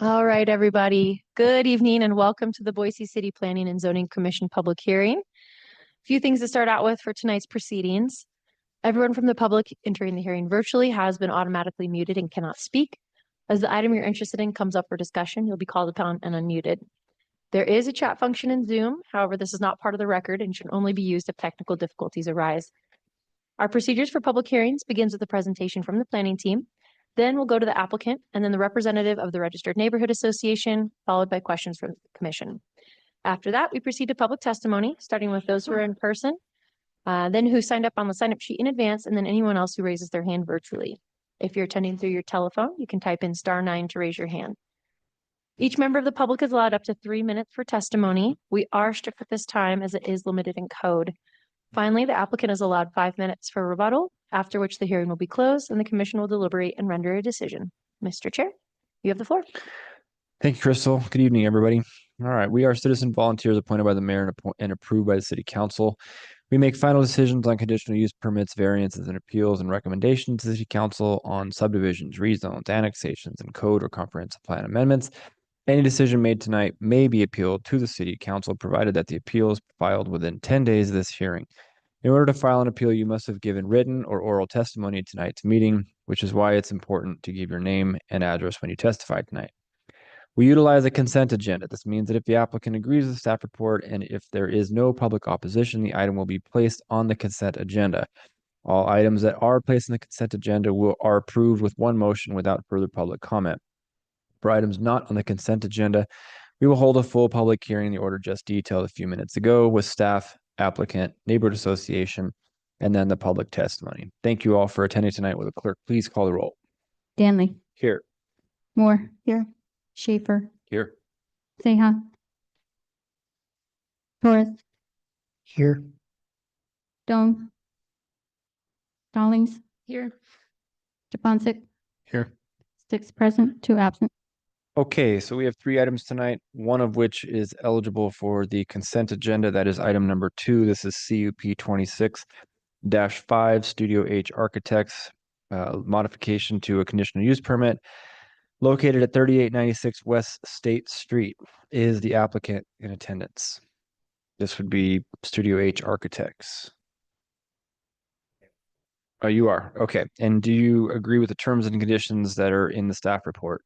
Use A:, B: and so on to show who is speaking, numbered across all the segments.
A: All right, everybody. Good evening and welcome to the Boise City Planning and Zoning Commission public hearing. A few things to start out with for tonight's proceedings. Everyone from the public entering the hearing virtually has been automatically muted and cannot speak. As the item you're interested in comes up for discussion, you'll be called upon and unmuted. There is a chat function in Zoom. However, this is not part of the record and should only be used if technical difficulties arise. Our procedures for public hearings begins with a presentation from the planning team. Then we'll go to the applicant and then the representative of the Registered Neighborhood Association, followed by questions from the commission. After that, we proceed to public testimony, starting with those who are in person, then who signed up on the sign-up sheet in advance, and then anyone else who raises their hand virtually. If you're attending through your telephone, you can type in *9 to raise your hand. Each member of the public is allowed up to 3 minutes for testimony. We are strict with this time as it is limited in code. Finally, the applicant is allowed 5 minutes for rebuttal, after which the hearing will be closed and the commission will deliberate and render a decision. Mr. Chair, you have the floor.
B: Thank you, Crystal. Good evening, everybody. All right, we are citizen volunteers appointed by the mayor and approved by the city council. We make final decisions on conditional use permits, variances, and appeals and recommendations to the city council on subdivisions, rezones, annexations, and code or comprehensive plan amendments. Any decision made tonight may be appealed to the city council, provided that the appeal is filed within 10 days of this hearing. In order to file an appeal, you must have given written or oral testimony at tonight's meeting, which is why it's important to give your name and address when you testify tonight. We utilize a consent agenda. This means that if the applicant agrees with the staff report and if there is no public opposition, the item will be placed on the consent agenda. All items that are placed on the consent agenda are approved with one motion without further public comment. For items not on the consent agenda, we will hold a full public hearing in the order just detailed a few minutes ago with staff, applicant, neighborhood association, and then the public testimony. Thank you all for attending tonight. Will the clerk please call the roll?
C: Danley.
B: Here.
C: Moore. Here. Schaefer.
B: Here.
C: Seha. Torres.
D: Here.
C: Doan. Stallings.
A: Here.
C: Japonczyk.
B: Here.
C: 6 present, 2 absent.
B: Okay, so we have 3 items tonight, one of which is eligible for the consent agenda. That is item number 2. This is CUP 26-5 Studio H Architects, modification to a conditional use permit located at 3896 West State Street. Is the applicant in attendance? This would be Studio H Architects. Oh, you are. Okay. And do you agree with the terms and conditions that are in the staff report?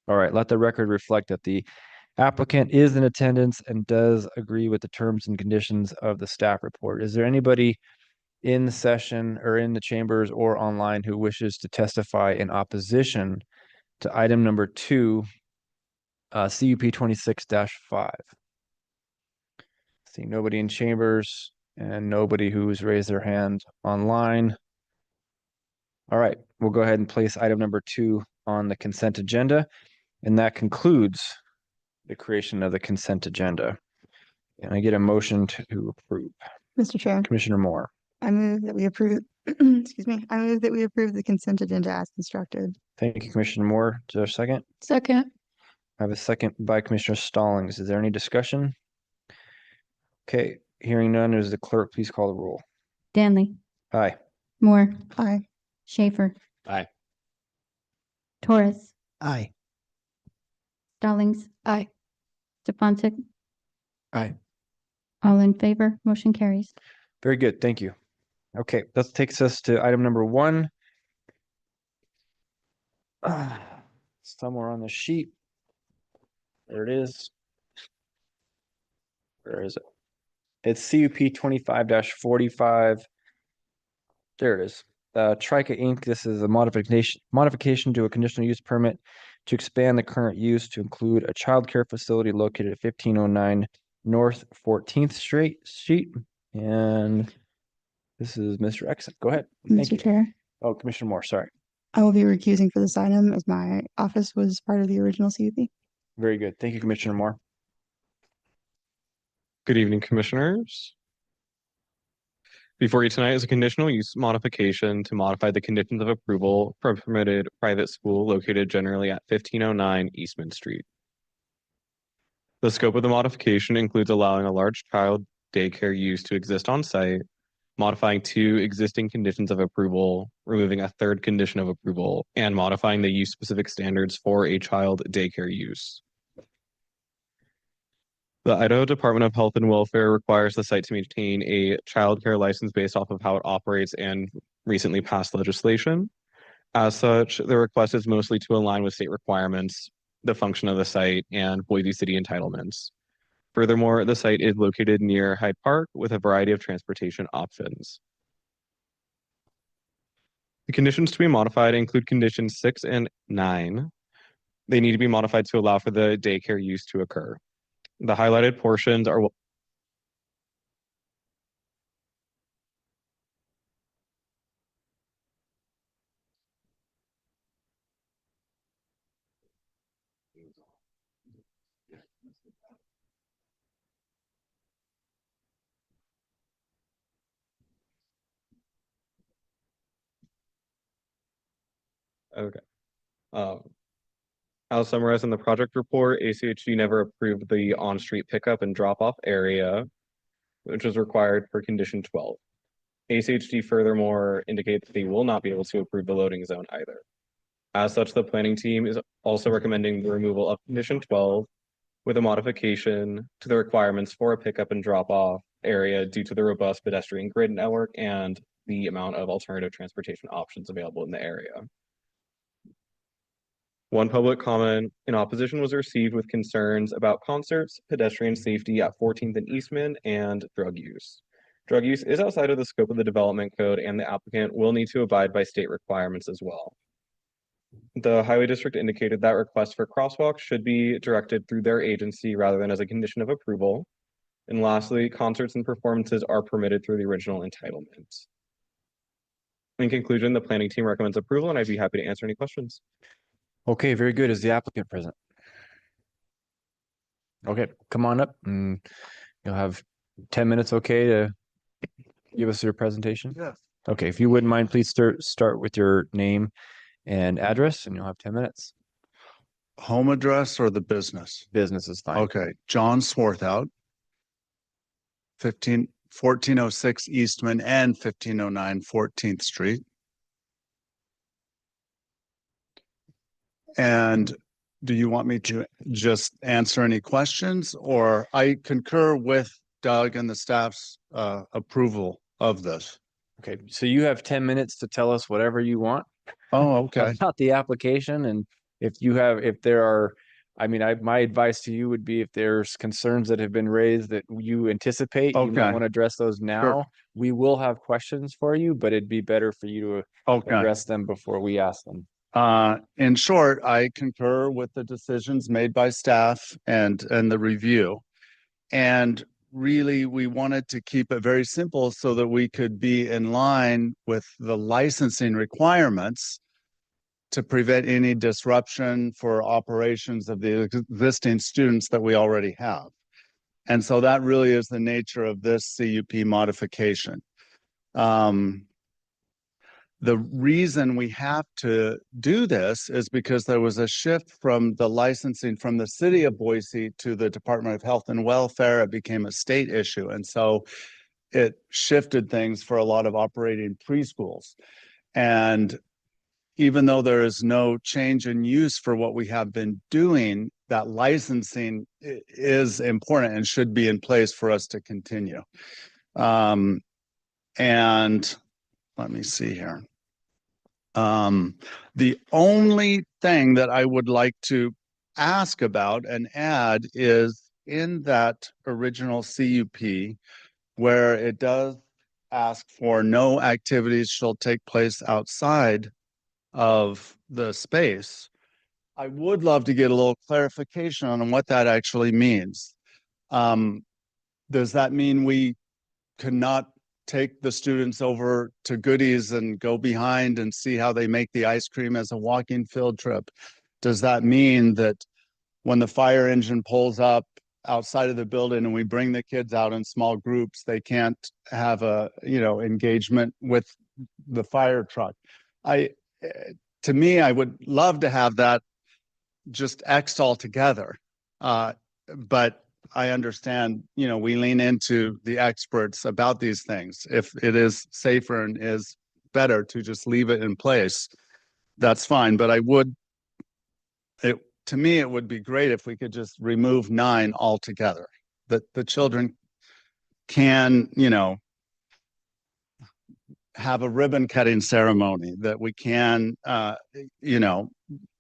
B: All right. Let the record reflect that the applicant is in attendance and does agree with the terms and conditions of the staff report. Is there anybody in the session or in the chambers or online who wishes to testify in opposition to item number 2, CUP 26-5? See nobody in chambers and nobody who's raised their hand online. All right, we'll go ahead and place item number 2 on the consent agenda. And that concludes the creation of the consent agenda. Can I get a motion to approve?
D: Mr. Chair,
B: Commissioner Moore.
D: I move that we approve, excuse me, I move that we approve the consent agenda as constructed.
B: Thank you, Commissioner Moore. Is there a second?
A: Second.
B: I have a second by Commissioner Stallings. Is there any discussion? Okay, hearing none, is the clerk please call the roll?
C: Danley.
B: Aye.
C: Moore.
D: Aye.
C: Schaefer.
B: Aye.
C: Torres.
D: Aye.
C: Stallings.
A: Aye.
C: Japonczyk.
B: Aye.
C: All in favor, motion carries.
B: Very good, thank you. Okay, that takes us to item number 1. Somewhere on the sheet. There it is. Where is it? It's CUP 25-45. There it is. Trica Inc. This is a modification to a conditional use permit to expand the current use to include a child care facility located at 1509 North 14th Street. And this is Mr. Exon. Go ahead. Thank you.
D: Mr. Chair,
B: Oh, Commissioner Moore, sorry.
D: I will be recusing for this item as my office was part of the original CUP.
B: Very good. Thank you, Commissioner Moore.
E: Good evening, commissioners. Before you tonight is a conditional use modification to modify the conditions of approval for a permitted private school located generally at 1509 Eastman Street. The scope of the modification includes allowing a large child daycare use to exist on site, modifying 2 existing conditions of approval, removing a 3rd condition of approval, and modifying the use-specific standards for a child daycare use. The Idaho Department of Health and Welfare requires the site to maintain a childcare license based off of how it operates and recently passed legislation. As such, the request is mostly to align with state requirements, the function of the site, and Boise City entitlements. Furthermore, the site is located near Hyde Park with a variety of transportation options. The conditions to be modified include conditions 6 and 9. They need to be modified to allow for the daycare use to occur. The highlighted portions are okay. As summarized in the project report, ACHD never approved the on-street pickup and drop-off area, which was required for condition 12. ACHD furthermore indicates they will not be able to approve the loading zone either. As such, the planning team is also recommending the removal of condition 12 with a modification to the requirements for a pickup and drop-off area due to the robust pedestrian grid network and the amount of alternative transportation options available in the area. One public comment in opposition was received with concerns about concerts, pedestrian safety at 14th and Eastman, and drug use. Drug use is outside of the scope of the development code, and the applicant will need to abide by state requirements as well. The Highway District indicated that requests for crosswalks should be directed through their agency rather than as a condition of approval. And lastly, concerts and performances are permitted through the original entitlement. In conclusion, the planning team recommends approval, and I'd be happy to answer any questions.
B: Okay, very good. Is the applicant present? Okay, come on up and you'll have 10 minutes, okay, to give us your presentation?
F: Yes.
B: Okay, if you wouldn't mind, please start with your name and address, and you'll have 10 minutes.
F: Home address or the business?
B: Business is fine.
F: Okay, John Swarthout. 1406 Eastman and 1509 14th Street. And do you want me to just answer any questions, or I concur with Doug and the staff's approval of this?
B: Okay, so you have 10 minutes to tell us whatever you want
F: Oh, okay.
B: about the application, and if there are, I mean, my advice to you would be if there's concerns that have been raised that you anticipate, you might
F: Okay.
B: want to address those now. We will have questions for you, but it'd be better for you to
F: Okay.
B: address them before we ask them.
F: In short, I concur with the decisions made by staff and the review. And really, we wanted to keep it very simple so that we could be in line with the licensing requirements to prevent any disruption for operations of the existing students that we already have. And so that really is the nature of this CUP modification. The reason we have to do this is because there was a shift from the licensing from the city of Boise to the Department of Health and Welfare. It became a state issue. And so it shifted things for a lot of operating preschools. And even though there is no change in use for what we have been doing, that licensing is important and should be in place for us to continue. And let me see here. The only thing that I would like to ask about and add is in that original CUP, where it does ask for no activities shall take place outside of the space. I would love to get a little clarification on what that actually means. Does that mean we cannot take the students over to Goodies and go behind and see how they make the ice cream as a walking field trip? Does that mean that when the fire engine pulls up outside of the building and we bring the kids out in small groups, they can't have a, engagement with the fire truck? To me, I would love to have that just X'd altogether. But I understand, you know, we lean into the experts about these things. If it is safer and is better to just leave it in place, that's fine. But to me, it would be great if we could just remove 9 altogether. That the children can, you know, have a ribbon cutting ceremony, that we can, you know,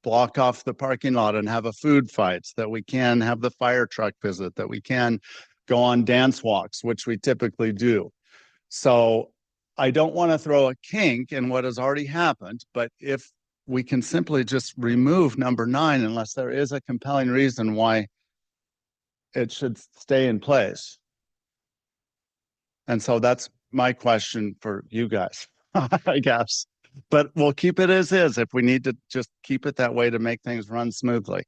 F: block off the parking lot and have a food fight, that we can have the fire truck visit, that we can go on dance walks, which we typically do. So I don't want to throw a kink in what has already happened, but if we can simply just remove number 9, unless there is a compelling reason why it should stay in place. And so that's my question for you guys, I guess. But we'll keep it as is if we need to just keep it that way to make things run smoothly.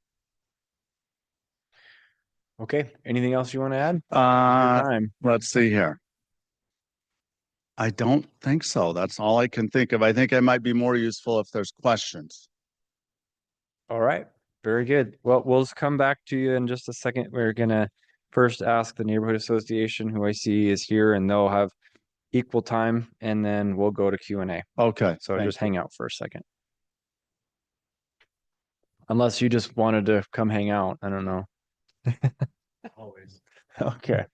B: Okay, anything else you want to add? Your time.
F: Let's see here. I don't think so. That's all I can think of. I think I might be more useful if there's questions.
B: All right, very good. Well, we'll just come back to you in just a second. We're gonna first ask the neighborhood association, who I see is here, and they'll have equal time, and then we'll go to Q&A.
F: Okay.
B: So
F: thank
B: just
F: you.
B: hang out for a second. Unless you just wanted to come hang out. I don't know.
G: Always.
B: Okay.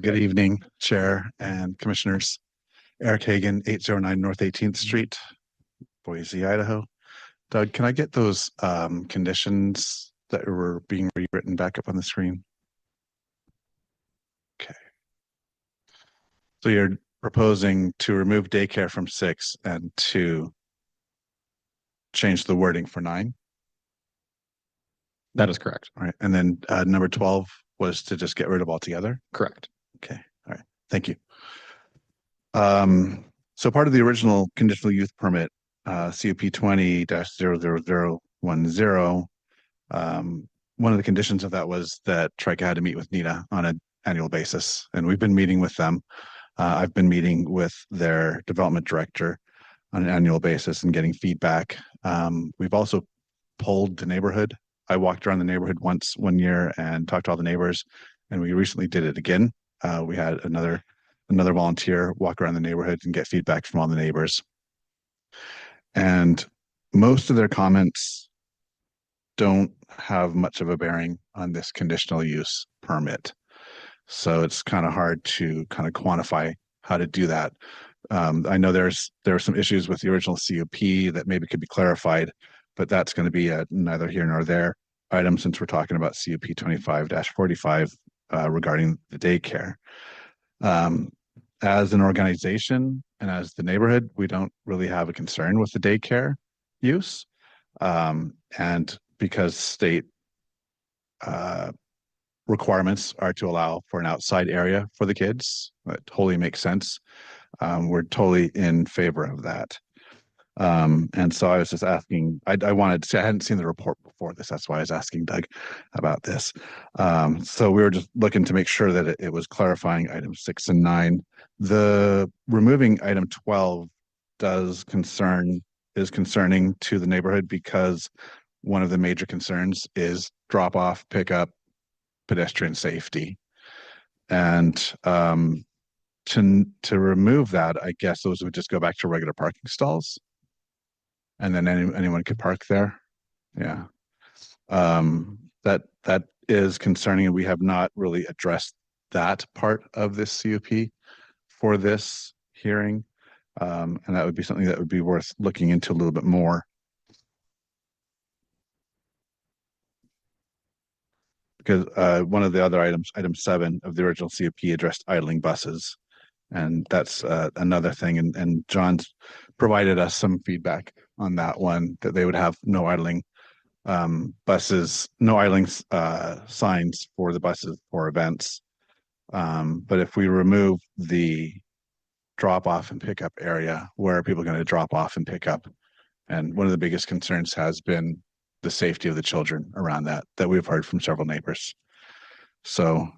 G: Good evening, Chair and Commissioners. Eric Hagan, 809 North 18th Street, Boise, Idaho. Doug, can I get those conditions that were being rewritten back up on the screen? Okay. So you're proposing to remove daycare from 6 and to change the wording for 9?
E: That is correct.
G: All right. And then number 12 was to just get rid of altogether?
E: Correct.
G: Okay, all right, thank you. So part of the original conditional use permit, CUP 20-00010, one of the conditions of that was that TRICA had to meet with NIDA on an annual basis, and we've been meeting with them. I've been meeting with their development director on an annual basis and getting feedback. We've also polled the neighborhood. I walked around the neighborhood one year and talked to all the neighbors, and we recently did it again. We had another volunteer walk around the neighborhood and get feedback from all the neighbors. And most of their comments don't have much of a bearing on this conditional use permit. So it's kind of hard to kind of quantify how to do that. I know there are some issues with the original CUP that maybe could be clarified, but that's going to be a neither here nor there item since we're talking about CUP 25-45 regarding the daycare. As an organization and as the neighborhood, we don't really have a concern with the daycare use. And because state requirements are to allow for an outside area for the kids, that totally makes sense. We're totally in favor of that. And so I was just asking, I wanted to say, I hadn't seen the report before this. That's why I was asking Doug about this. So we were just looking to make sure that it was clarifying items 6 and 9. The removing item 12 is concerning to the neighborhood because one of the major concerns is drop off, pickup, pedestrian safety. And to remove that, I guess those would just go back to regular parking stalls. And then anyone could park there. Yeah. That is concerning, and we have not really addressed that part of this CUP for this hearing. And that would be something that would be worth looking into a little bit more. Because one of the other items, item 7 of the original CUP, addressed idling buses. And that's another thing. And John's provided us some feedback on that one, that they would have no idling buses, no idling signs for the buses for events. But if we remove the drop off and pickup area, where are people going to drop off and pick up? And one of the biggest concerns has been the safety of the children around that we've heard from several neighbors. So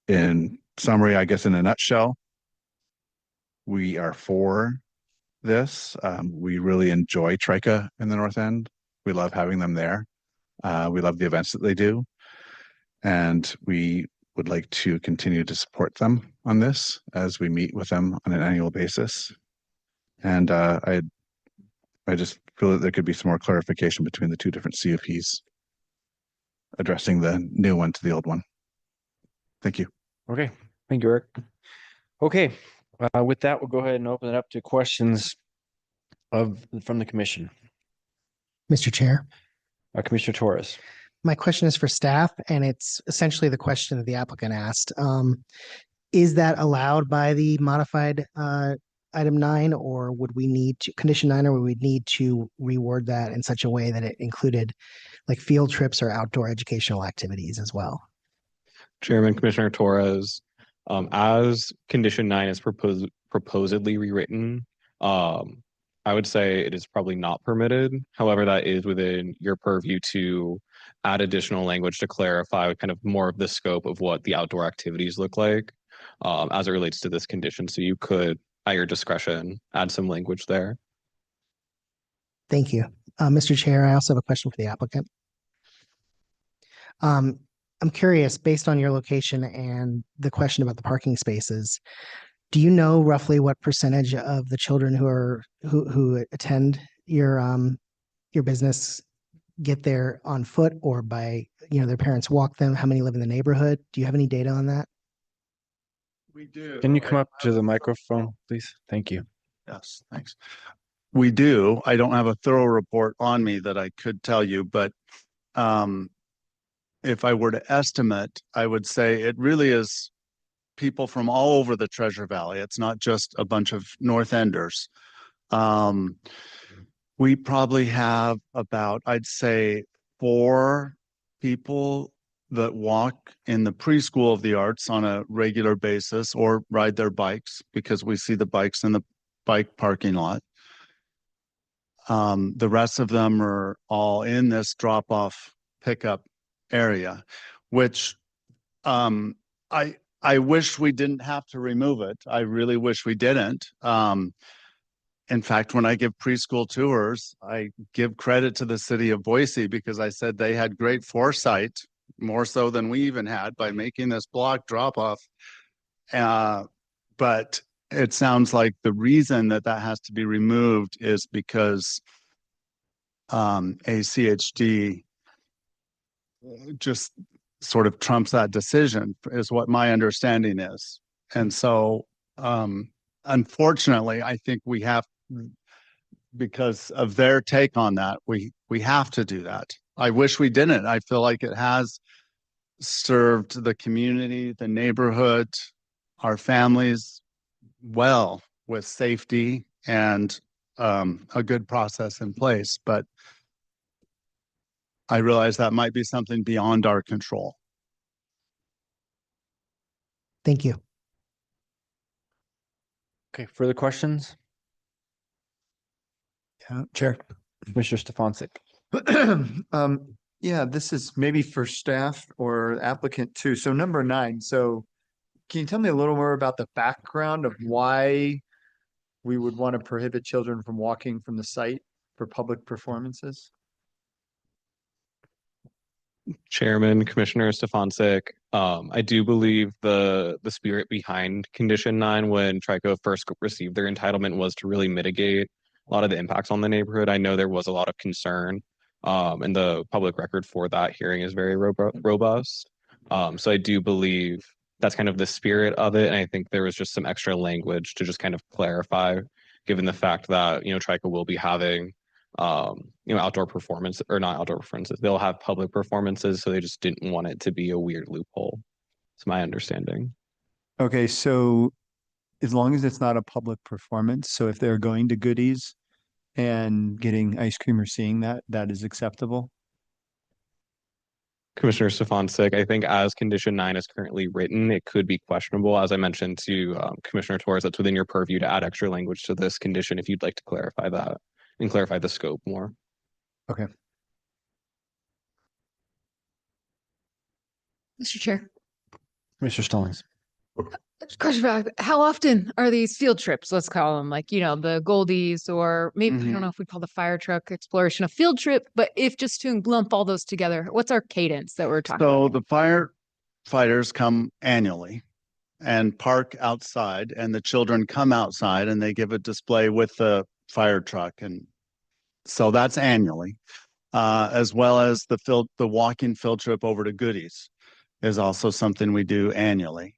G: in summary, I guess in a nutshell, we are for this. We really enjoy TRICA in the North End. We love having them there. We love the events that they do. And we would like to continue to support them on this as we meet with them on an annual basis. And I just feel that there could be some more clarification between the two different CUPs addressing the new one to the old one. Thank you.
B: Okay, thank you, Eric. Okay, with that, we'll go ahead and open it up to questions from the commission.
H: Mr. Chair,
B: Commissioner Torres.
H: my question is for staff, and it's essentially the question that the applicant asked. Is that allowed by the modified item 9, or would we need to, condition 9, or would we need to reword that in such a way that it included like field trips or outdoor educational activities as well?
E: Chairman, Commissioner Torres, as condition 9 is proposedly rewritten, I would say it is probably not permitted. However, that is within your purview to add additional language to clarify kind of more of the scope of what the outdoor activities look like as it relates to this condition. So you could, at your discretion, add some language there.
H: Thank you. Mr. Chair, I also have a question for the applicant. I'm curious, based on your location and the question about the parking spaces, do you know roughly what percentage of the children who attend your business get there on foot or by, their parents walk them? How many live in the neighborhood? Do you have any data on that?
F: We do.
B: Can you come up to the microphone, please? Thank you.
F: Yes, thanks. We do. I don't have a thorough report on me that I could tell you, but if I were to estimate, I would say it really is people from all over the Treasure Valley. It's not just a bunch of North Enders. We probably have about, I'd say, 4 people that walk in the preschool of the arts on a regular basis or ride their bikes, because we see the bikes in the bike parking lot. The rest of them are all in this drop-off pickup area, which I wish we didn't have to remove it. I really wish we didn't. In fact, when I give preschool tours, I give credit to the city of Boise because I said they had great foresight, more so than we even had, by making this block drop off. But it sounds like the reason that has to be removed is because ACHD just sort of trumps that decision, is what my understanding is. And so unfortunately, I think we have, because of their take on that, we have to do that. I wish we didn't. I feel like it has served the community, the neighborhood, our families well with safety and a good process in place. But I realize that might be something beyond our control.
H: Thank you.
B: Okay, further questions?
I: Chair.
B: Commissioner Stefancic.
I: Yeah, this is maybe for staff or applicant too. So number 9. So can you tell me a little more about the background of why we would want to prohibit children from walking from the site for public performances?
E: Chairman, Commissioner Stefancic, I do believe the spirit behind condition 9 when Trico first received their entitlement was to really mitigate a lot of the impacts on the neighborhood. I know there was a lot of concern, and the public record for that hearing is very robust. So I do believe that's kind of the spirit of it, and I think there was just some extra language to just kind of clarify, given the fact that Trico will be having outdoor performance, or not outdoor performances. They'll have public performances, so they just didn't want it to be a weird loophole. It's my understanding.
I: Okay, so as long as it's not a public performance, so if they're going to Goodies and getting ice cream or seeing that is acceptable?
E: Commissioner Stefancic, I think as condition 9 is currently written, it could be questionable. As I mentioned to Commissioner Torres, that's within your purview to add extra language to this condition if you'd like to clarify that and clarify the scope more.
I: Okay.
A: Mr. Chair.
B: Mr. Stallings.
J: Question about how often are these field trips? Let's call them like, the Goldies, or maybe, I
F: Mhm.
J: don't know if we call the fire truck exploration a field trip, but if just to lump all those together, what's our cadence that we're talking
F: So
J: about?
F: the firefighters come annually and park outside, and the children come outside and they give a display with the fire truck. And so that's annually, as well as the walking field trip over to Goodies is also something we do annually.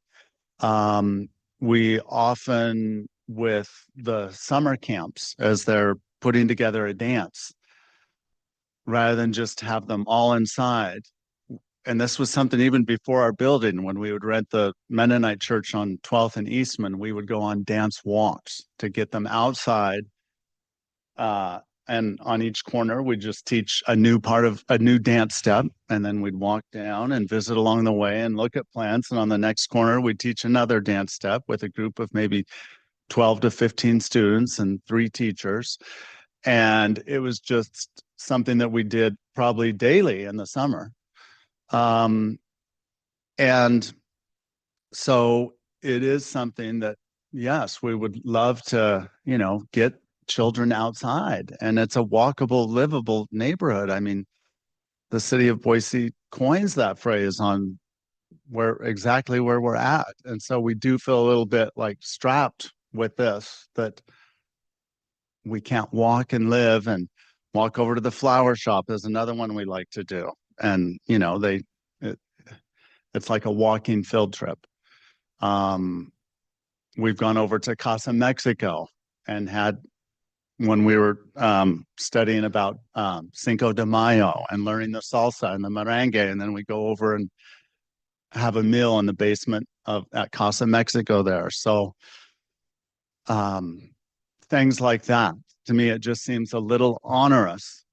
F: We often, with the summer camps, as they're putting together a dance, rather than just have them all inside. And this was something even before our building, when we would rent the Mennonite church on 12th and Eastman, we would go on dance walks to get them outside. And on each corner, we'd just teach a new dance step. And then we'd walk down and visit along the way and look at plants. And on the next corner, we'd teach another dance step with a group of maybe 12 to 15 students and 3 teachers. And it was just something that we did probably daily in the summer. And so it is something that, yes, we would love to, get children outside, and it's a walkable, livable neighborhood. I mean, the city of Boise coins that phrase on exactly where we're at. And so we do feel a little bit like strapped with this, that we can't walk and live. And walk over to the flower shop is another one we like to do. And, it's like a walking field trip. We've gone over to Casa Mexico and had, when we were studying about Cinco de Mayo and learning the salsa and the merengue, and then we go over and have a meal in the basement at Casa Mexico there. So things like that, to me, it just seems a little onerous.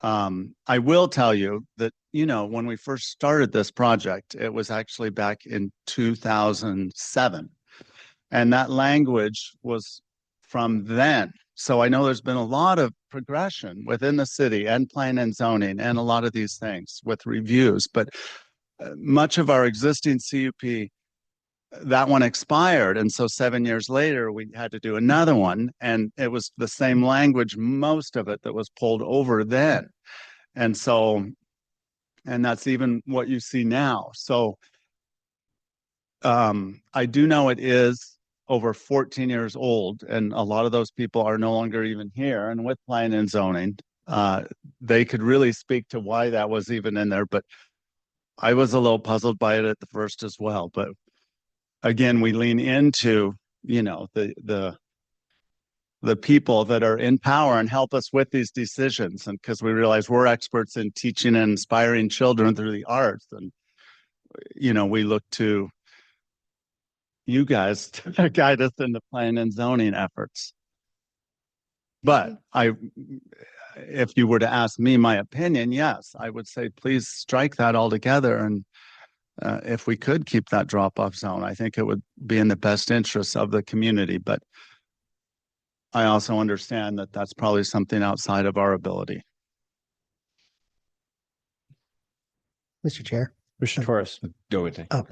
F: I will tell you that, when we first started this project, it was actually back in 2007. And that language was from then. So I know there's been a lot of progression within the city and plan and zoning and a lot of these things with reviews. But much of our existing CUP, that one expired. And so 7 years later, we had to do another one. And it was the same language, most of it, that was pulled over then. And so, and that's even what you see now. So I do know it is over 14 years old, and a lot of those people are no longer even here. And with plan and zoning, they could really speak to why that was even in there. But I was a little puzzled by it at the first as well. But again, we lean into, the people that are in power and help us with these decisions. And because we realize we're experts in teaching and inspiring children through the arts. And, we look to you guys to guide us in the plan and zoning efforts. But if you were to ask me my opinion, yes, I would say, please strike that altogether. And if we could keep that drop-off zone, I think it would be in the best interests of the community. But I also understand that that's probably something outside of our ability.
H: Mr. Chair.
B: Mr. Torres. Go ahead.
H: Oh,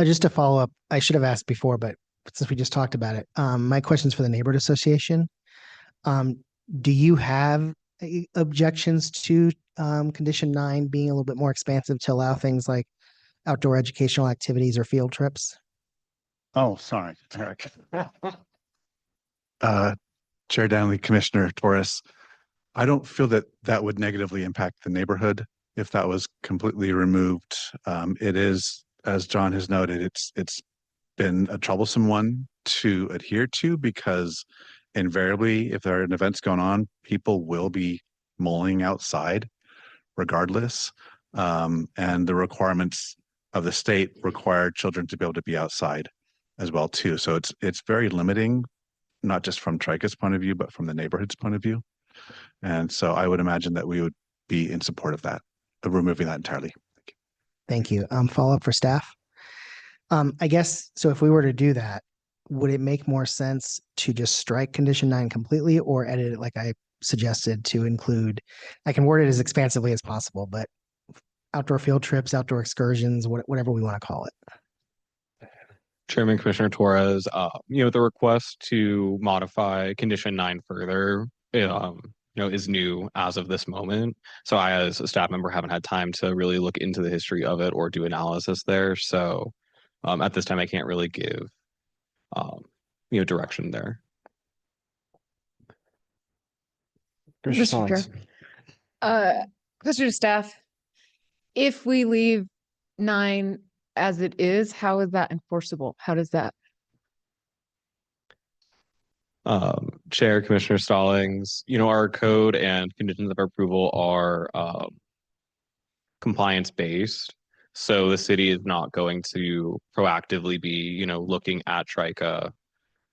H: just to follow up, I should have asked before, but since we just talked about it, my question's for the neighborhood association. Do you have objections to condition 9 being a little bit more expansive to allow things like outdoor educational activities or field trips?
F: Oh, sorry, Eric.
G: Chair Danley, Commissioner Torres, I don't feel that that would negatively impact the neighborhood if that was completely removed. It is, as John has noted, it's been a troublesome one to adhere to, because invariably, if there are events going on, people will be mulling outside regardless. And the requirements of the state require children to be able to be outside as well too. So it's very limiting, not just from Trica's point of view, but from the neighborhood's point of view. And so I would imagine that we would be in support of that, of removing that entirely.
H: Thank you. Follow up for staff. I guess, so if we were to do that, would it make more sense to just strike condition 9 completely, or edit it like I suggested to include, I can word it as expansively as possible, but outdoor field trips, outdoor excursions, whatever we want to call it?
E: Chairman Commissioner Torres, the request to modify condition 9 further, is new as of this moment. So I, as a staff member, haven't had time to really look into the history of it or do analysis there. So at this time, I can't really give, direction there.
B: Commissioner
J: Mr. Chair.
B: Stallings.
J: Question to staff. If we leave 9 as it is, how is that enforceable? How does that?
E: Chair, Commissioner Stallings, our code and conditions of approval are compliance based. So the city is not going to proactively be, looking at TRICA,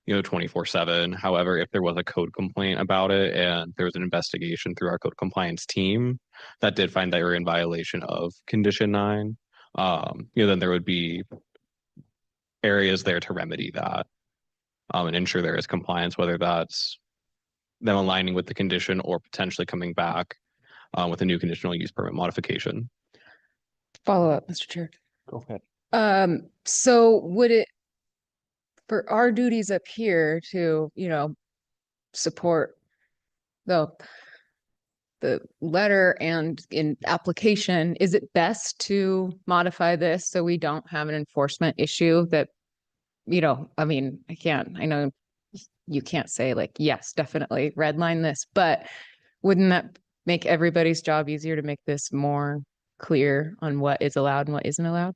E: 24/7. However, if there was a code complaint about it and there was an investigation through our code compliance team that did find that you're in violation of condition 9, then there would be areas there to remedy that. And ensure there is compliance, whether that's them aligning with the condition or potentially coming back with a new conditional use permit modification.
J: Follow up, Mr. Chair.
B: Go ahead.
J: So would it, for our duties up here to, support the letter and in application, is it best to modify this so we don't have an enforcement issue that, I know you can't say like, yes, definitely redline this, but wouldn't that make everybody's job easier to make this more clear on what is allowed and what isn't allowed?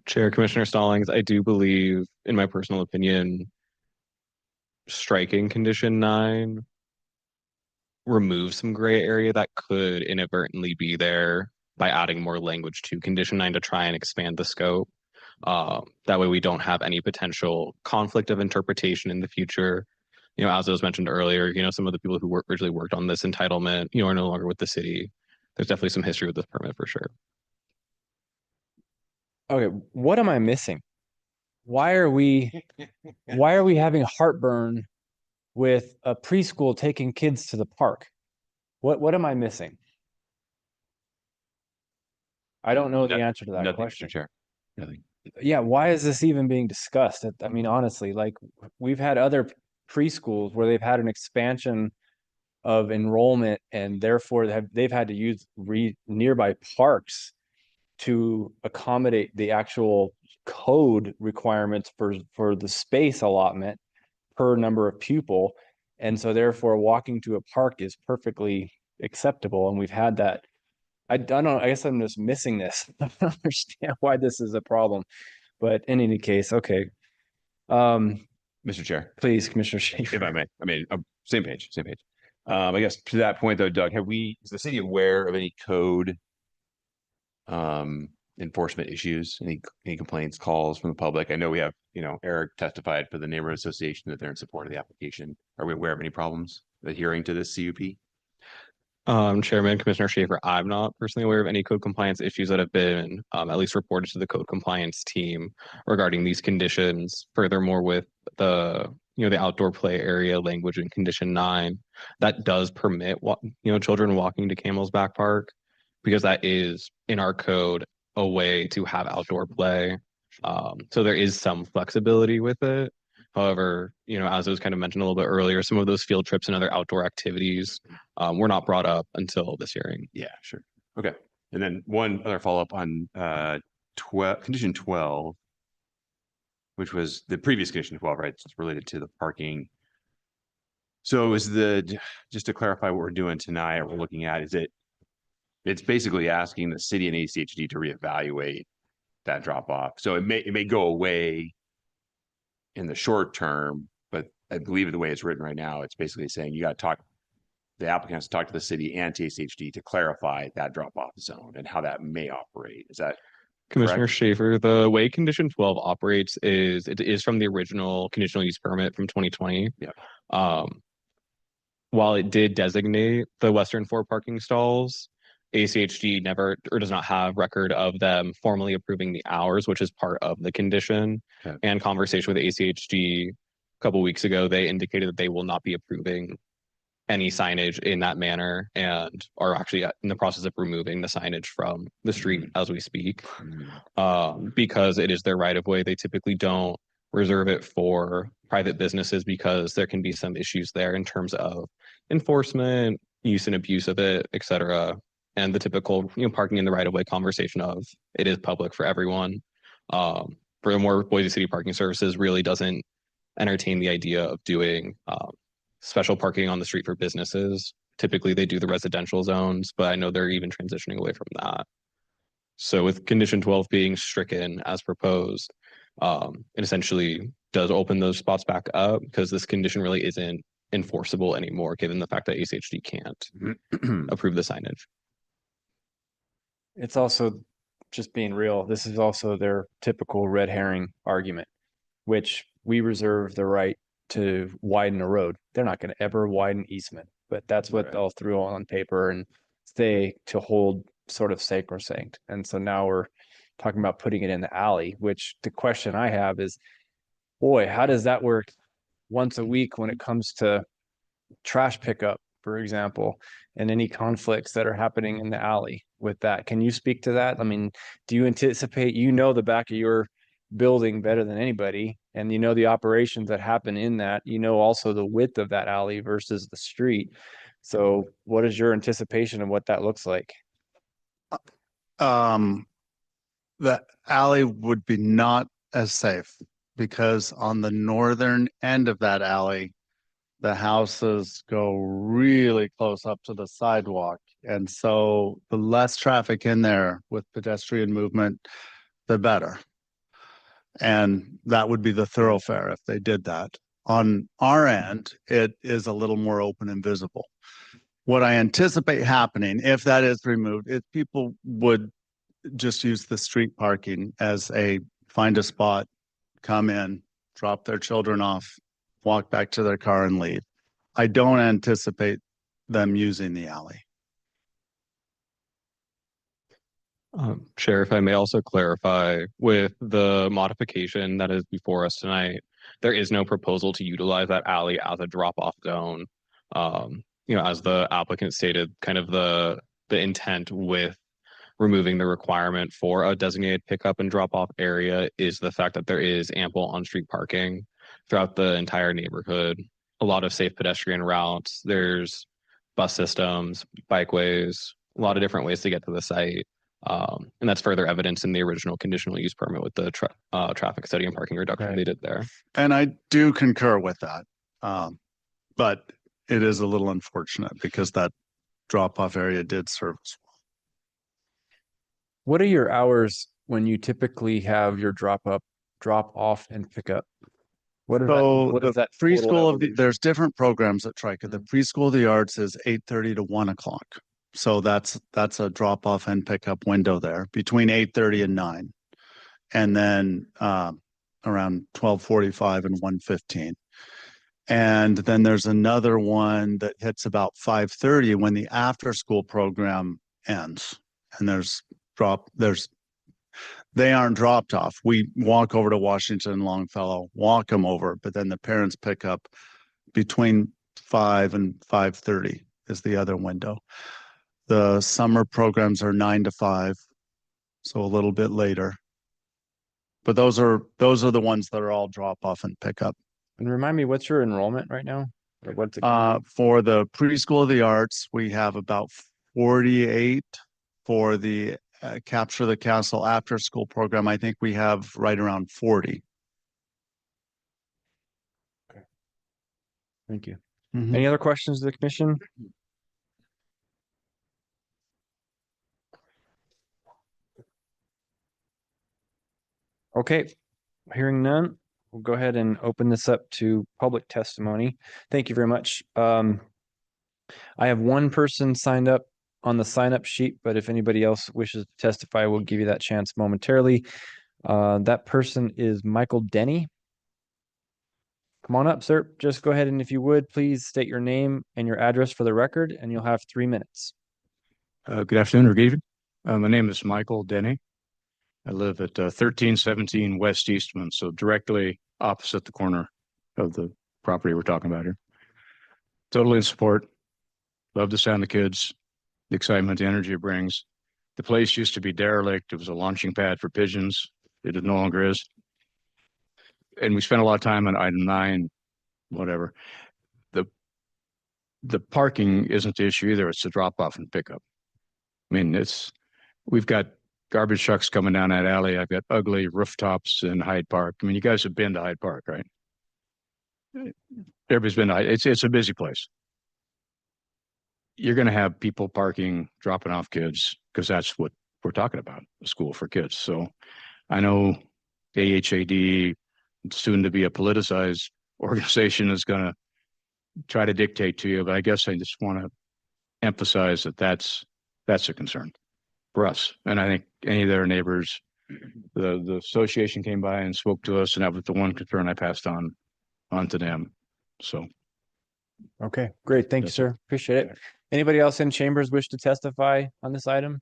E: Chair, Commissioner Stallings, I do believe, in my personal opinion, striking condition 9 removes some gray area that could inadvertently be there by adding more language to condition 9 to try and expand the scope. That way we don't have any potential conflict of interpretation in the future. As it was mentioned earlier, some of the people who originally worked on this entitlement, are no longer with the city. There's definitely some history with this permit for sure.
B: Okay, what am I missing? Why are we having heartburn with a preschool taking kids to the park? What am I missing? I don't know the answer to that
K: Nothing,
B: question.
K: Mr. Chair. Nothing.
B: Yeah, why is this even being discussed? I mean, honestly, like we've had other preschools where they've had an expansion of enrollment and therefore they've had to use nearby parks to accommodate the actual code requirements for the space allotment per number of pupil. And so therefore walking to a park is perfectly acceptable. And we've had that. I don't know. I guess I'm just missing this. I don't understand why this is a problem. But in any case, okay.
K: Mr. Chair,
B: Please, Commissioner Schaefer.
K: if I may, same page. I guess to that point though, Doug, is the city aware of any code enforcement issues, any complaints, calls from the public? I know we have, Eric testified for the neighborhood association that they're in support of the application. Are we aware of any problems adhering to this CUP?
E: Chairman, Commissioner Schaefer, I'm not personally aware of any code compliance issues that have been at least reported to the code compliance team regarding these conditions. Furthermore, with the outdoor play area language in condition 9, that does permit children walking to Camel's Back Park, because that is in our code a way to have outdoor play. So there is some flexibility with it. However, as it was kind of mentioned a little bit earlier, some of those field trips and other outdoor activities were not brought up until this hearing.
K: Yeah, sure. Okay. And then one other follow-up on condition 12, which was the previous condition 12, right? It's related to the parking. So just to clarify what we're doing tonight, we're looking at, it's basically asking the city and ACHD to reevaluate that drop off. So it may go away in the short term, but I believe the way it's written right now, it's basically saying the applicant has to talk to the city and to ACHD to clarify that drop off zone and how that may operate. Is that
E: Commissioner
K: correct?
E: Schaefer, the way condition 12 operates is it is from the original conditional use permit from 2020.
K: Yeah.
E: While it did designate the Western 4 parking stalls, ACHD never or does not have record of them formally approving the hours, which is part of the condition.
K: Okay.
E: And conversation with ACHD a couple weeks ago, they indicated that they will not be approving any signage in that manner and are actually in the process of removing the signage from the street as we speak. Because it is their right of way, they typically don't reserve it for private businesses because there can be some issues there in terms of enforcement, use and abuse of it, et cetera. And the typical, parking in the right of way conversation of it is public for everyone. Furthermore, Boise City Parking Services really doesn't entertain the idea of doing special parking on the street for businesses. Typically, they do the residential zones, but I know they're even transitioning away from that. So with condition 12 being stricken as proposed, it essentially does open those spots back up because this condition really isn't enforceable anymore, given the fact that ACHD can't approve the signage.
B: It's also just being real. This is also their typical red herring argument, which we reserve the right to widen a road. They're not going to ever widen Eastman, but that's what they'll throw on paper and say to hold sort of sacrosanct. And so now we're talking about putting it in the alley, which the question I have is, boy, how does that work once a week when it comes to trash pickup, for example, and any conflicts that are happening in the alley with that? Can you speak to that? I mean, do you anticipate, the back of your building better than anybody, and the operations that happen in that, also the width of that alley versus the street. So what is your anticipation of what that looks like?
F: The alley would be not as safe because on the northern end of that alley, the houses go really close up to the sidewalk. And so the less traffic in there with pedestrian movement, the better. And that would be the thoroughfare if they did that. On our end, it is a little more open and visible. What I anticipate happening, if that is removed, is people would just use the street parking as find a spot, come in, drop their children off, walk back to their car and leave. I don't anticipate them using the alley.
E: Chair, if I may also clarify, with the modification that is before us tonight, there is no proposal to utilize that alley as a drop-off zone. As the applicant stated, kind of the intent with removing the requirement for a designated pickup and drop-off area is the fact that there is ample on-street parking throughout the entire neighborhood. A lot of safe pedestrian routes. There's bus systems, bikeways, a lot of different ways to get to the site. And that's further evidence in the original conditional use permit with the traffic study and parking reduction they did there.
F: And I do concur with that. But it is a little unfortunate because that drop-off area did serve us well.
B: What are your hours when you typically have your drop off and pick up? What is that total evolution?
F: There's different programs at Trika. The preschool of the arts is 8:30 to 1 o'clock. So that's a drop off and pickup window there between 8:30 and 9. And then around 12:45 and 1:15. And then there's another one that hits about 5:30 when the after school program ends. And they aren't dropped off. We walk over to Washington and Longfellow, walk them over, but then the parents pick up between 5 and 5:30 is the other window. The summer programs are 9 to 5, so a little bit later. But those are the ones that are all drop off and pick up.
B: And remind me, what's your enrollment right now? Or what's it?
F: For the preschool of the arts, we have about 48. For the Capture the Castle after school program, I think we have right around 40.
B: Okay. Thank you.
F: Mhm.
B: Any other questions to the commission? Okay, hearing none, we'll go ahead and open this up to public testimony. Thank you very much. I have one person signed up on the sign up sheet, but if anybody else wishes to testify, we'll give you that chance momentarily. That person is Michael Denny. Come on up, sir. Just go ahead and if you would, please state your name and your address for the record, and you'll have 3 minutes.
L: Good afternoon or good evening. My name is Michael Denny. I live at 1317 West Eastman, so directly opposite the corner of the property we're talking about here. Totally in support Love the sound of the kids, the excitement, the energy it brings. The place used to be derelict. It was a launching pad for pigeons. It no longer is. And we spent a lot of time on item 9, whatever. The parking isn't the issue either. It's the drop off and pickup. I mean, we've got garbage trucks coming down that alley. I've got ugly rooftops in Hyde Park. I mean, you guys have been to Hyde Park, right? Everybody's been to Hyde. It's a busy place. You're going to have people parking, dropping off kids, because that's what we're talking about, a school for kids. So I know AHAD, soon to be a politicized organization, is going to try to dictate to you, but I guess I just want to emphasize that that's a concern for us. And I think any of their neighbors, the association came by and spoke to us, and that was the one concern I passed on to them. So.
B: Okay, great. Thank you, sir. Appreciate it. Anybody else in chambers wish to testify on this item?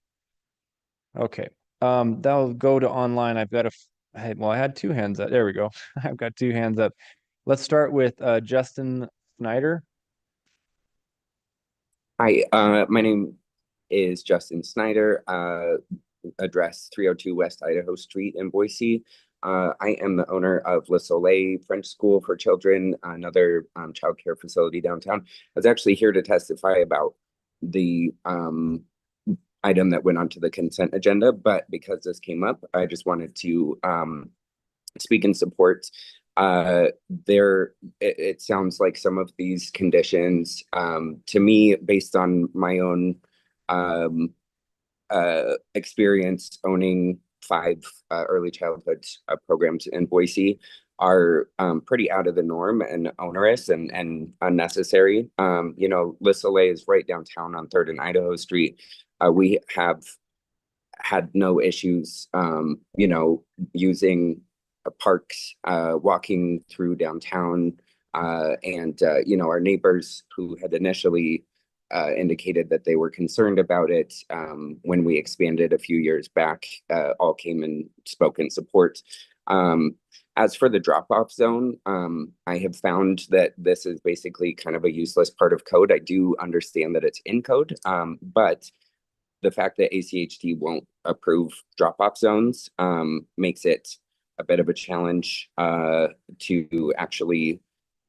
B: Okay, that'll go to online. I've got I had 2 hands up. There we go. I've got 2 hands up. Let's start with Justin Snyder.
M: Hi, my name is Justin Snyder, address 302 West Idaho Street in Boise. I am the owner of Le Soleil French School for Children, another childcare facility downtown. I was actually here to testify about the item that went onto the consent agenda, but because this came up, I just wanted to speak in support. It sounds like some of these conditions, to me, based on my own experience owning 5 early childhood programs in Boise, are pretty out of the norm and onerous and unnecessary. Le Soleil is right downtown on 3rd and Idaho Street. We have had no issues, using parks, walking through downtown, and our neighbors who had initially indicated that they were concerned about it when we expanded a few years back, all came and spoke in support. As for the drop-off zone, I have found that this is basically kind of a useless part of code. I do understand that it's in code, but the fact that ACHD won't approve drop-off zones makes it a bit of a challenge to actually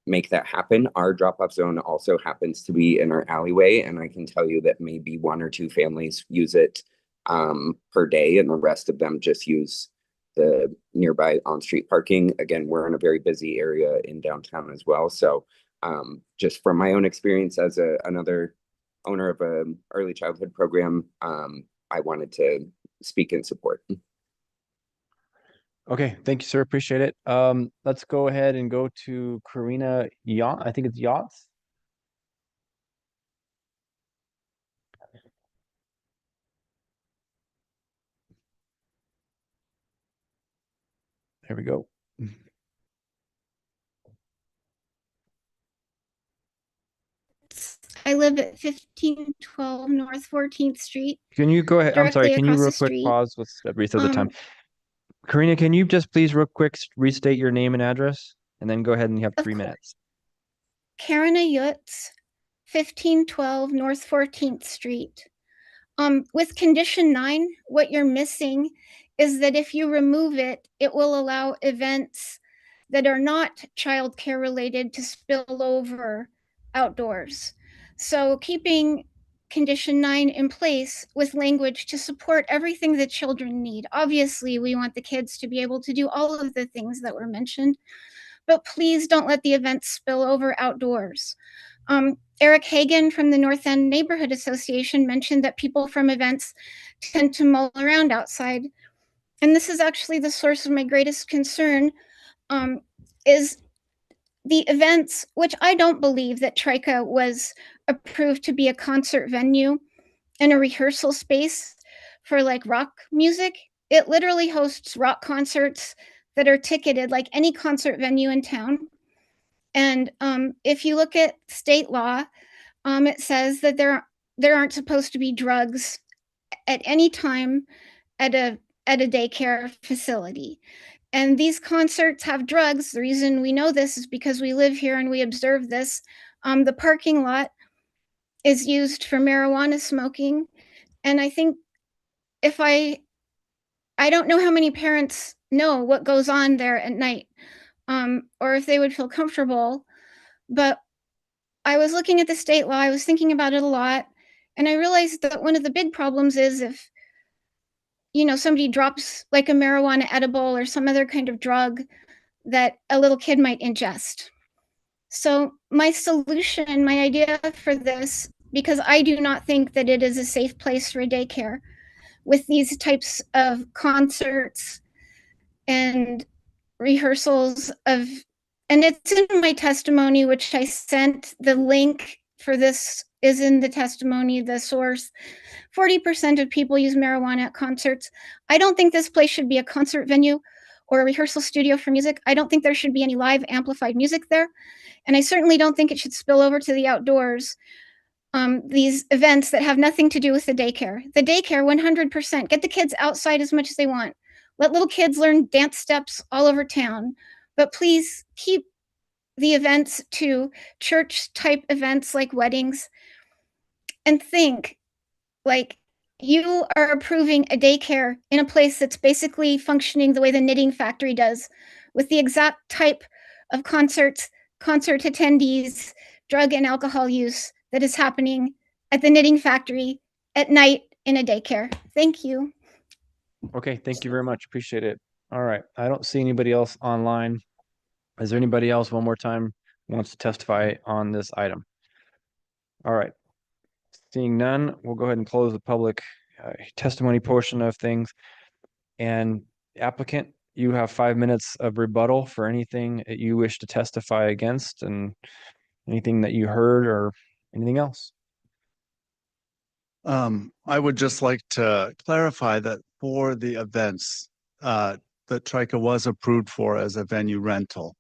M: make that happen. Our drop-off zone also happens to be in our alleyway, and I can tell you that maybe 1 or 2 families use it per day, and the rest of them just use the nearby on-street parking. Again, we're in a very busy area in downtown as well. So just from my own experience as another owner of an early childhood program, I wanted to speak in support.
B: Okay, thank you, sir. Appreciate it. Let's go ahead and go to Karina Yacht. I think it's Yachts. There we go.
N: I live at 1512 North 14th Street.
B: Can you go ahead? I'm sorry.
N: directly
B: Can you
N: across
B: real
N: the
B: quick
N: street.
B: pause? Let's reset the time.
N: Um,
B: Karina, can you just please real quick restate your name and address, and then go ahead and you have
N: Of
B: 3
N: course.
B: minutes.
N: Karen Ayutz, 1512 North 14th Street. With condition 9, what you're missing is that if you remove it, it will allow events that are not childcare related to spill over outdoors. So keeping condition 9 in place with language to support everything that children need. Obviously, we want the kids to be able to do all of the things that were mentioned, but please don't let the events spill over outdoors. Eric Hagan from the North End Neighborhood Association mentioned that people from events tend to mull around outside. And this is actually the source of my greatest concern, is the events, which I don't believe that TRICA was approved to be a concert venue and a rehearsal space for like rock music. It literally hosts rock concerts that are ticketed like any concert venue in town. And if you look at state law, it says that there aren't supposed to be drugs at any time at a daycare facility. And these concerts have drugs. The reason we know this is because we live here and we observe this. The parking lot is used for marijuana smoking. And I think if I don't know how many parents know what goes on there at night, or if they would feel comfortable. But I was looking at the state law, I was thinking about it a lot, and I realized that one of the big problems is if, somebody drops like a marijuana edible or some other kind of drug that a little kid might ingest. So my solution, my idea for this, because I do not think that it is a safe place for a daycare with these types of concerts and rehearsals of, and it's in my testimony, which I sent. The link for this is in the testimony, the source. 40% of people use marijuana at concerts. I don't think this place should be a concert venue or a rehearsal studio for music. I don't think there should be any live amplified music there. And I certainly don't think it should spill over to the outdoors. These events that have nothing to do with the daycare. The daycare, 100%. Get the kids outside as much as they want. Let little kids learn dance steps all over town. But please keep the events to church type events like weddings. And think, like, you are approving a daycare in a place that's basically functioning the way the Knitting Factory does, with the exact type of concert attendees, drug and alcohol use that is happening at the Knitting Factory at night in a daycare. Thank you.
B: Okay, thank you very much. Appreciate it. All right, I don't see anybody else online. Is there anybody else, one more time, wants to testify on this item? All right. Seeing none, we'll go ahead and close the public testimony portion of things. And applicant, you have 5 minutes of rebuttal for anything that you wish to testify against and anything that you heard or anything else.
F: I would just like to clarify that for the events that TRICA was approved for as a venue rental,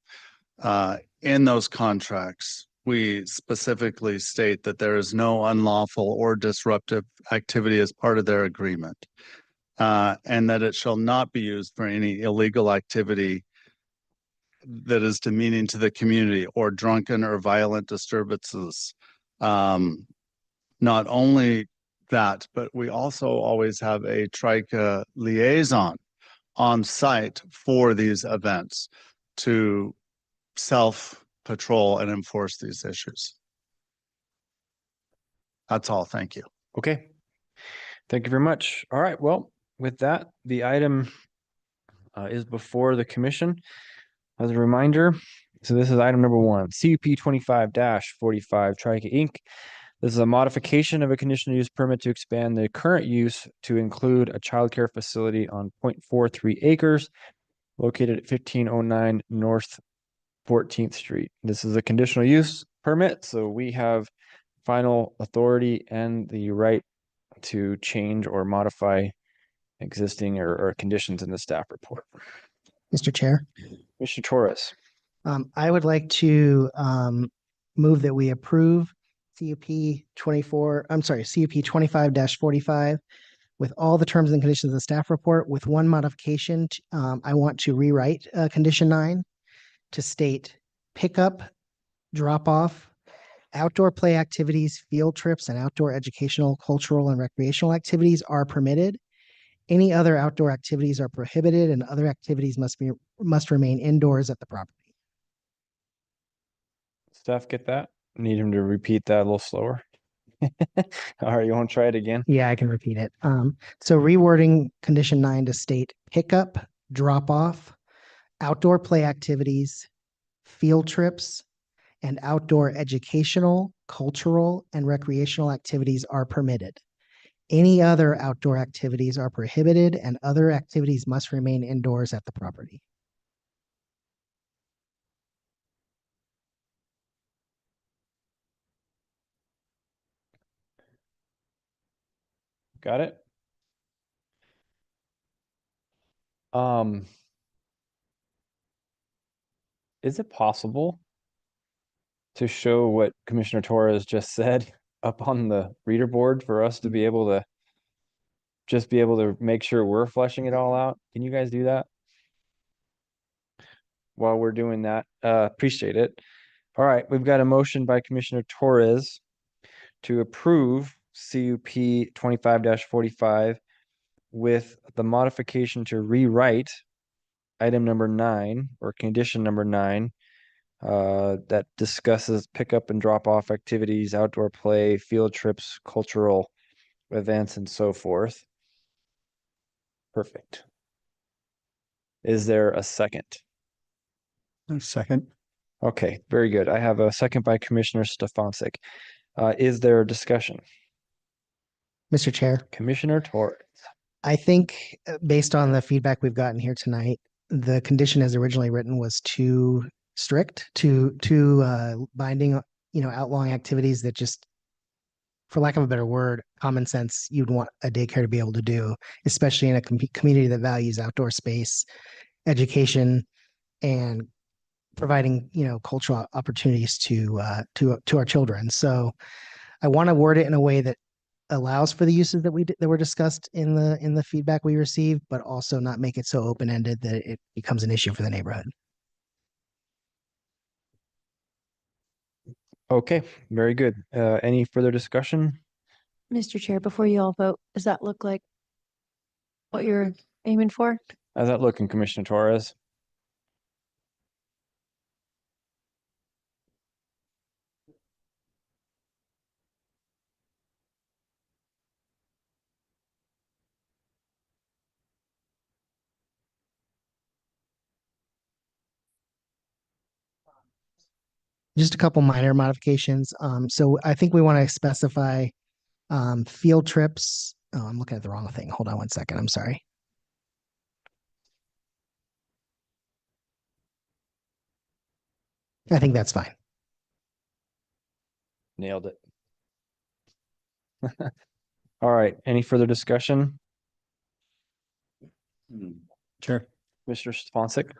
F: in those contracts, we specifically state that there is no unlawful or disruptive activity as part of their agreement, and that it shall not be used for any illegal activity that is demeaning to the community or drunken or violent disturbances. Not only that, but we also always have a TRICA liaison on site for these events to self-patrol and enforce these issues. That's all. Thank you.
B: Okay. Thank you very much. All right. Well, with that, the item is before the commission. As a reminder, so this is item number 1, CUP 25-45 TRICA Inc. This is a modification of a conditional use permit to expand the current use to include a childcare facility on 0.43 acres located at 1509 North 14th Street. This is a conditional use permit, so we have final authority and the right to change or modify existing or conditions in the staff report.
H: Mr. Chair,
B: Mr. Torres.
H: I would like to move that we approve CUP 25-45 with all the terms and conditions of the staff report, with one modification. I want to rewrite condition 9 to state pickup, drop off, outdoor play activities, field trips, and outdoor educational, cultural, and recreational activities are permitted. Any other outdoor activities are prohibited, and other activities must remain indoors at the property.
B: Staff get that? Need him to repeat that a little slower. All right, you want to try it again?
H: Yeah, I can repeat it. So rewording condition 9 to state pickup, drop off, outdoor play activities, field trips, and outdoor educational, cultural, and recreational activities are permitted. Any other outdoor activities are prohibited, and other activities must remain indoors at the property.
B: Got it? Is it possible to show what Commissioner Torres just said up on the reader board for us to be able to make sure we're fleshing it all out? Can you guys do that? While we're doing that, appreciate it. All right, we've got a motion by Commissioner Torres to approve CUP 25-45 with the modification to rewrite item number 9 or condition number 9 that discusses pickup and drop off activities, outdoor play, field trips, cultural events, and so forth. Perfect. Is there a second?
I: Second.
B: Okay, very good. I have a second by Commissioner Stefancic. Is there discussion?
H: Mr. Chair,
B: Commissioner Torres.
H: I think based on the feedback we've gotten here tonight, the condition as originally written was too strict, too binding, outlawing activities that just, for lack of a better word, common sense, you'd want a daycare to be able to do, especially in a community that values outdoor space, education, and providing, cultural opportunities to our children. So I want to word it in a way that allows for the uses that were discussed in the feedback we received, but also not make it so open-ended that it becomes an issue for the neighborhood.
B: Okay, very good. Any further discussion?
A: Mr. Chair, before you all vote, does that look like what you're aiming for?
B: How's that looking, Commissioner Torres?
H: Just a couple minor modifications. So I think we want to specify field trips. Oh, I'm looking at the wrong thing. Hold on one second. I'm sorry. I think that's fine.
B: Nailed it. All right. Any further discussion?
I: Sure.
B: Mr. Stefancic?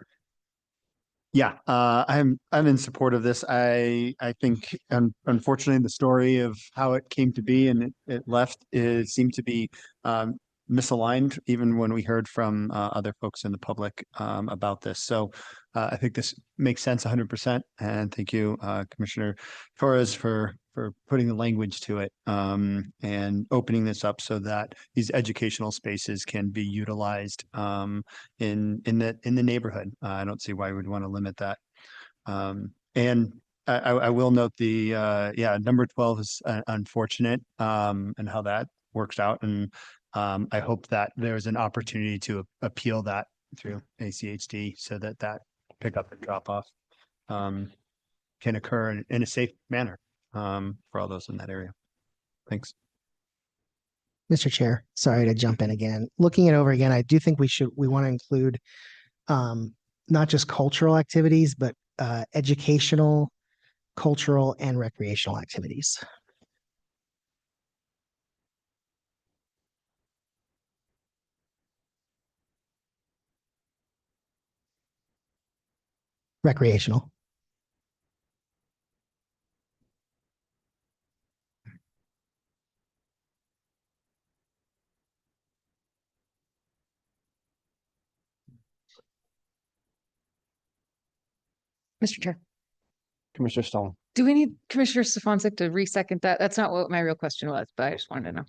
I: Yeah, I'm in support of this. I think unfortunately the story of how it came to be and it left seemed to be misaligned even when we heard from other folks in the public about this. So I think this makes sense 100%. And thank you, Commissioner Torres, for putting the language to it and opening this up so that these educational spaces can be utilized in the neighborhood. I don't see why we'd want to limit that. And I will note the number 12 is unfortunate and how that works out. And I hope that there's an opportunity to appeal that through ACHD so that pickup and drop off can occur in a safe manner for all those in that area. Thanks.
H: Mr. Chair, sorry to jump in again. Looking it over again, I do think we want to include not just cultural activities, but educational, cultural, and recreational activities. Recreational.
J: Mr. Chair,
B: Commissioner Stone?
J: do we need Commissioner Stefancic to re-second that? That's not what my real question was, but I just wanted to know.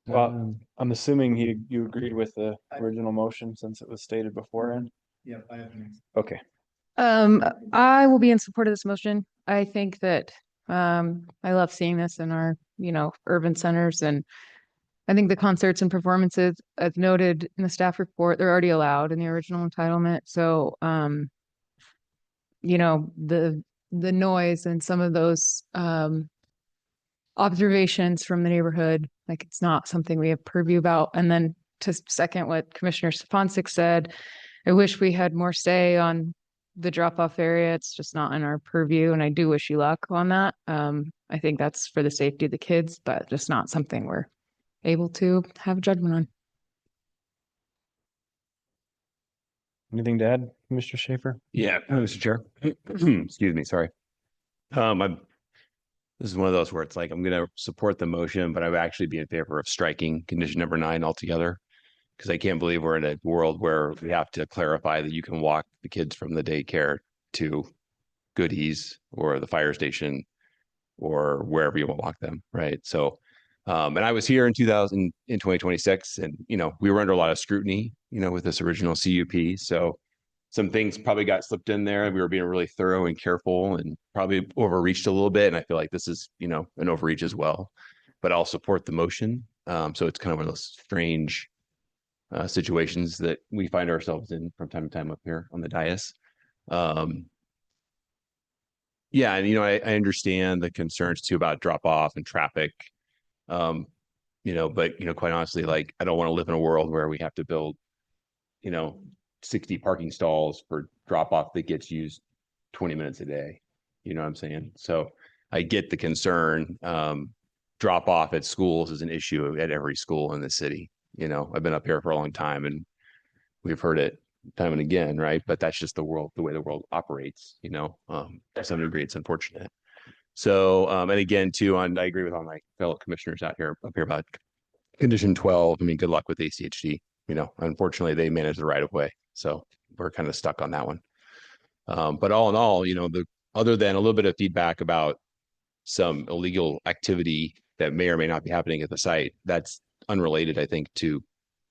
B: Well, I'm assuming you agreed with the original motion since it was stated beforehand.
I: Yeah, I have.
B: Okay.
J: I will be in support of this motion. I think that I love seeing this in our, urban centers, and I think the concerts and performances, as noted in the staff report, they're already allowed in the original entitlement. So, the noise and some of those observations from the neighborhood, like it's not something we have purview about. And then to second what Commissioner Stefancic said, I wish we had more say on the drop-off area. It's just not in our purview, and I do wish you luck on that. I think that's for the safety of the kids, but just not something we're able to have judgment on.
B: Anything to add, Mr. Schaefer?
K: Yeah, Mr. Chair. Excuse me, sorry. This is one of those where it's like, I'm going to support the motion, but I would actually be in favor of striking condition number 9 altogether. Because I can't believe we're in a world where we have to clarify that you can walk the kids from the daycare to Goodies or the fire station or wherever you want to walk them, right? So, and I was here in 2026, and we were under a lot of scrutiny, with this original CUP. So some things probably got slipped in there. We were being really thorough and careful, and probably overreached a little bit. And I feel like this is, an overreach as well. But I'll support the motion. So it's kind of one of those strange situations that we find ourselves in from time to time up here on the dais. Yeah, and I understand the concerns too about drop off and traffic. But quite honestly, like, I don't want to live in a world where we have to build 60 parking stalls for drop off that gets used 20 minutes a day. You know what I'm saying? So I get the concern. Drop off at schools is an issue at every school in the city. I've been up here for a long time, and we've heard it time and again, right? But that's just the way the world operates, to some degree. It's unfortunate. So, and again, too, I agree with all my fellow commissioners up here about condition 12. I mean, good luck with ACHD. Unfortunately, they manage the right of way, so we're kind of stuck on that one. But all in all, other than a little bit of feedback about some illegal activity that may or may not be happening at the site, that's unrelated, I think, to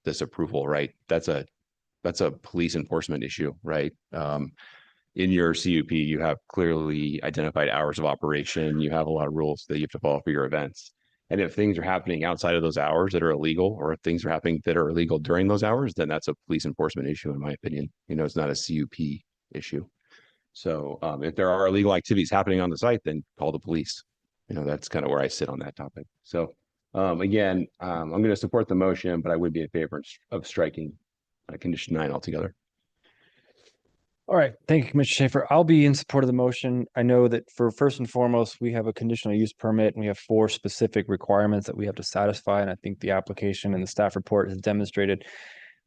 K: this approval, right? That's a police enforcement issue, right? In your CUP, you have clearly identified hours of operation. You have a lot of rules that you have to follow for your events. And if things are happening outside of those hours that are illegal, or if things are happening that are illegal during those hours, then that's a police enforcement issue, in my opinion. It's not a CUP issue. So if there are illegal activities happening on the site, then call the police. That's kind of where I sit on that topic. So again, I'm going to support the motion, but I would be in favor of striking condition 9 altogether.
B: All right. Thank you, Commissioner Schaefer. I'll be in support of the motion. I know that for first and foremost, we have a conditional use permit, and we have 4 specific requirements that we have to satisfy. And I think the application and the staff report has demonstrated,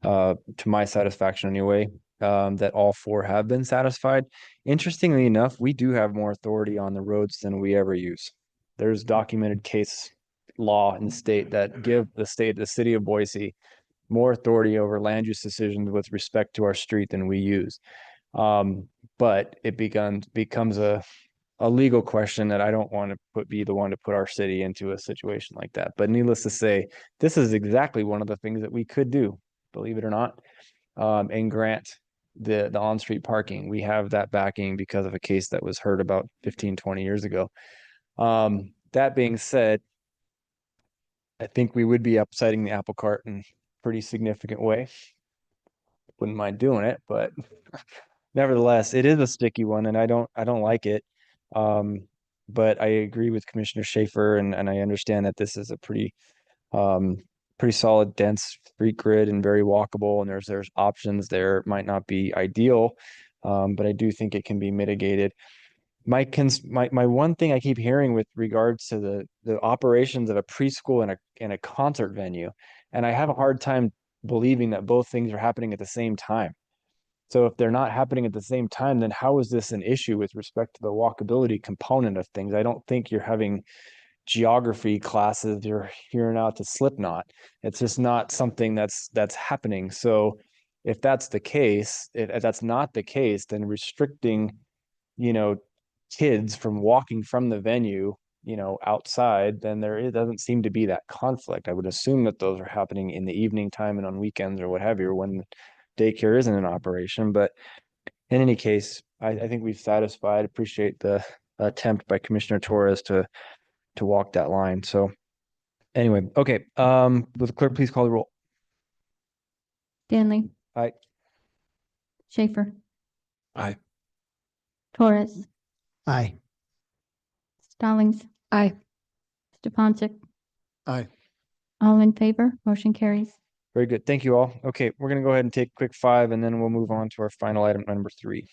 B: to my satisfaction anyway, that all 4 have been satisfied. Interestingly enough, we do have more authority on the roads than we ever use. There's documented case law in the state that give the city of Boise, more authority over land use decisions with respect to our street than we use. But it becomes a legal question that I don't want to be the one to put our city into a situation like that. But needless to say, this is exactly one of the things that we could do, believe it or not, and grant the on-street parking. We have that backing because of a case that was heard about 15, 20 years ago. That being said, I think we would be upsetting the apple cart in a pretty significant way. Wouldn't mind doing it, but nevertheless, it is a sticky one, and I don't like it. But I agree with Commissioner Schaefer, and I understand that this is a pretty solid, dense street grid and very walkable, and there's options there. It might not be ideal, but I do think it can be mitigated. My one thing I keep hearing with regards to the operations of a preschool and a concert venue, and I have a hard time believing that both things are happening at the same time. So if they're not happening at the same time, then how is this an issue with respect to the walkability component of things? I don't think you're having geography classes, you're hearing out to Slipknot. It's just not something that's happening. So if that's the case, if that's not the case, then restricting, kids from walking from the venue, outside, then it doesn't seem to be that conflict. I would assume that those are happening in the evening time and on weekends or what have you, when daycare isn't in operation. But in any case, I think we've satisfied. Appreciate the attempt by Commissioner Torres to walk that line. So anyway, okay. Will the clerk please call the roll?
C: Stanley.
B: Aye.
C: Schaefer.
K: Aye.
C: Torres.
H: Aye.
C: Stallings.
J: Aye.
C: Stefanczyk.
I: Aye.
C: All in favor, motion carries.
B: Very good. Thank you all. Okay, we're going to go ahead and take a quick 5, and then we'll move on to our final item, number 3.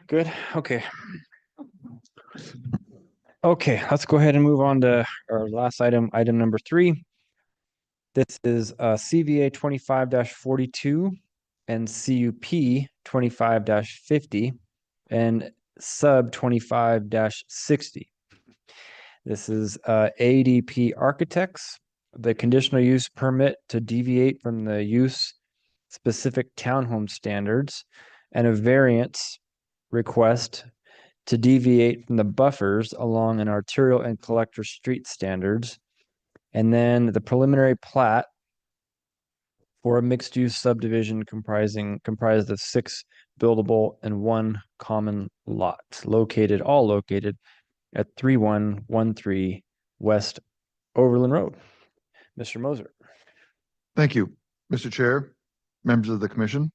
B: Good. Okay. Okay, let's go ahead and move on to our last item, item number 3. This is CVA 25-42 and CUP 25-50 and sub 25-60. This is ADP Architects, the conditional use permit to deviate from the use specific townhome standards and a variance request to deviate from the buffers along an arterial and collector street standards. And then the preliminary plat for a mixed-use subdivision comprised of 6 buildable and 1 common lot, all located at 3113 West Overland Road. Mr. Moser.
O: Thank you, Mr. Chair, members of the commission.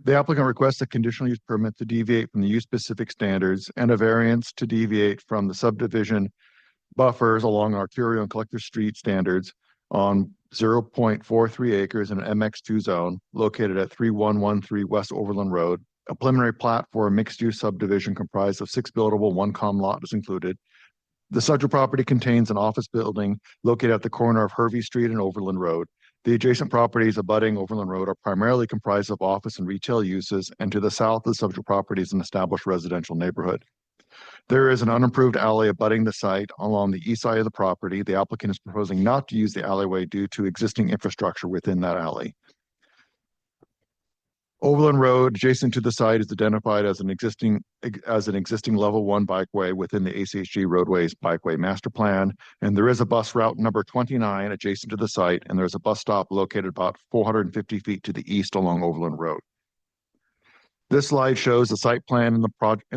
O: The applicant requests a conditional use permit to deviate from the use-specific standards and a variance to deviate from the subdivision buffers along arterial and collector street standards on 0.43 acres in an MX2 zone located at 3113 West Overland Road. A preliminary plat for a mixed-use subdivision comprised of 6 buildable, 1 common lot is included. The subject property contains an office building located at the corner of Hervey Street and Overland Road. The adjacent properties abutting Overland Road are primarily comprised of office and retail uses, and to the south of the subject property is an established residential neighborhood. There is an unimproved alley abutting the site along the east side of the property. The applicant is proposing not to use the alleyway due to existing infrastructure within that alley. Overland Road adjacent to the site is identified as an existing level 1 bikeway within the ACHG roadways bikeway master plan. And there is a bus route number 29 adjacent to the site, and there's a bus stop located about 450 feet to the east along Overland Road. This slide shows the site plan in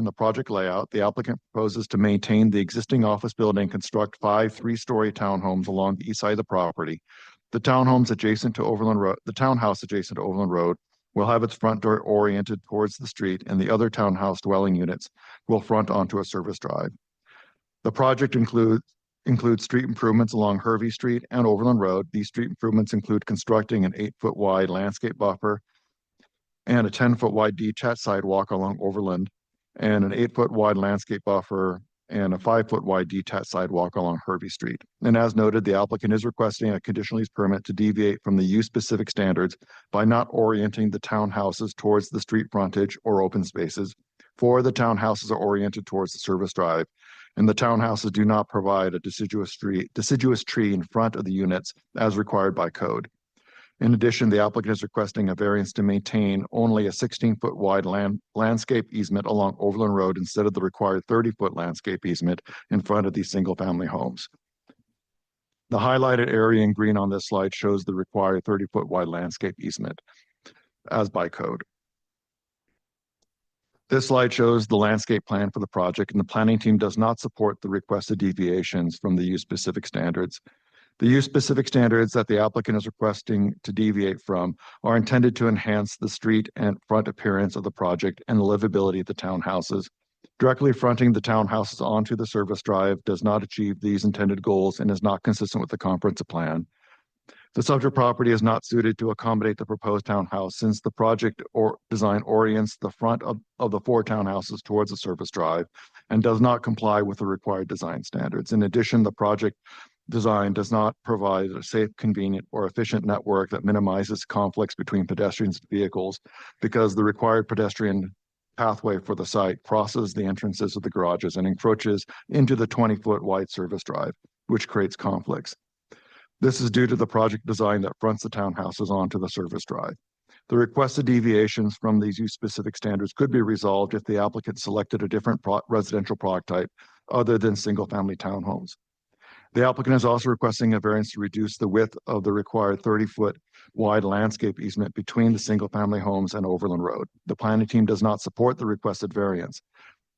O: the project layout. The applicant proposes to maintain the existing office building and construct 5 3-story townhomes along the east side of the property. The townhouse adjacent to Overland Road will have its front door oriented towards the street, and the other townhouse dwelling units will front onto a service drive. The project includes street improvements along Hervey Street and Overland Road. These street improvements include constructing an 8-foot wide landscape buffer and a 10-foot wide detached sidewalk along Overland, and an 8-foot wide landscape buffer and a 5-foot wide detached sidewalk along Hervey Street. And as noted, the applicant is requesting a conditional use permit to deviate from the use-specific standards by not orienting the townhouses towards the street frontage or open spaces. 4 of the townhouses are oriented towards the service drive, and the townhouses do not provide a deciduous tree in front of the units as required by code. In addition, the applicant is requesting a variance to maintain only a 16-foot wide landscape easement along Overland Road instead of the required 30-foot landscape easement in front of these single-family homes. The highlighted area in green on this slide shows the required 30-foot wide landscape easement as by code. This slide shows the landscape plan for the project, and the planning team does not support the requested deviations from the use-specific standards. The use-specific standards that the applicant is requesting to deviate from are intended to enhance the street and front appearance of the project and the livability of the townhouses. Directly fronting the townhouses onto the service drive does not achieve these intended goals and is not consistent with the comprehensive plan. The subject property is not suited to accommodate the proposed townhouse since the project or design orients the front of the 4 townhouses towards the service drive and does not comply with the required design standards. In addition, the project design does not provide a safe, convenient, or efficient network that minimizes conflicts between pedestrians and vehicles because the required pedestrian pathway for the site crosses the entrances of the garages and encroaches into the 20-foot wide service drive, which creates conflicts. This is due to the project design that fronts the townhouses onto the service drive. The requested deviations from these use-specific standards could be resolved if the applicant selected a different residential product type other than single-family townhomes. The applicant is also requesting a variance to reduce the width of the required 30-foot wide landscape easement between the single-family homes and Overland Road. The planning team does not support the requested variance.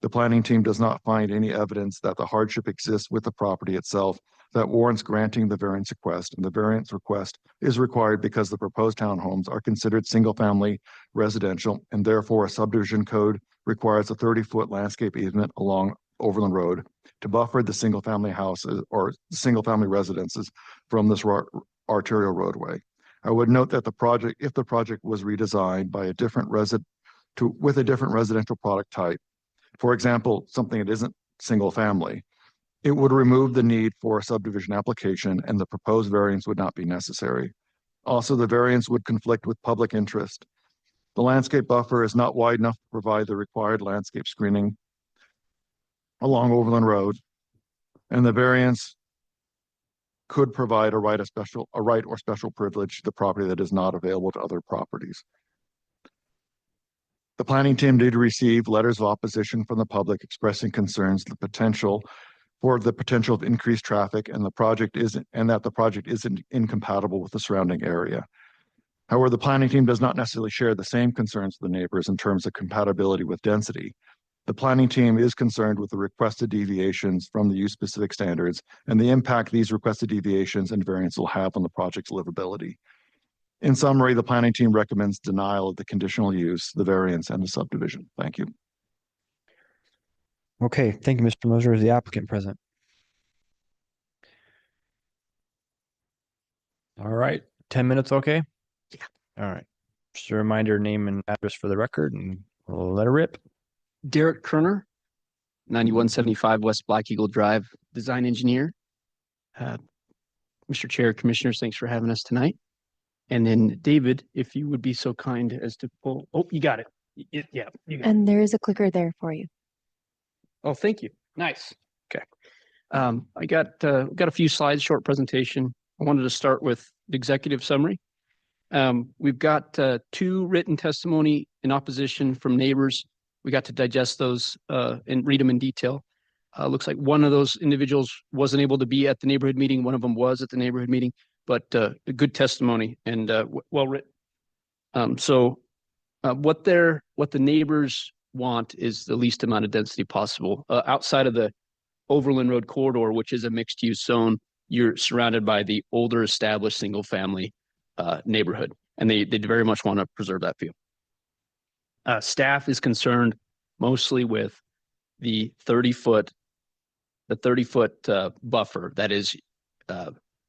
O: The planning team does not find any evidence that the hardship exists with the property itself that warrants granting the variance request, and the variance request is required because the proposed townhomes are considered single-family residential, and therefore a subdivision code requires a 30-foot landscape easement along Overland Road to buffer the single-family houses or single-family residences from this arterial roadway. I would note that if the project was redesigned by with a different residential product type, for example, something that isn't single-family, it would remove the need for a subdivision application and the proposed variance would not be necessary. Also, the variance would conflict with public interest. The landscape buffer is not wide enough to provide the required landscape screening along Overland Road, and the variance could provide a right or special privilege to the property that is not available to other properties. The planning team did receive letters of opposition from the public expressing concerns, the potential of increased traffic and that the project isn't incompatible with the surrounding area. However, the planning team does not necessarily share the same concerns with the neighbors in terms of compatibility with density. The planning team is concerned with the requested deviations from the use-specific standards and the impact these requested deviations and variants will have on the project's livability. In summary, the planning team recommends denial of the conditional use, the variance, and the subdivision. Thank you.
B: Okay, thank you, Mr. Moser. Is the applicant present? All right, 10 minutes, okay?
P: Yeah.
B: All right. Just a reminder, name and address for the record, and we'll let her rip.
P: Derek Kerner, 9175 West Black Eagle Drive, design engineer. Mr. Chair, Commissioners, thanks for having us tonight. And then David, if you would be so kind as to pull, oh, you got it. Yeah. You got it.
A: And there is a clicker there for you.
P: Oh, thank you. Nice. Okay. I got a few slides, short presentation. I wanted to start with the executive summary. We've got 2 written testimony in opposition from neighbors. We got to digest those and read them in detail. Looks like one of those individuals wasn't able to be at the neighborhood meeting. One of them was at the neighborhood meeting, but a good testimony and well written. What the neighbors want is the least amount of density possible. Outside of the Overland Road corridor, which is a mixed use zone, you're surrounded by the older established single family neighborhood, and they very much want to preserve that view. Staff is concerned mostly with the 30-foot buffer that is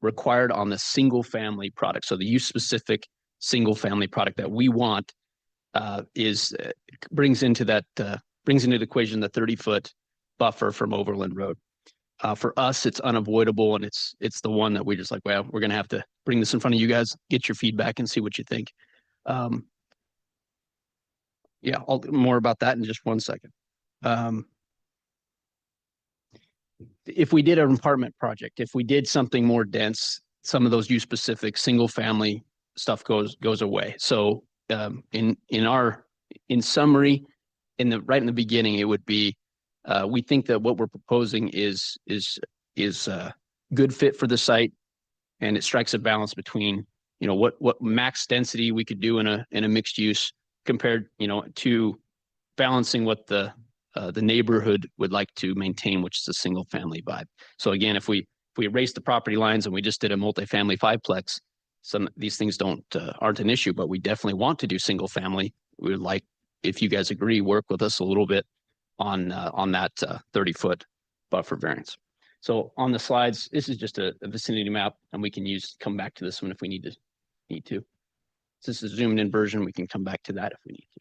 P: required on the single family product. So the use specific single family product that we want brings into the equation the 30-foot buffer from Overland Road. For us, it's unavoidable, and it's the one that we just like, well, we're going to have to bring this in front of you guys, get your feedback and see what you think. Yeah, I'll more about that in just one second. If we did an apartment project, if we did something more dense, some of those use specific single family stuff goes away. So in summary, right in the beginning, it would be we think that what we're proposing is a good fit for the site, and it strikes a balance between what max density we could do in a mixed use compared to balancing what the neighborhood would like to maintain, which is a single family vibe. So again, if we erase the property lines and we just did a multifamily fiveplex, some of these things aren't an issue, but we definitely want to do single family. We would like, if you guys agree, work with us a little bit on that 30-foot buffer variance. So on the slides, this is just a vicinity map, and we can come back to this one if we need to. This is a zoomed in version. We can come back to that if we need to.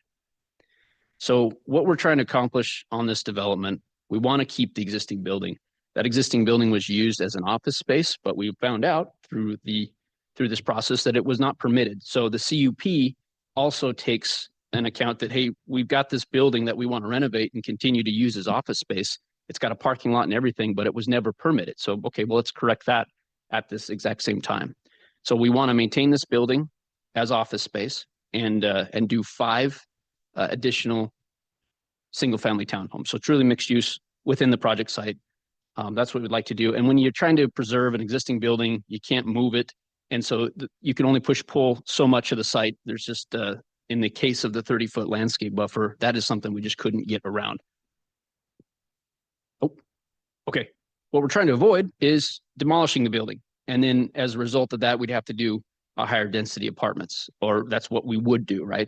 P: So what we're trying to accomplish on this development, we want to keep the existing building. That existing building was used as an office space, but we found out through this process that it was not permitted. So the CUP also takes an account that, hey, we've got this building that we want to renovate and continue to use as office space. It's got a parking lot and everything, but it was never permitted. So, okay, well, let's correct that at this exact same time. So we want to maintain this building as office space and do 5 additional single-family townhomes. So truly mixed use within the project site. That's what we'd like to do. And when you're trying to preserve an existing building, you can't move it. And so you can only pull so much of the site. There's just, in the case of the 30-foot landscape buffer, that is something we just couldn't get around. Oh, okay. What we're trying to avoid is demolishing the building. And then as a result of that, we'd have to do a higher density apartments, or that's what we would do, right?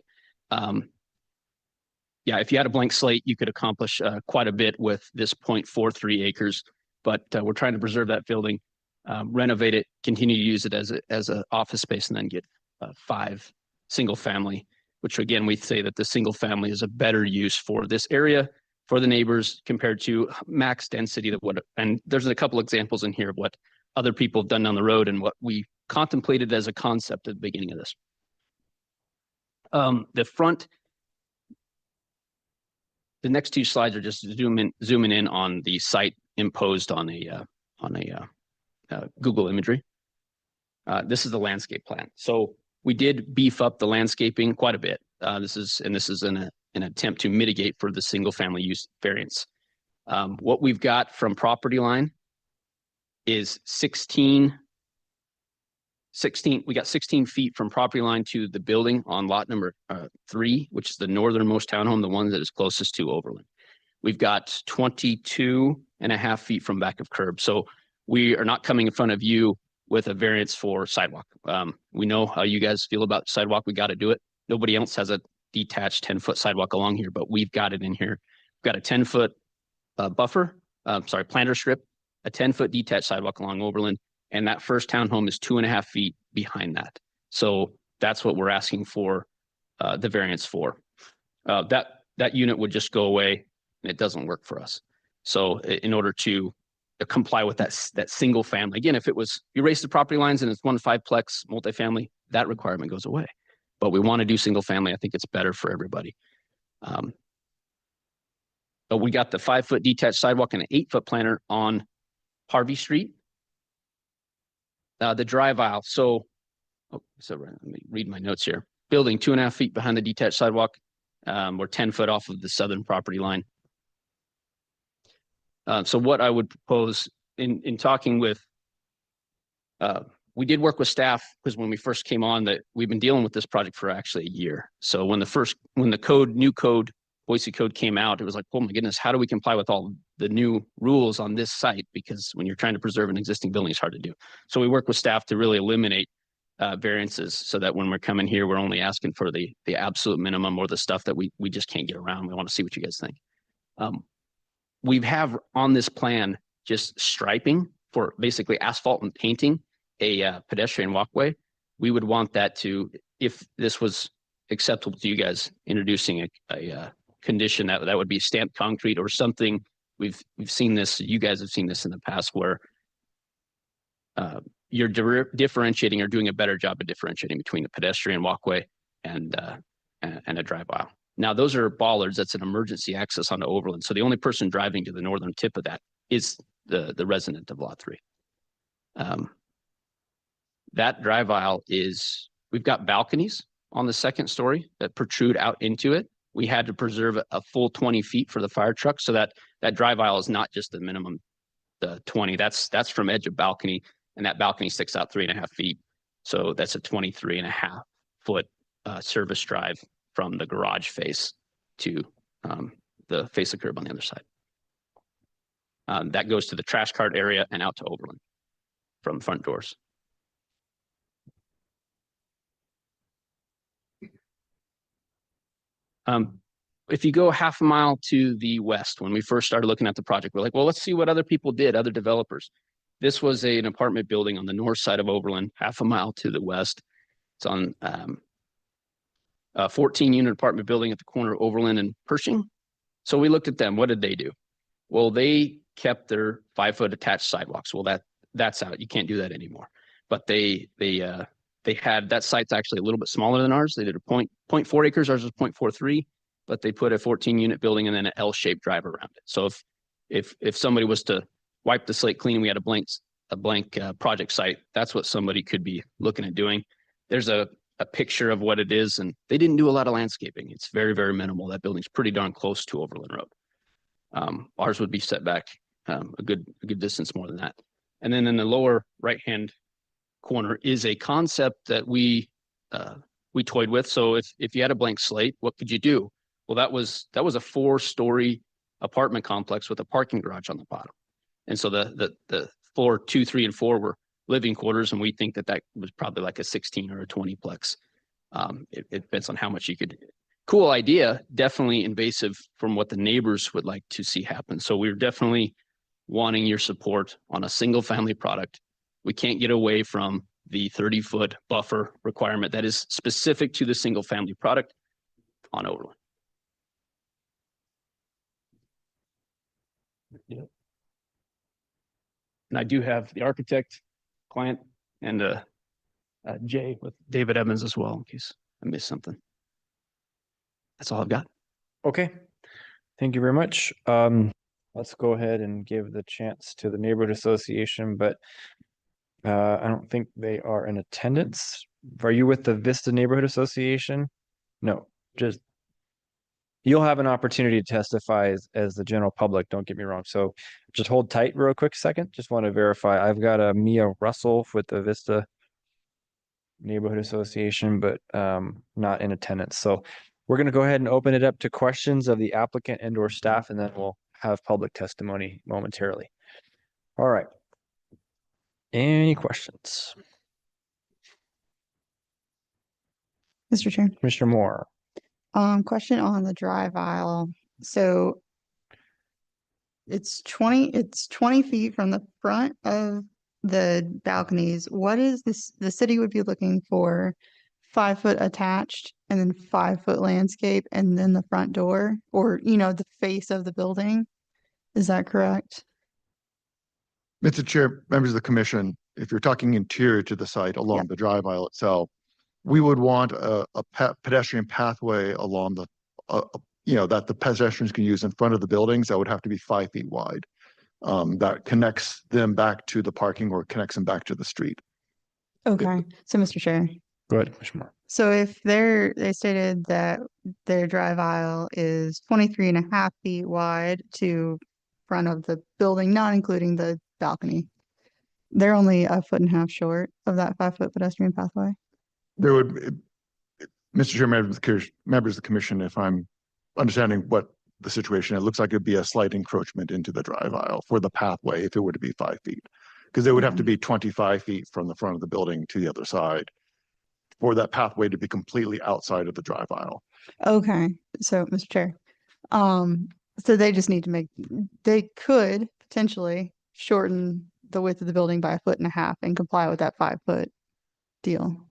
P: Yeah, if you had a blank slate, you could accomplish quite a bit with this 0.43 acres, but we're trying to preserve that building, renovate it, continue to use it as a office space, and then get 5 single family, which again, we say that the single family is a better use for this area, for the neighbors, compared to max density. And there's a couple examples in here of what other people have done down the road and what we contemplated as a concept at the beginning of this. The next 2 slides are just zooming in on the site imposed on a Google imagery. This is the landscape plan. So we did beef up the landscaping quite a bit. This is an attempt to mitigate for the single family use variance. What we've got from property line is 16, we got 16 feet from property line to the building on lot number 3, which is the northernmost townhome, the one that is closest to Overland. We've got 22.5 feet from back of curb. So we are not coming in front of you with a variance for sidewalk. We know how you guys feel about sidewalk. We got to do it. Nobody else has a detached 10-foot sidewalk along here, but we've got it in here. We've got a 10-foot planter strip, a 10-foot detached sidewalk along Overland, and that first townhome is 2.5 feet behind that. So that's what we're asking for the variance for. That unit would just go away, and it doesn't work for us. So in order to comply with that single family, again, if it was you raise the property lines and it's 1 5-plex multifamily, that requirement goes away. But we want to do single family. I think it's better for everybody. But we got the 5-foot detached sidewalk and an 8-foot planter on Harvey Street. The drive aisle. So let me read my notes here. Building 2.5 feet behind the detached sidewalk. We're 10 foot off of the southern property line. So what I would propose in talking with, we did work with staff because when we first came on, that we've been dealing with this project for actually a year. So when the new code, Boise code came out, it was like, oh my goodness, how do we comply with all the new rules on this site? Because when you're trying to preserve an existing building, it's hard to do. So we work with staff to really eliminate variances so that when we're coming here, we're only asking for the absolute minimum or the stuff that we just can't get around. We want to see what you guys think. We have on this plan just striping for basically asphalt and painting a pedestrian walkway. We would want that to, if this was acceptable to you guys, introducing a condition that would be stamped concrete or something. We've seen this, you guys have seen this in the past where you're differentiating or doing a better job of differentiating between the pedestrian walkway and a drive aisle. Now those are bollards. That's an emergency access onto Overland. So the only person driving to the northern tip of that is the resident of lot 3. That drive aisle we've got balconies on the second story that protrude out into it. We had to preserve a full 20 feet for the fire truck. So that drive aisle is not just the minimum, the 20, that's from edge of balcony, and that balcony sticks out 3.5 feet. So that's a 23.5 foot service drive from the garage face to the face of curb on the other side. That goes to the trash cart area and out to Overland from front doors. If you go half a mile to the west, when we first started looking at the project, we're like, well, let's see what other people did, other developers. This was an apartment building on the north side of Overland, half a mile to the west. It's on a 14-unit apartment building at the corner of Overland and Pershing. So we looked at them. What did they do? Well, they kept their 5-foot attached sidewalks. Well, that's out. You can't do that anymore. But they had, that site's actually a little bit smaller than ours. They did a 0.4 acres. Ours was 0.43, but they put a 14-unit building and then an L-shaped drive around it. So if somebody was to wipe the slate clean, we had a blank project site. That's what somebody could be looking at doing. There's a picture of what it is, and they didn't do a lot of landscaping. It's very, very minimal. That building's pretty darn close to Overland Road. Ours would be set back a good distance more than that. And then in the lower right-hand corner is a concept that we toyed with. So if you had a blank slate, what could you do? Well, that was a 4-story apartment complex with a parking garage on the bottom. And so the floor 2, 3, and 4 were living quarters, and we think that was probably like a 16 or a 20-plex. It depends on how much you could. Cool idea, definitely invasive from what the neighbors would like to see happen. So we're definitely wanting your support on a single family product. We can't get away from the 30-foot buffer requirement that is specific to the single family product on Overland. Yep. And I do have the architect, client, and Jay with David Evans as well, in case I missed something. That's all I've got.
B: Okay. Thank you very much. Let's go ahead and give the chance to the neighborhood association, but I don't think they are in attendance. Are you with the Vista Neighborhood Association? No. just, you'll have an opportunity to testify as the general public, don't get me wrong. So just hold tight real quick second. Just want to verify. I've got a Mia Russell with the Vista Neighborhood Association, but not in attendance. So we're going to go ahead and open it up to questions of the applicant and or staff, and then we'll have public testimony momentarily. All right. Any questions?
D: Mr. Chair.
B: Commissioner Moore.
D: Question on the drive aisle. So it's 20 feet from the front of the balconies. What is this? The city would be looking for 5 foot attached and then 5 foot landscape and then the front door, or, you know, the face of the building. Is that correct?
O: Mr. Chair, members of the commission, if you're talking interior to the site along the drive aisle itself, we would want a pedestrian pathway along the, that the pedestrians can use in front of the buildings. That would have to be 5 feet wide. That connects them back to the parking or connects them back to the street.
D: Okay. So, Mr. Chair.
B: Go ahead, Commissioner Moore.
D: So if they stated that their drive aisle is 23.5 feet wide to front of the building, not including the balcony, they're only 1.5 feet short of that 5 foot pedestrian pathway.
O: There would, Mr. Chair, members of the commission, if I'm understanding what the situation, it looks like it'd be a slight encroachment into the drive aisle for the pathway if it were to be 5 feet. Because they would have to be 25 feet from the front of the building to the other side for that pathway to be completely outside of the drive aisle.
D: Okay. So, Mr. Chair, so they just need to they could potentially shorten the width of the building by 1.5 feet and comply with that 5 foot deal.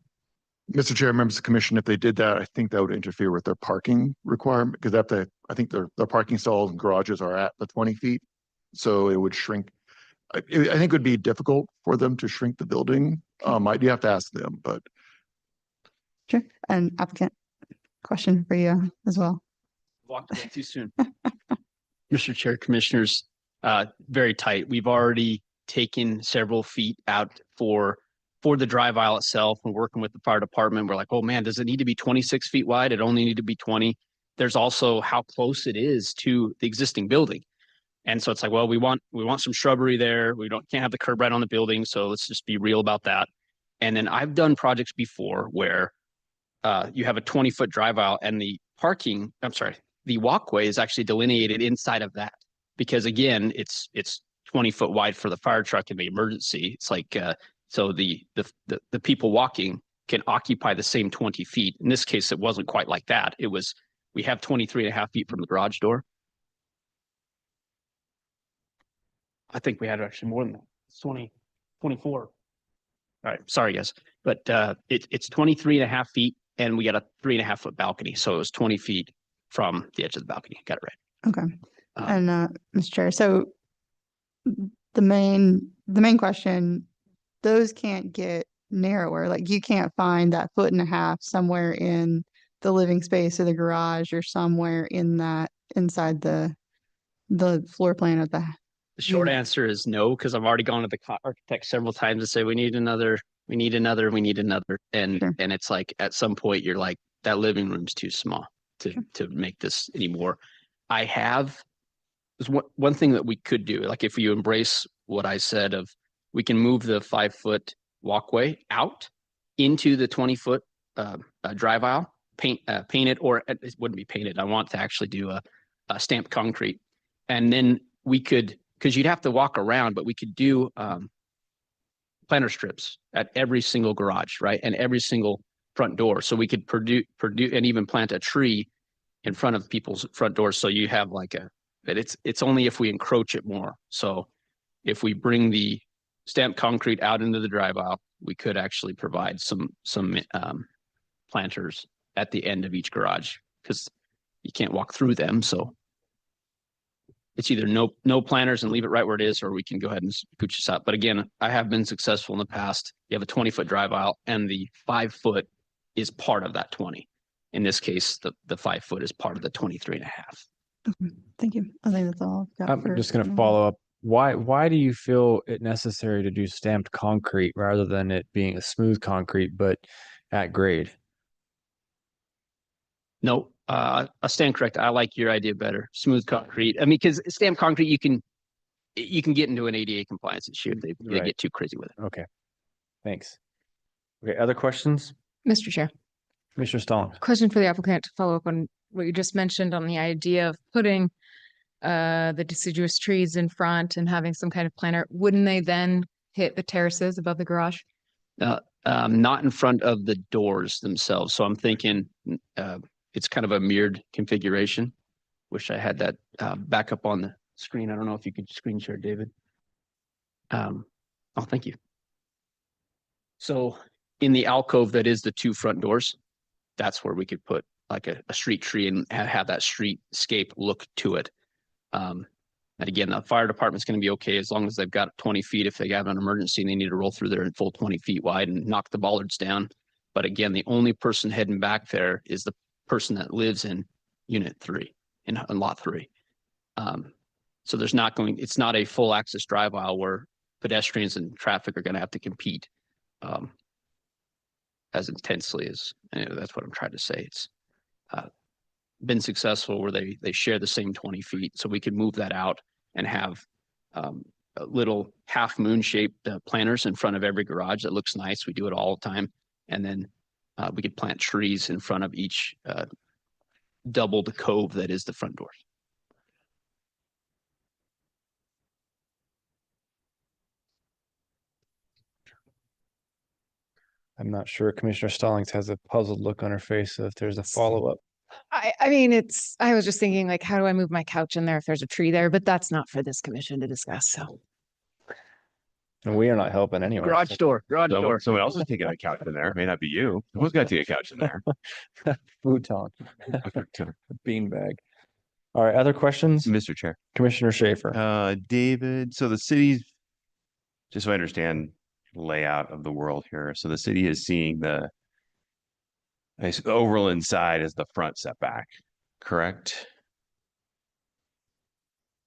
O: Mr. Chair, members of the commission, if they did that, I think that would interfere with their parking requirement because I think their parking stalls and garages are at the 20 feet. So it would shrink. I think it would be difficult for them to shrink the building. You have to ask them, but.
D: Sure. And applicant, question for you as well.
P: Walked away too soon. Mr. Chair, commissioners, very tight. We've already taken several feet out for the drive aisle itself. We're working with the fire department. We're like, oh man, does it need to be 26 feet wide? It only need to be 20. There's also how close it is to the existing building. And so it's like, well, we want some shrubbery there. We can't have the curb right on the building. So let's just be real about that. And then I've done projects before where you have a 20-foot drive aisle and the walkway is actually delineated inside of that. Because again, it's 20 foot wide for the fire truck in the emergency. It's like, so the people walking can occupy the same 20 feet. In this case, it wasn't quite like that. We have 23.5 feet from the garage door. I think we had actually more than that. It's 24. All right. Sorry, guys. But it's 23.5 feet and we got a 3.5 foot balcony. So it was 20 feet from the edge of the balcony. Got it right.
D: Okay. And Mr. Chair, so the main question, those can't get narrower. Like you can't find that 1.5 feet somewhere in the living space of the garage or somewhere in that inside the floor plan of the.
P: The short answer is no, because I've already gone to the architect several times to say we need another. And it's like at some point you're like, that living room's too small to make this anymore. There's one thing that we could do, like if you embrace what I said of we can move the 5 foot walkway out into the 20 foot drive aisle, paint it, or it wouldn't be painted. I want to actually do a stamped concrete. And then we could, because you'd have to walk around, but we could do planter strips at every single garage, right? And every single front door. So we could produce and even plant a tree in front of people's front doors. So you have but it's only if we encroach it more. So if we bring the stamped concrete out into the drive aisle, we could actually provide some planters at the end of each garage because you can't walk through them. So it's either no planters and leave it right where it is, or we can go ahead and scooch this out. But again, I have been successful in the past. You have a 20 foot drive aisle and the 5 foot is part of that 20. In this case, the 5 foot is part of the 23.5.
D: Okay. Thank you. I think that's all I've got.
B: I'm just going to follow up. Why do you feel it necessary to do stamped concrete rather than it being a smooth concrete, but at grade?
P: No, I'll stand correct. I like your idea better. Smooth concrete. I mean, because stamped concrete, you can get into an ADA compliance issue if they
B: Right.
P: get too crazy with it.
B: Okay, thanks. Okay, other questions?
J: Mr. Chair,
B: Commissioner Stallings?
J: question for the applicant to follow up on what you just mentioned on the idea of putting the deciduous trees in front and having some kind of planter. Wouldn't they then hit the terraces above the garage?
P: Not in front of the doors themselves. So I'm thinking it's kind of a mirrored configuration. Wish I had that back up on the screen. I don't know if you could screen share, David. Oh, thank you. So in the alcove that is the two front doors, that's where we could put like a street tree and have that streetscape look to it. And again, the fire department's going to be okay as long as they've got 20 feet. If they have an emergency and they need to roll through there in full 20 feet wide and knock the bollards down. But again, the only person heading back there is the person that lives in unit 3 in lot 3. So there's not going, it's not a full access drive aisle where pedestrians and traffic are going to have to compete as intensely as, that's what I'm trying to say. It's been successful where they share the same 20 feet. So we could move that out and have little half moon shaped planters in front of every garage. That looks nice. We do it all the time. And then we could plant trees in front of each doubled cove that is the front doors.
B: I'm not sure Commissioner Stallings has a puzzled look on her face, so if there's a follow-up.
J: I mean, I was just thinking like, how do I move my couch in there if there's a tree there? But that's not for this commission to discuss. So
B: And we are not helping anyway.
P: Garage door.
K: Someone else is taking a couch in there. It may not be you. Who's got to take a couch in there?
B: Futon. Beanbag. All right, other questions?
K: Mr. Chair.
B: Commissioner Schaefer.
K: David, so the city's, just so I understand layout of the world here. So the city is seeing the Overland side as the front setback, correct?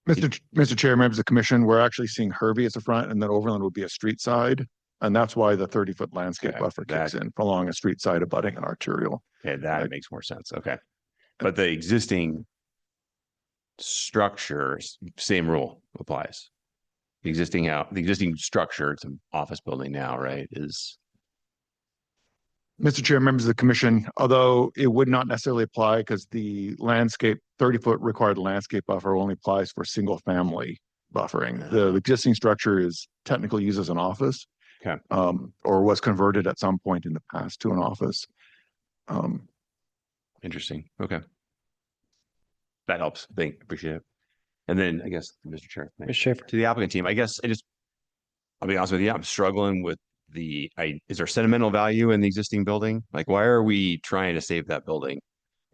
O: Mr. Chair, members of the commission, we're actually seeing Hervey as the front and then Overland would be a street side. And that's why the 30-foot landscape buffer kicks in along a street side abutting an arterial.
K: Okay, that makes more sense. Okay. But the existing structure, same rule applies. The existing structure, it's an office building now, right, is.
O: Mr. Chair, members of the commission, although it would not necessarily apply because the landscape 30-foot required landscape buffer only applies for single family buffering. The existing structure is technically used as an office.
K: Okay.
O: Or was converted at some point in the past to an office.
K: Interesting. Okay. That helps. Appreciate it. And then I guess, Mr. Chair,
B: Ms. Schaefer.
K: to the applicant team, I'll be honest with you, I'm struggling with is there sentimental value in the existing building? Like, why are we trying to save that building?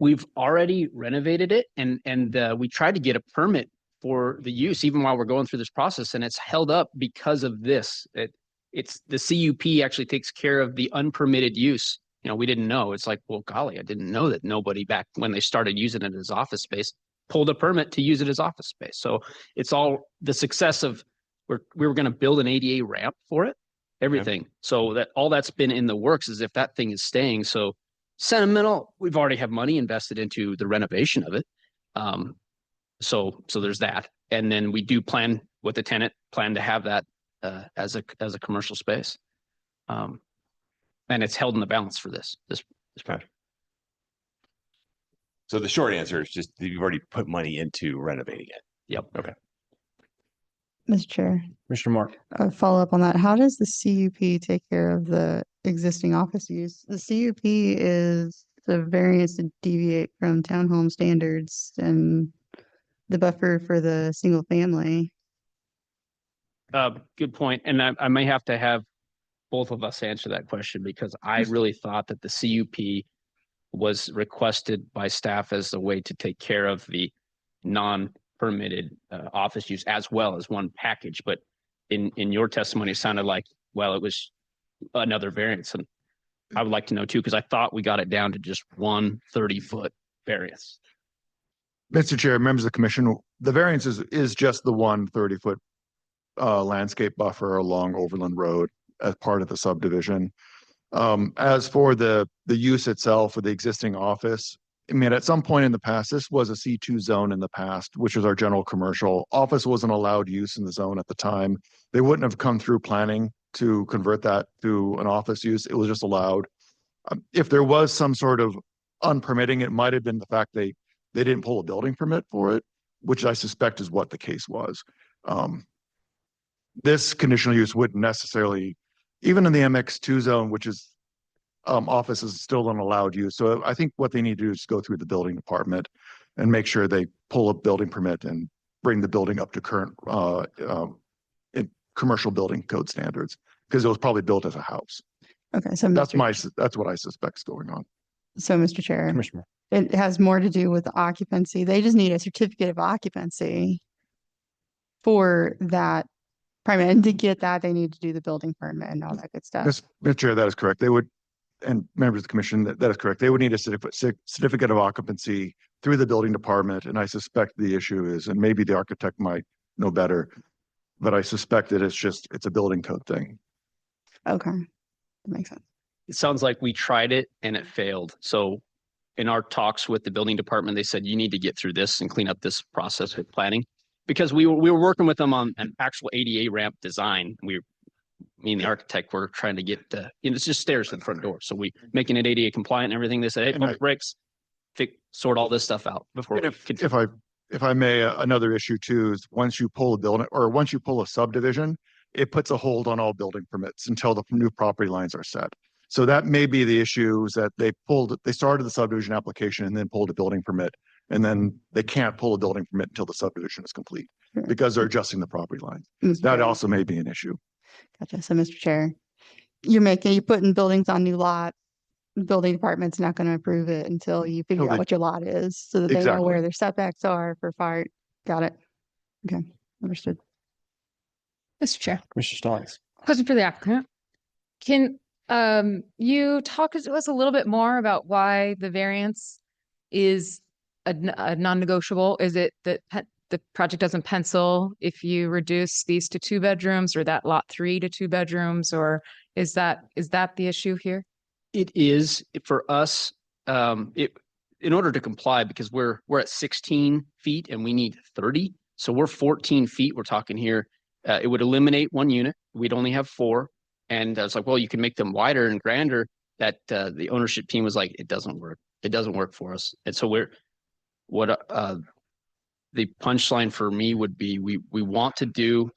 P: We've already renovated it and we tried to get a permit for the use even while we're going through this process, and it's held up because of this. It's the CUP actually takes care of the unpermitted use. We didn't know. It's like, well, golly, I didn't know that nobody back when they started using it as office space pulled a permit to use it as office space. So it's all the success of we were going to build an ADA ramp for it, everything. Okay. So that all that's been in the works is if that thing is staying. So sentimental, we've already have money invested into the renovation of it. So there's that. And then we do plan with the tenant to have that as a commercial space. And it's held in the balance for this project.
K: So the short answer is just you've already put money into renovating it.
P: Yep.
K: Okay.
D: Mr. Chair,
B: Mr. Mark.
D: a follow up on that. How does the CUP take care of the existing office use? The CUP is the variance to deviate from townhome standards and the buffer for the single family.
P: Good point. And I may have to have both of us answer that question because I really thought that the CUP was requested by staff as a way to take care of the non-permitted office use as well as one package. But in your testimony, it sounded like, well, it was another variance. And I would like to know too, because I thought we got it down to just one 30-foot variance.
O: Mr. Chair, members of the commission, the variance is just the one 30-foot landscape buffer along Overland Road as part of the subdivision. As for the use itself for the existing office, I mean, at some point in the past, this was a C2 zone in the past, which was our general commercial. Office wasn't allowed use in the zone at the time. They wouldn't have come through planning to convert that to an office use. It was just allowed. If there was some sort of unpermitting, it might have been the fact they didn't pull a building permit for it, which I suspect is what the case was. This conditional use wouldn't necessarily, even in the MX2 zone, which is office is still an allowed use. So I think what they need to do is go through the building department and make sure they pull a building permit and bring the building up to current commercial building code standards, because it was probably built as a house.
D: Okay, so
O: That's what I suspect is going on.
D: So, Mr. Chair,
B: Commissioner.
D: it has more to do with the occupancy. They just need a certificate of occupancy for that permit. And to get that, they need to do the building permit and all that good stuff.
O: Mr. Chair, that is correct. They would, and members of the commission, that is correct. They would need a certificate of occupancy through the building department. And I suspect the issue is, and maybe the architect might know better, but I suspect that it's a building code thing.
D: Okay, that makes sense.
P: It sounds like we tried it and it failed. So in our talks with the building department, they said, you need to get through this and clean up this process with planning. Because we were working with them on an actual ADA ramp design. Me and the architect were trying to get, it's just stairs to the front door. So we making it ADA compliant and everything. They said, hey, pump brakes, sort all this stuff out before.
O: If I may, another issue too is once you pull a building or once you pull a subdivision, it puts a hold on all building permits until the new property lines are set. So that may be the issue, is that they started the subdivision application and then pulled a building permit, and then they can't pull a building permit until the subdivision is complete because they're adjusting the property lines. That also may be an issue.
D: Gotcha. So, Mr. Chair, you're putting buildings on new lot. Building department's not going to approve it until you figure out what your lot is, so that they know where their setbacks are for fire. Got it. Okay, understood.
J: Mr. Chair,
B: Commissioner Stallings.
J: question for the applicant. Can you talk to us a little bit more about why the variance is a non-negotiable? Is it that the project doesn't pencil if you reduce these to 2 bedrooms, or that lot 3 to 2 bedrooms, or is that the issue here?
P: It is for us, in order to comply, because we're at 16 feet and we need 30. So we're 14 feet. We're talking here. It would eliminate 1 unit. We'd only have 4. And I was like, well, you can make them wider and grander. That the ownership team was like, it doesn't work. It doesn't work for us. And so the punchline for me would be, we want to do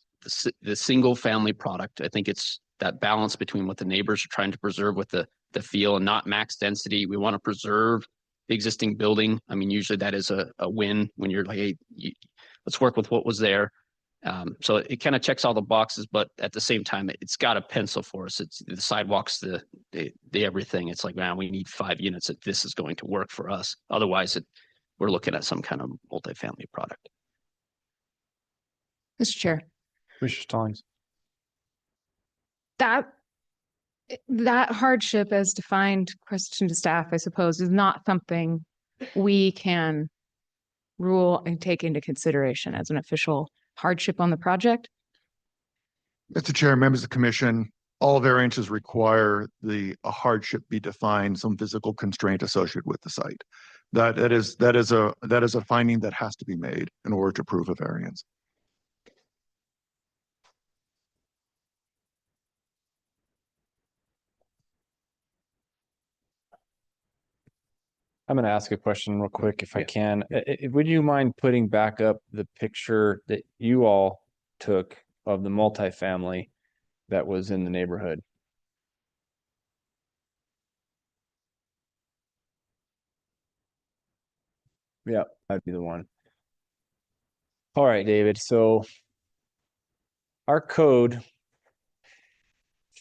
P: the single family product. I think it's that balance between what the neighbors are trying to preserve with the feel and not max density. We want to preserve the existing building. I mean, usually that is a win when you're like, hey, let's work with what was there. So it kind of checks all the boxes, but at the same time, it's got a pencil for us. It's the sidewalks, the everything. It's like, man, we need 5 units if this is going to work for us. Otherwise, we're looking at some kind of multifamily product.
J: Mr. Chair,
B: Commissioner Stallings.
J: That hardship as defined, question to staff, I suppose, is not something we can rule and take into consideration as an official hardship on the project.
O: Mr. Chair, members of the commission, all variances require a hardship be defined, some physical constraint associated with the site. That is a finding that has to be made in order to prove a variance.
B: I'm going to ask a question real quick if I can. Would you mind putting back up the picture that you all took of the multifamily that was in the neighborhood? Yeah, that'd be the one. All right, David. So our code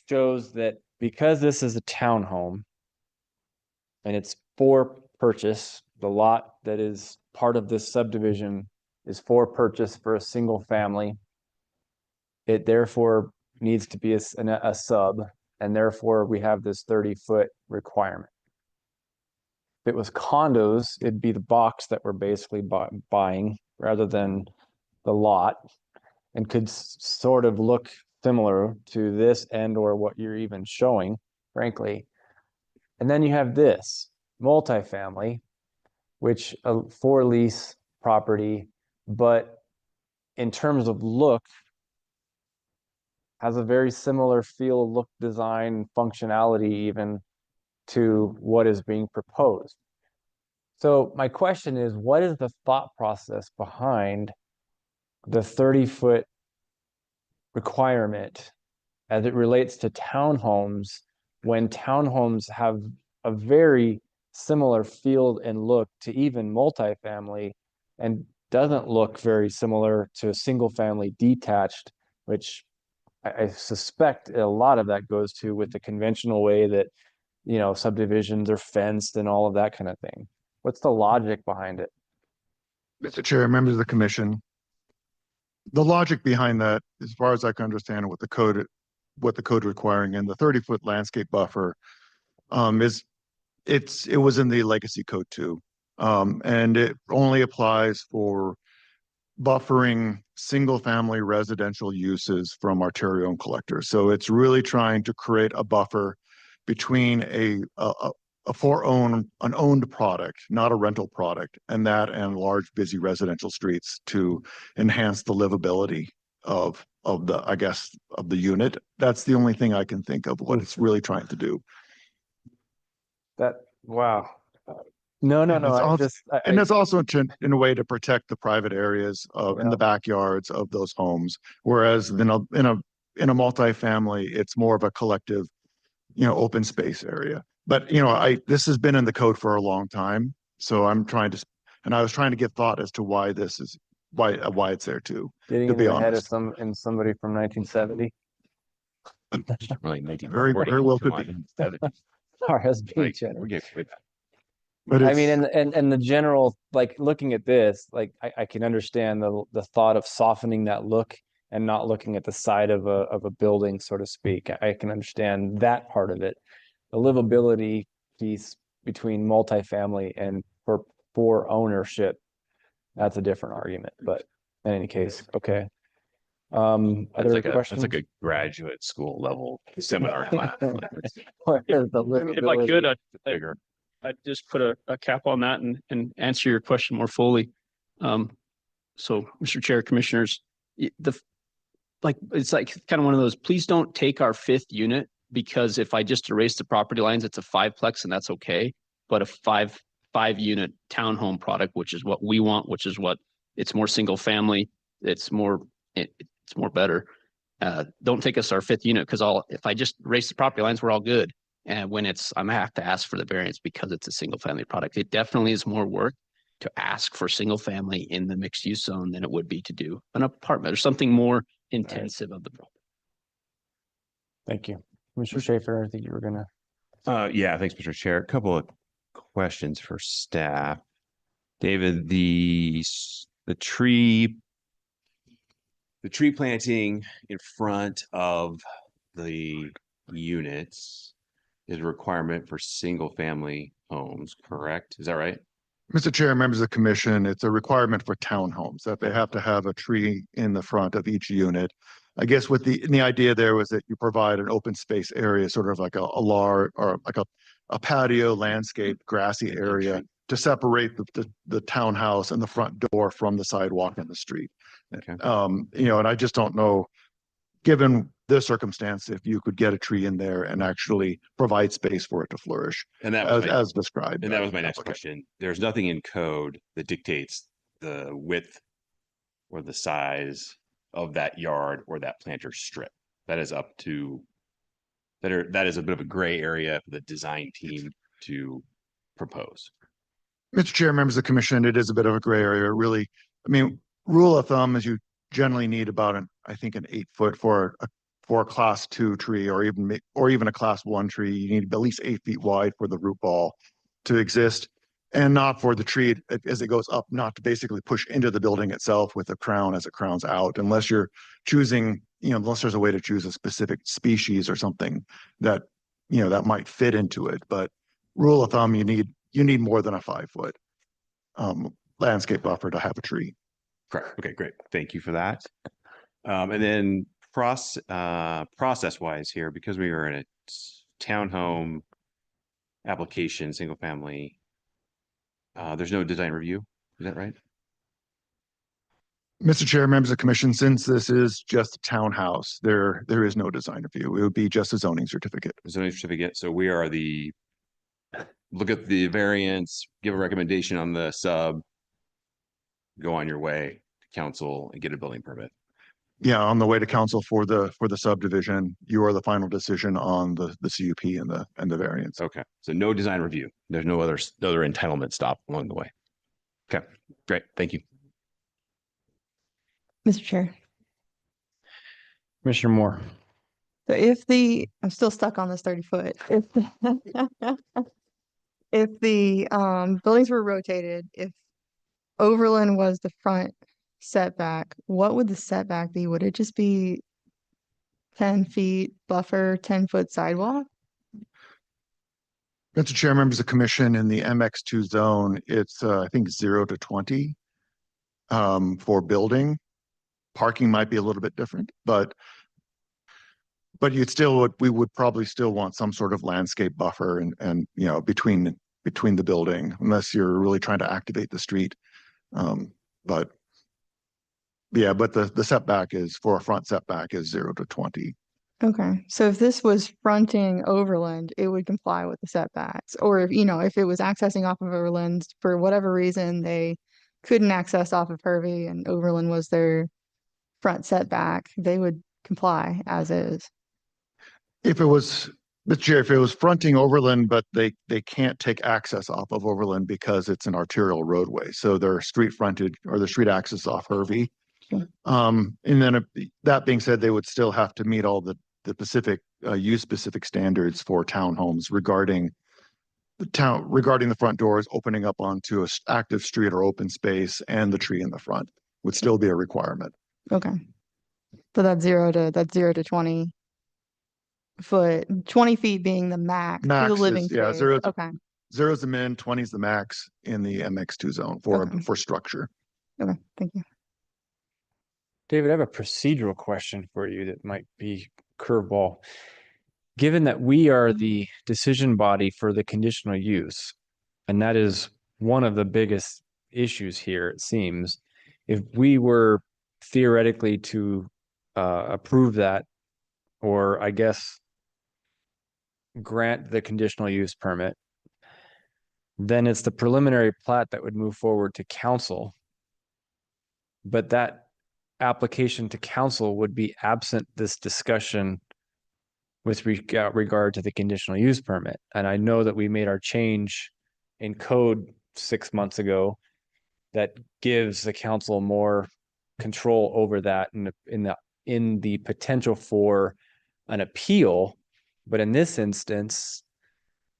B: shows that because this is a townhome and it's for purchase, the lot that is part of this subdivision is for purchase for a single family. It therefore needs to be a sub, and therefore we have this 30-foot requirement. If it was condos, it'd be the box that we're basically buying rather than the lot, and could sort of look similar to this and or what you're even showing, frankly. And then you have this multifamily which for lease property, but in terms of look, has a very similar feel, look, design, functionality even to what is being proposed. So my question is, what is the thought process behind the 30-foot requirement as it relates to townhomes, when townhomes have a very similar feel and look to even multifamily, and doesn't look very similar to a single family detached, which I suspect a lot of that goes to with the conventional way that, you know, subdivisions are fenced and all of that kind of thing. What's the logic behind it?
O: Mr. Chair, members of the commission. The logic behind that, as far as I can understand what the code requiring and the 30-foot landscape buffer it was in the legacy code too. And it only applies for buffering single family residential uses from arterial collectors. So it's really trying to create a buffer between an owned product, not a rental product, and large busy residential streets to enhance the livability of the unit. That's the only thing I can think of what it's really trying to do.
B: Wow. No.
O: And it's also in a way to protect the private areas in the backyards of those homes. Whereas in a multifamily, it's more of a collective, open space area. But, this has been in the code for a long time. So I was trying to give thought as to why why it's there too.
B: Getting
O: to
B: in
O: be
B: the head of
O: honest.
B: somebody from 1970.
K: Really,
O: Very well could be.
B: Sorry, I was being
K: Like,
B: generous.
K: we get
O: But
B: I mean, and the general, like looking at this, like I can understand the thought of softening that look and not looking at the side of a building, so to speak. I can understand that part of it. The livability piece between multifamily and for ownership, that's a different argument. But in any case, okay. Other questions?
K: That's like a graduate school level seminar class.
B: Where is the
P: If I could,
B: livability?
K: Bigger.
P: I'd just put a cap on that and answer your question more fully. So, Mr. Chair, Commissioners, it's like kind of one of those, please don't take our 5th unit, because if I just erase the property lines, it's a 5-plex and that's okay. But a five unit townhome product, which is what we want, which is what it's more single family, it's more better. Don't take us our 5th unit, because if I just erase the property lines, we're all good. And when I'm gonna have to ask for the variance because it's a single family product. It definitely is more work to ask for single family in the mixed use zone than it would be to do an apartment or something more intensive of the property.
B: Thank you. Mr. Schaefer, I think you were gonna.
K: Yeah, thanks, Mr. Chair. A couple of questions for staff. David, the tree planting in front of the units is a requirement for single family homes, correct? Is that right?
O: Mr. Chair, members of the commission, it's a requirement for townhomes that they have to have a tree in the front of each unit. I guess the idea there was that you provide an open space area, sort of like a large or like a patio landscape grassy area to separate the townhouse and the front door from the sidewalk and the street.
K: Okay.
O: And I just don't know, given this circumstance, if you could get a tree in there and actually provide space for it to flourish,
K: And that was
O: as described.
K: And that was my next question. There's nothing in code that dictates the width or the size of that yard or that planter strip. That is up to that is a bit of a gray area for the design team to propose.
O: Mr. Chair, members of the commission, it is a bit of a gray area, really. I mean, rule of thumb is you generally need about an 8 foot for a class 2 tree, or even a class 1 tree. You need at least 8 feet wide for the root ball to exist, and not for the tree as it goes up, not to basically push into the building itself with a crown as it crowns out, unless you're choosing, unless there's a way to choose a specific species or something that, that might fit into it. But rule of thumb, you need more than a 5 foot landscape buffer to have a tree.
K: Correct. Okay, great. Thank you for that. And then process wise here, because we are in a townhome application, single family, There's no design review, is that right?
O: Mr. Chair, members of the commission, since this is just a townhouse, there is no design review. It would be just a zoning certificate.
K: Zoning certificate, so we are look at the variance, give a recommendation on the sub, go on your way to council and get a building permit.
O: Yeah, on the way to council for the subdivision, you are the final decision on the CUP and the variance.
K: Okay, so no design review. There's no other entitlement stop along the way. Okay, great, thank you.
D: Mr. Chair.
B: Commissioner Moore.
D: So I'm still stuck on this 30 foot. If the buildings were rotated, if Overland was the front setback, what would the setback be? Would it just be 10 feet buffer, 10-foot sidewalk?
O: Mr. Chair, members of the commission, in the MX2 zone, it's I think 0 to 20 for building. Parking might be a little bit different, but we would probably still want some sort of landscape buffer and you know, between the building, unless you're really trying to activate the street. But the setback is, for a front setback, is 0 to 20.
D: Okay, so if this was fronting Overland, it would comply with the setbacks. Or if it was accessing off of Overland, for whatever reason, they couldn't access off of Hervey and Overland was their front setback, they would comply as is.
O: If it was, Mr. Chair, if it was fronting Overland, but they can't take access off of Overland because it's an arterial roadway, so their street frontage or the street access off Hervey.
D: Sure.
O: And then that being said, they would still have to meet all the use specific standards for townhomes regarding the front doors opening up onto an active street or open space, and the tree in the front would still be a requirement.
D: Okay. So that's 0 to 20 foot, 20 feet being the max for
O: Max
D: the living
O: is, yeah,
D: space.
O: 0
D: Okay.
O: 0 is the min, 20 is the max in the MX2 zone for structure.
D: Okay, thank you.
B: David, I have a procedural question for you that might be curveball. Given that we are the decision body for the conditional use, and that is one of the biggest issues here, it seems, if we were theoretically to approve that, or I guess grant the conditional use permit, then it's the preliminary plat that would move forward to council. But that application to council would be absent this discussion with regard to the conditional use permit. And I know that we made our change in code 6 months ago that gives the council more control over that in the potential for an appeal. But in this instance,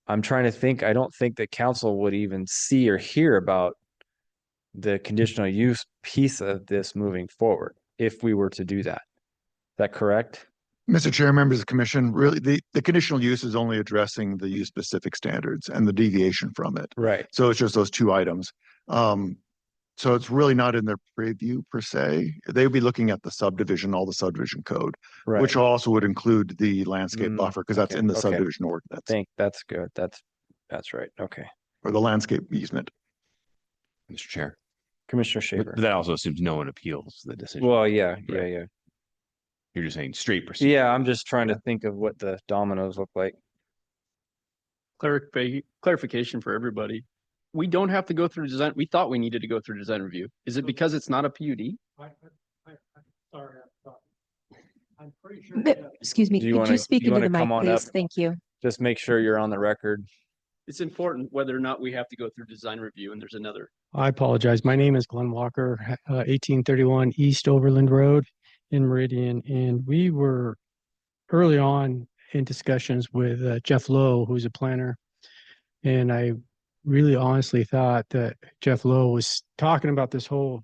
B: I'm trying to think, I don't think that council would even see or hear about the conditional use piece of this moving forward if we were to do that. Is that correct?
O: Mr. Chair, members of the commission, really the conditional use is only addressing the use specific standards and the deviation from it.
B: Right.
O: So it's just those 2 items. So it's really not in their preview per se. They would be looking at the subdivision, all the subdivision code,
B: Right.
O: which also would include the landscape buffer, because that's in the
B: okay.
O: subdivision ordinance,
B: I think that's good. That's right. Okay.
O: or the landscape easement.
K: Mr. Chair.
B: Commissioner
K: But
B: Shaver.
K: that also assumes no one appeals the decision.
B: Well, yeah.
K: Right. You're just saying straight procedure.
B: Yeah, I'm just trying to think of what the dominoes look like.
P: Clarification for everybody. We don't have to go through design. We thought we needed to go through design review. Is it because it's not a PUD?
A: I'm pretty sure. Excuse me,
B: Do you
A: could
B: wanna-
A: you speak
B: do you
A: into the
B: wanna
A: mic,
B: come on up?
A: please? Thank you.
B: Just make sure you're on the record.
P: It's important whether or not we have to go through design review, and there's another.
Q: I apologize. My name is Glenn Walker, 1831 East Overland Road in Meridian. And we were early on in discussions with Jeff Lowe, who's a planner. And I really honestly thought that Jeff Lowe was talking about this whole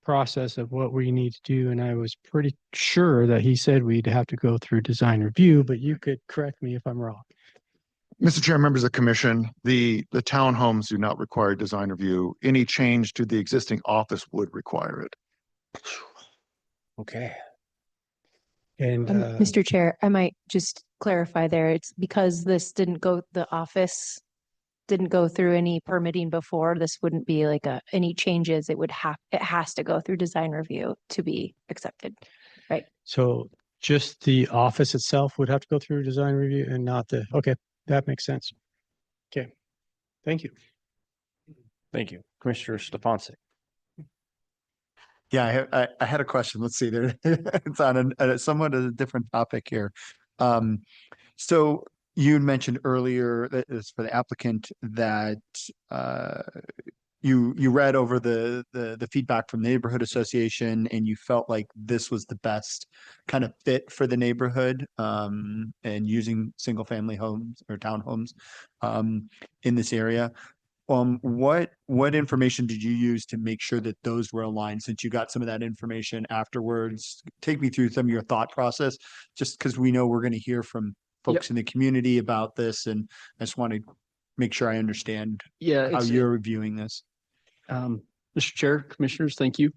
Q: process of what we need to do. And I was pretty sure that he said we'd have to go through design review, but you could correct me if I'm wrong.
O: Mr. Chair, members of the commission, the townhomes do not require design review. Any change to the existing office would require it.
B: Okay.
Q: And
A: Mr. Chair, I might just clarify there. It's because this didn't go, the office didn't go through any permitting before, this wouldn't be like any changes. It has to go through design review to be accepted, right?
Q: So just the office itself would have to go through design review and not okay, that makes sense. Okay, thank you.
B: Thank you. Commissioner Stefancic.
I: Yeah, I had a question. Let's see there. It's on a somewhat a different topic here. So you had mentioned earlier that it's for the applicant that you read over the feedback from the neighborhood association and you felt like this was the best kind of fit for the neighborhood and using single family homes or townhomes in this area. What information did you use to make sure that those were aligned, since you got some of that information afterwards? Take me through some of your thought process, just because we know we're going to hear from folks in the community about this, and I just want to make sure I understand how you're viewing this.
P: Mr. Chair, Commissioners, thank you.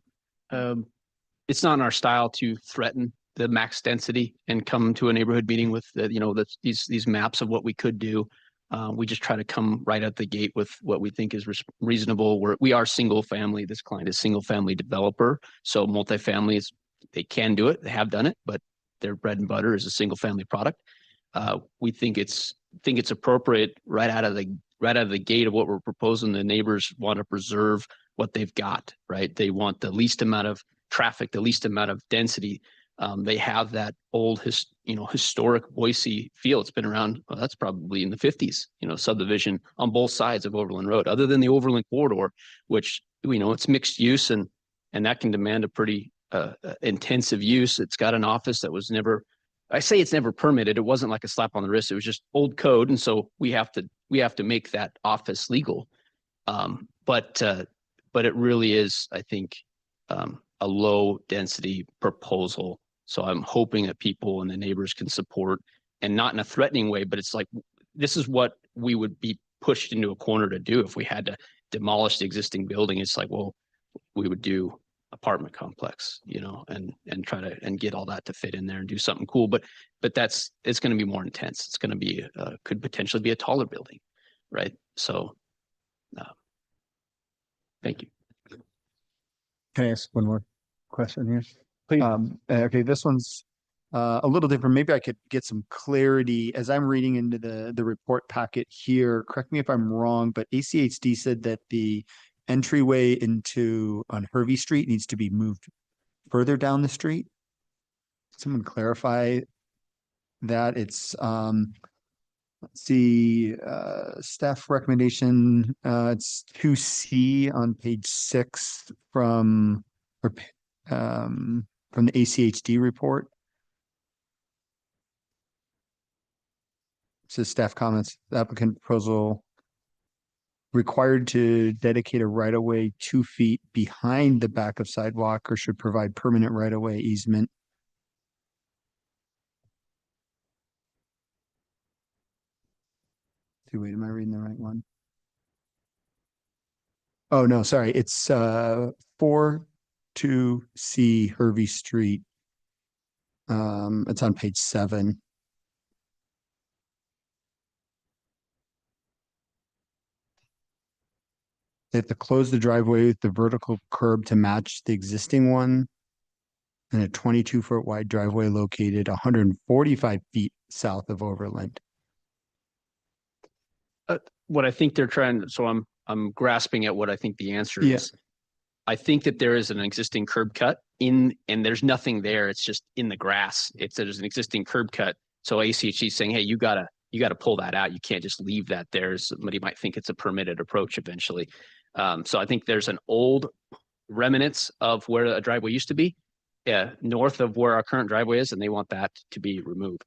P: It's not in our style to threaten the max density and come to a neighborhood meeting with these maps of what we could do. We just try to come right at the gate with what we think is reasonable. We are single family. This client is single family developer. So multifamily they can do it. They have done it, but their bread and butter is a single family product. We think it's appropriate right out of the gate of what we're proposing. The neighbors want to preserve what they've got, right? They want the least amount of traffic, the least amount of density. They have that old, historic Boise feel. It's been around. Well, that's probably in the 50s. Subdivision on both sides of Overland Road, other than the Overland corridor, which it's mixed use and that can demand a pretty intensive use. It's got an office that was never. I say it's never permitted. It wasn't like a slap on the wrist. It was just old code, and so we have to make that office legal. But it really is, I think, a low density proposal. So I'm hoping that people and the neighbors can support, and not in a threatening way, but it's like, this is what we would be pushed into a corner to do if we had to demolish the existing building. It's like, well, we would do apartment complex, and try to get all that to fit in there and do something cool. But it's going to be more intense. It's going to be could potentially be a taller building, right? So, thank you.
I: Can I ask one more question here? Please. Okay, this one's a little different. Maybe I could get some clarity as I'm reading into the report packet here. Correct me if I'm wrong, but ACHD said that the entryway on Hervey Street needs to be moved further down the street. Someone clarify that. It's let's see, staff recommendation, it's 2C on page 6 from the ACHD report. It says staff comments, the applicant proposal required to dedicate a right-of-way 2 feet behind the back of sidewalk or should provide permanent right-of-way easement. Wait, am I reading the right one? Oh, no, sorry. It's 42C Hervey Street. It's on page 7. They have to close the driveway with the vertical curb to match the existing one. And a 22-foot wide driveway located 145 feet south of Overland.
P: What I think they're trying, so I'm grasping at what I think the answer is. I think that there is an existing curb cut and there's nothing there. It's just in the grass. There's an existing curb cut. So ACHD is saying, hey, you gotta pull that out. You can't just leave that there. Somebody might think it's a permitted approach eventually. So I think there's an old remnants of where a driveway used to be, north of where our current driveway is, and they want that to be removed.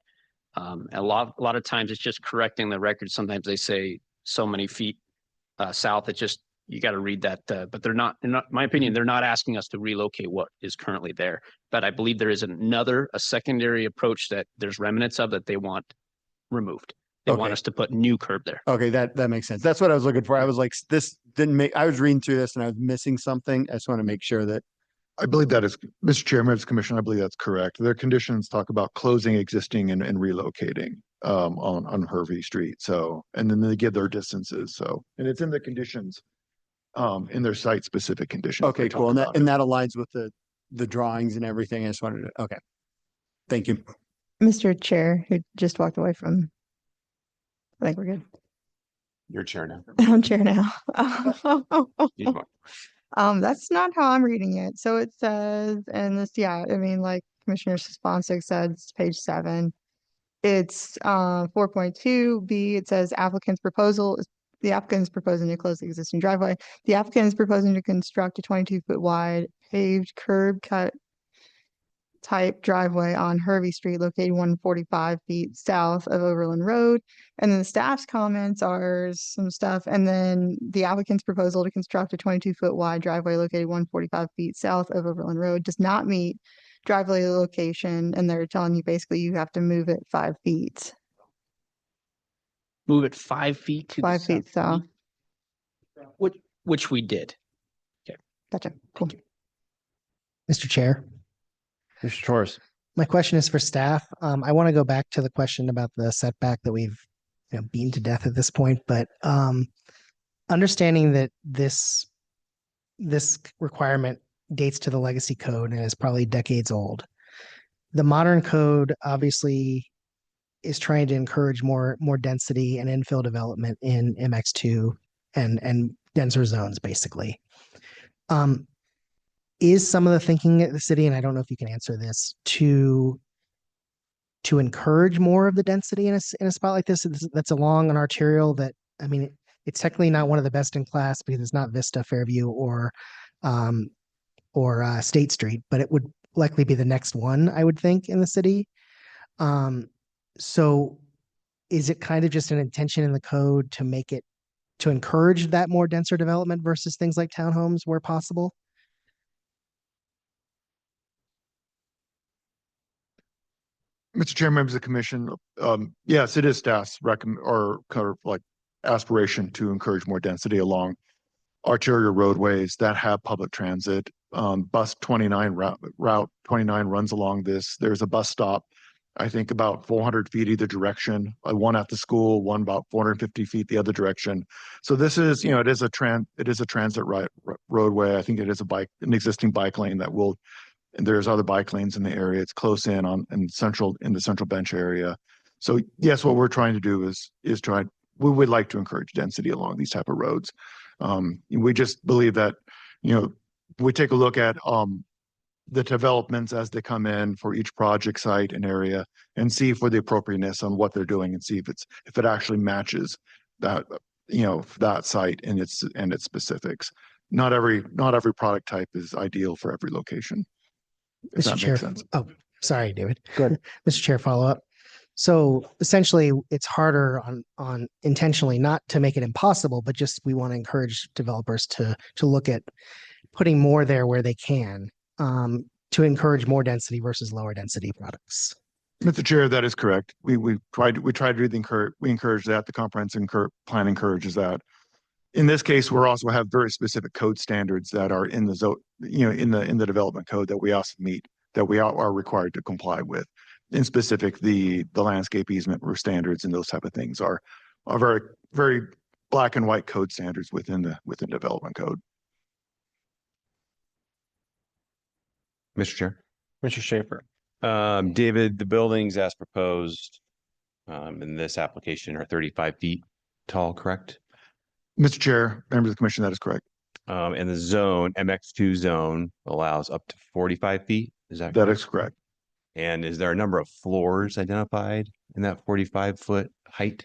P: A lot of times it's just correcting the record. Sometimes they say so many feet south. It's just, you got to read that, but they're not, in my opinion, they're not asking us to relocate what is currently there. But I believe there is a secondary approach that there's remnants of that they want removed. They want us to put new curb there.
I: Okay, that makes sense. That's what I was looking for. I was like, this didn't make, I was reading through this and I was missing something. I just want to make sure that.
O: I believe that is, Mr. Chair, members of the commission, I believe that's correct. Their conditions talk about closing existing and relocating. on Hervey Street. So, and then they give their distances. So, and it's in the conditions, in their site specific conditions.
I: Okay,
O: they
I: cool.
O: talk
I: And
O: about
I: that,
O: it.
I: aligns with the drawings and everything. I just wanted to, okay. Thank you.
D: Mr. Chair, who just walked away from, I think we're good.
K: Your chair now.
D: I'm chair now.
K: You talk.
D: That's not how I'm reading it. So it says, and this, yeah, I mean, like Commissioner Sponsik said, it's page 7. It's 4.2B. It says the applicant is proposing to close the existing driveway. The applicant is proposing to construct a 22-foot wide paved curb cut type driveway on Hervey Street located 145 feet south of Overland Road. And then the staff's comments are some stuff. And then the applicant's proposal to construct a 22-foot wide driveway located 145 feet south of Overland Road does not meet driveway location. And they're telling you basically you have to move it 5 feet.
P: Move it 5 feet to the
D: 5 feet south.
P: which we did.
D: Gotcha. Cool.
H: Mr. Chair,
B: Mr. Torres.
H: my question is for staff. I want to go back to the question about the setback that we've beaten to death at this point, but understanding that this requirement dates to the legacy code and is probably decades old. The modern code obviously is trying to encourage more density and infill development in MX2 and denser zones, basically. Is some of the thinking at the city, and I don't know if you can answer this, to encourage more of the density in a spot like this that's along an arterial that, I mean, it's technically not one of the best in class because it's not Vista, Fairview, or State Street, but it would likely be the next one, I would think, in the city. So is it kind of just an intention in the code to encourage that more denser development versus things like townhomes where possible?
O: Mr. Chair, members of the commission, yes, it is staff's aspiration to encourage more density along arterial roadways that have public transit. Bus 29 route 29 runs along this. There's a bus stop, I think about 400 feet either direction, one at the school, one about 450 feet the other direction. So this is, it is a transit roadway. I think it is an existing bike lane and there's other bike lanes in the area. It's close in the central bench area. So yes, what we're trying to do is we would like to encourage density along these type of roads. We just believe that, we take a look at the developments as they come in for each project site and area and see for the appropriateness on what they're doing and see if it actually matches that, that site and its specifics. Not every product type is ideal for every location. If
H: Mr.
O: that
H: Chair.
O: makes sense.
H: Oh, sorry, David. Good. Mr. Chair, follow up. So essentially it's harder on intentionally not to make it impossible, but just we want to encourage developers to look at putting more there where they can to encourage more density versus lower density products.
O: Mr. Chair, that is correct. We try to do we encourage that. The comprehensive plan encourages that. In this case, we also have very specific code standards that are in the zone, in the development code that we also meet, that we are required to comply with. In specific, the landscape easement standards and those type of things are very, very black and white code standards within development code.
K: Mr. Chair.
B: Mr. Schaefer.
K: David, the buildings as proposed in this application are 35 feet tall, correct?
O: Mr. Chair, members of the commission, that is correct.
K: And the zone, MX2 zone, allows up to 45 feet. Is that correct?
O: That is correct.
K: And is there a number of floors identified in that 45-foot height?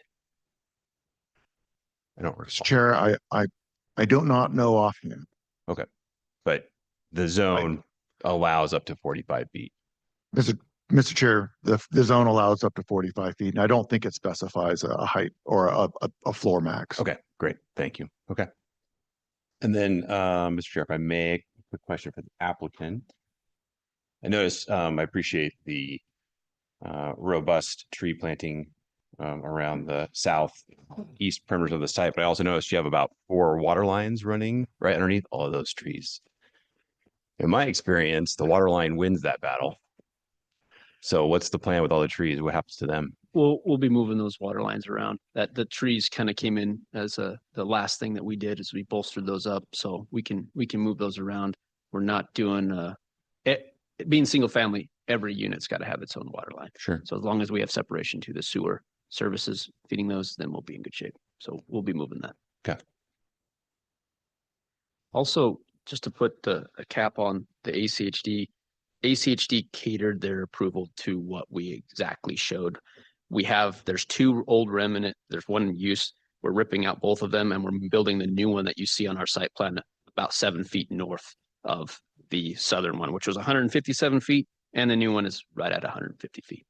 K: I don't recall.
O: Mr. Chair, I do not know offhand.
K: Okay. But the zone allows up to 45 feet.
O: Mr. Chair, the zone allows up to 45 feet, and I don't think it specifies a height or a floor max.
K: Okay, great. Thank you. Okay. And then, Mr. Chair, if I may, a quick question for the applicant. I noticed, I appreciate the robust tree planting around the southeast perimeters of the site, but I also noticed you have about 4 water lines running right underneath all of those trees. In my experience, the water line wins that battle. So what's the plan with all the trees? What happens to them?
P: we'll be moving those water lines around. That the trees kind of came in as the last thing that we did is we bolstered those up so we can move those around. We're not doing being single family, every unit's got to have its own water line.
B: Sure.
P: So as long as we have separation to the sewer services feeding those, then we'll be in good shape. So we'll be moving that.
B: Okay.
P: Also, just to put a cap on the ACHD catered their approval to what we exactly showed. There's two old remnant, there's one in use. We're ripping out both of them and we're building the new one that you see on our site plan about 7 feet north of the southern one, which was 157 feet. And the new one is right at 150 feet.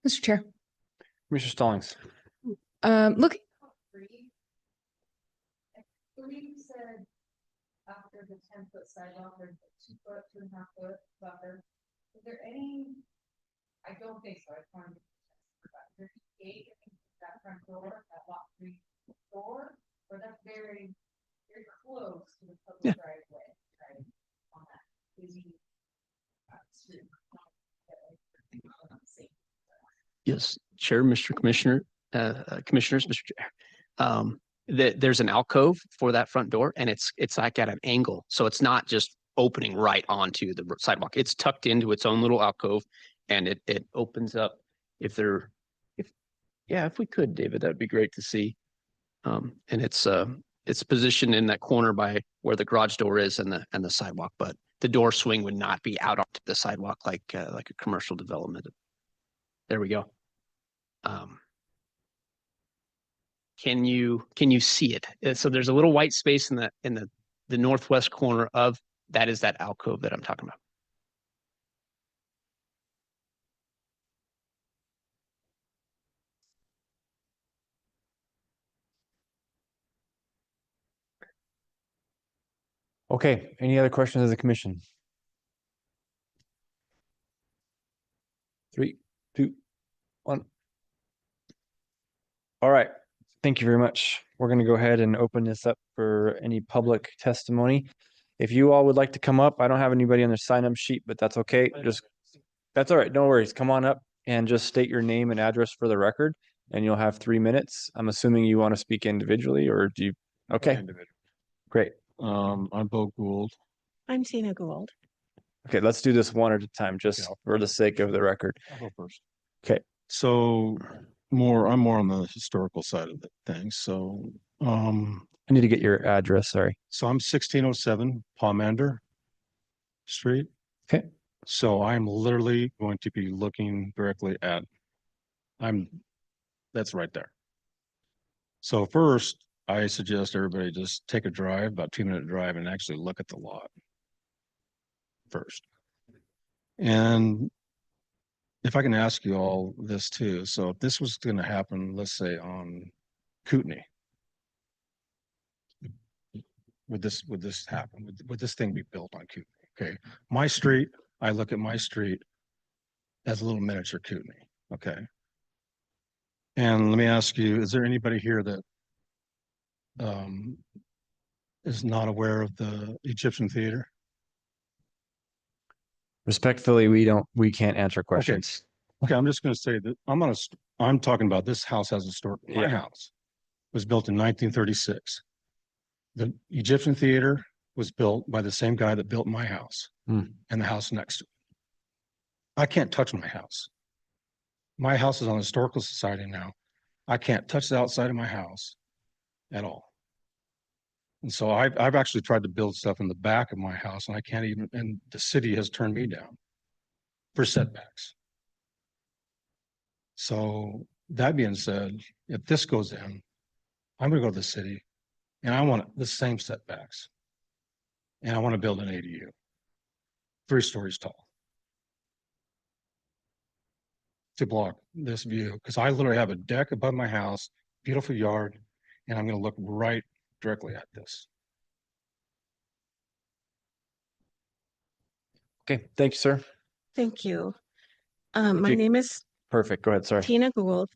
J: Mr. Chair,
B: Commissioner Stallings.
J: look,
A: believe you said after the 10-foot sidewalk, there's a 2 foot, 2.5 foot buffer. Is there any? I don't think so. I just wanted to check. There's a gate at that front door, that lot 3 door, or that's very, very close to the public driveway, right? On that busy street.
P: Yes, Chair, Commissioners, Mr. Chair. There's an alcove for that front door and it's like at an angle. So it's not just opening right onto the sidewalk. It's tucked into its own little alcove and it opens up if we could, David, that'd be great to see. And it's positioned in that corner by where the garage door is and the sidewalk, but the door swing would not be out onto the sidewalk like a commercial development. There we go. Can you see it? So there's a little white space in the northwest corner of that is that alcove that I'm talking about.
B: Okay, any other questions of the commission? 3, 2, 1. All right, thank you very much. We're going to go ahead and open this up for any public testimony. If you all would like to come up, I don't have anybody on their sign-up sheet, but that's okay. That's all right. No worries. Come on up and just state your name and address for the record, and you'll have 3 minutes. I'm assuming you want to speak individually, or do you? Okay, great.
R: I'm Bo Gould.
S: I'm Tina Gould.
B: Okay, let's do this one at a time, just for the sake of the record.
R: I'll go first.
B: Okay.
R: So I'm more on the historical side of the thing. So
B: I need to get your address, sorry.
R: So I'm 1607 Palmander Street.
B: Okay.
R: So I'm literally going to be looking directly at, that's right there. So first, I suggest everybody just take a drive, about 2-minute drive, and actually look at the lot first. And if I can ask you all this too, so if this was going to happen, let's say on Kootenai, would this happen? Would this thing be built on Kootenai? Okay, my street, I look at my street as a little miniature Kootenai. Okay, and let me ask you: is there anybody here that is not aware of the Egyptian theater?
B: Respectfully, we can't answer questions.
R: Okay, I'm just going to say that I'm talking about this house has historic. My house was built in 1936. The Egyptian theater was built by the same guy that built my house and the house next to it. I can't touch my house. My house is on the Historical Society now. I can't touch the outside of my house at all. And so I've actually tried to build stuff in the back of my house and I can't even, and the city has turned me down for setbacks. So that being said, if this goes in, I'm gonna go to the city and I want the same setbacks. And I want to build an ADU, 3 stories tall, to block this view, because I literally have a deck above my house, beautiful yard, and I'm going to look right directly at this.
B: Okay, thank you, sir.
S: Thank you. My name is
B: Perfect. Go ahead. Sorry.
S: Tina Gould,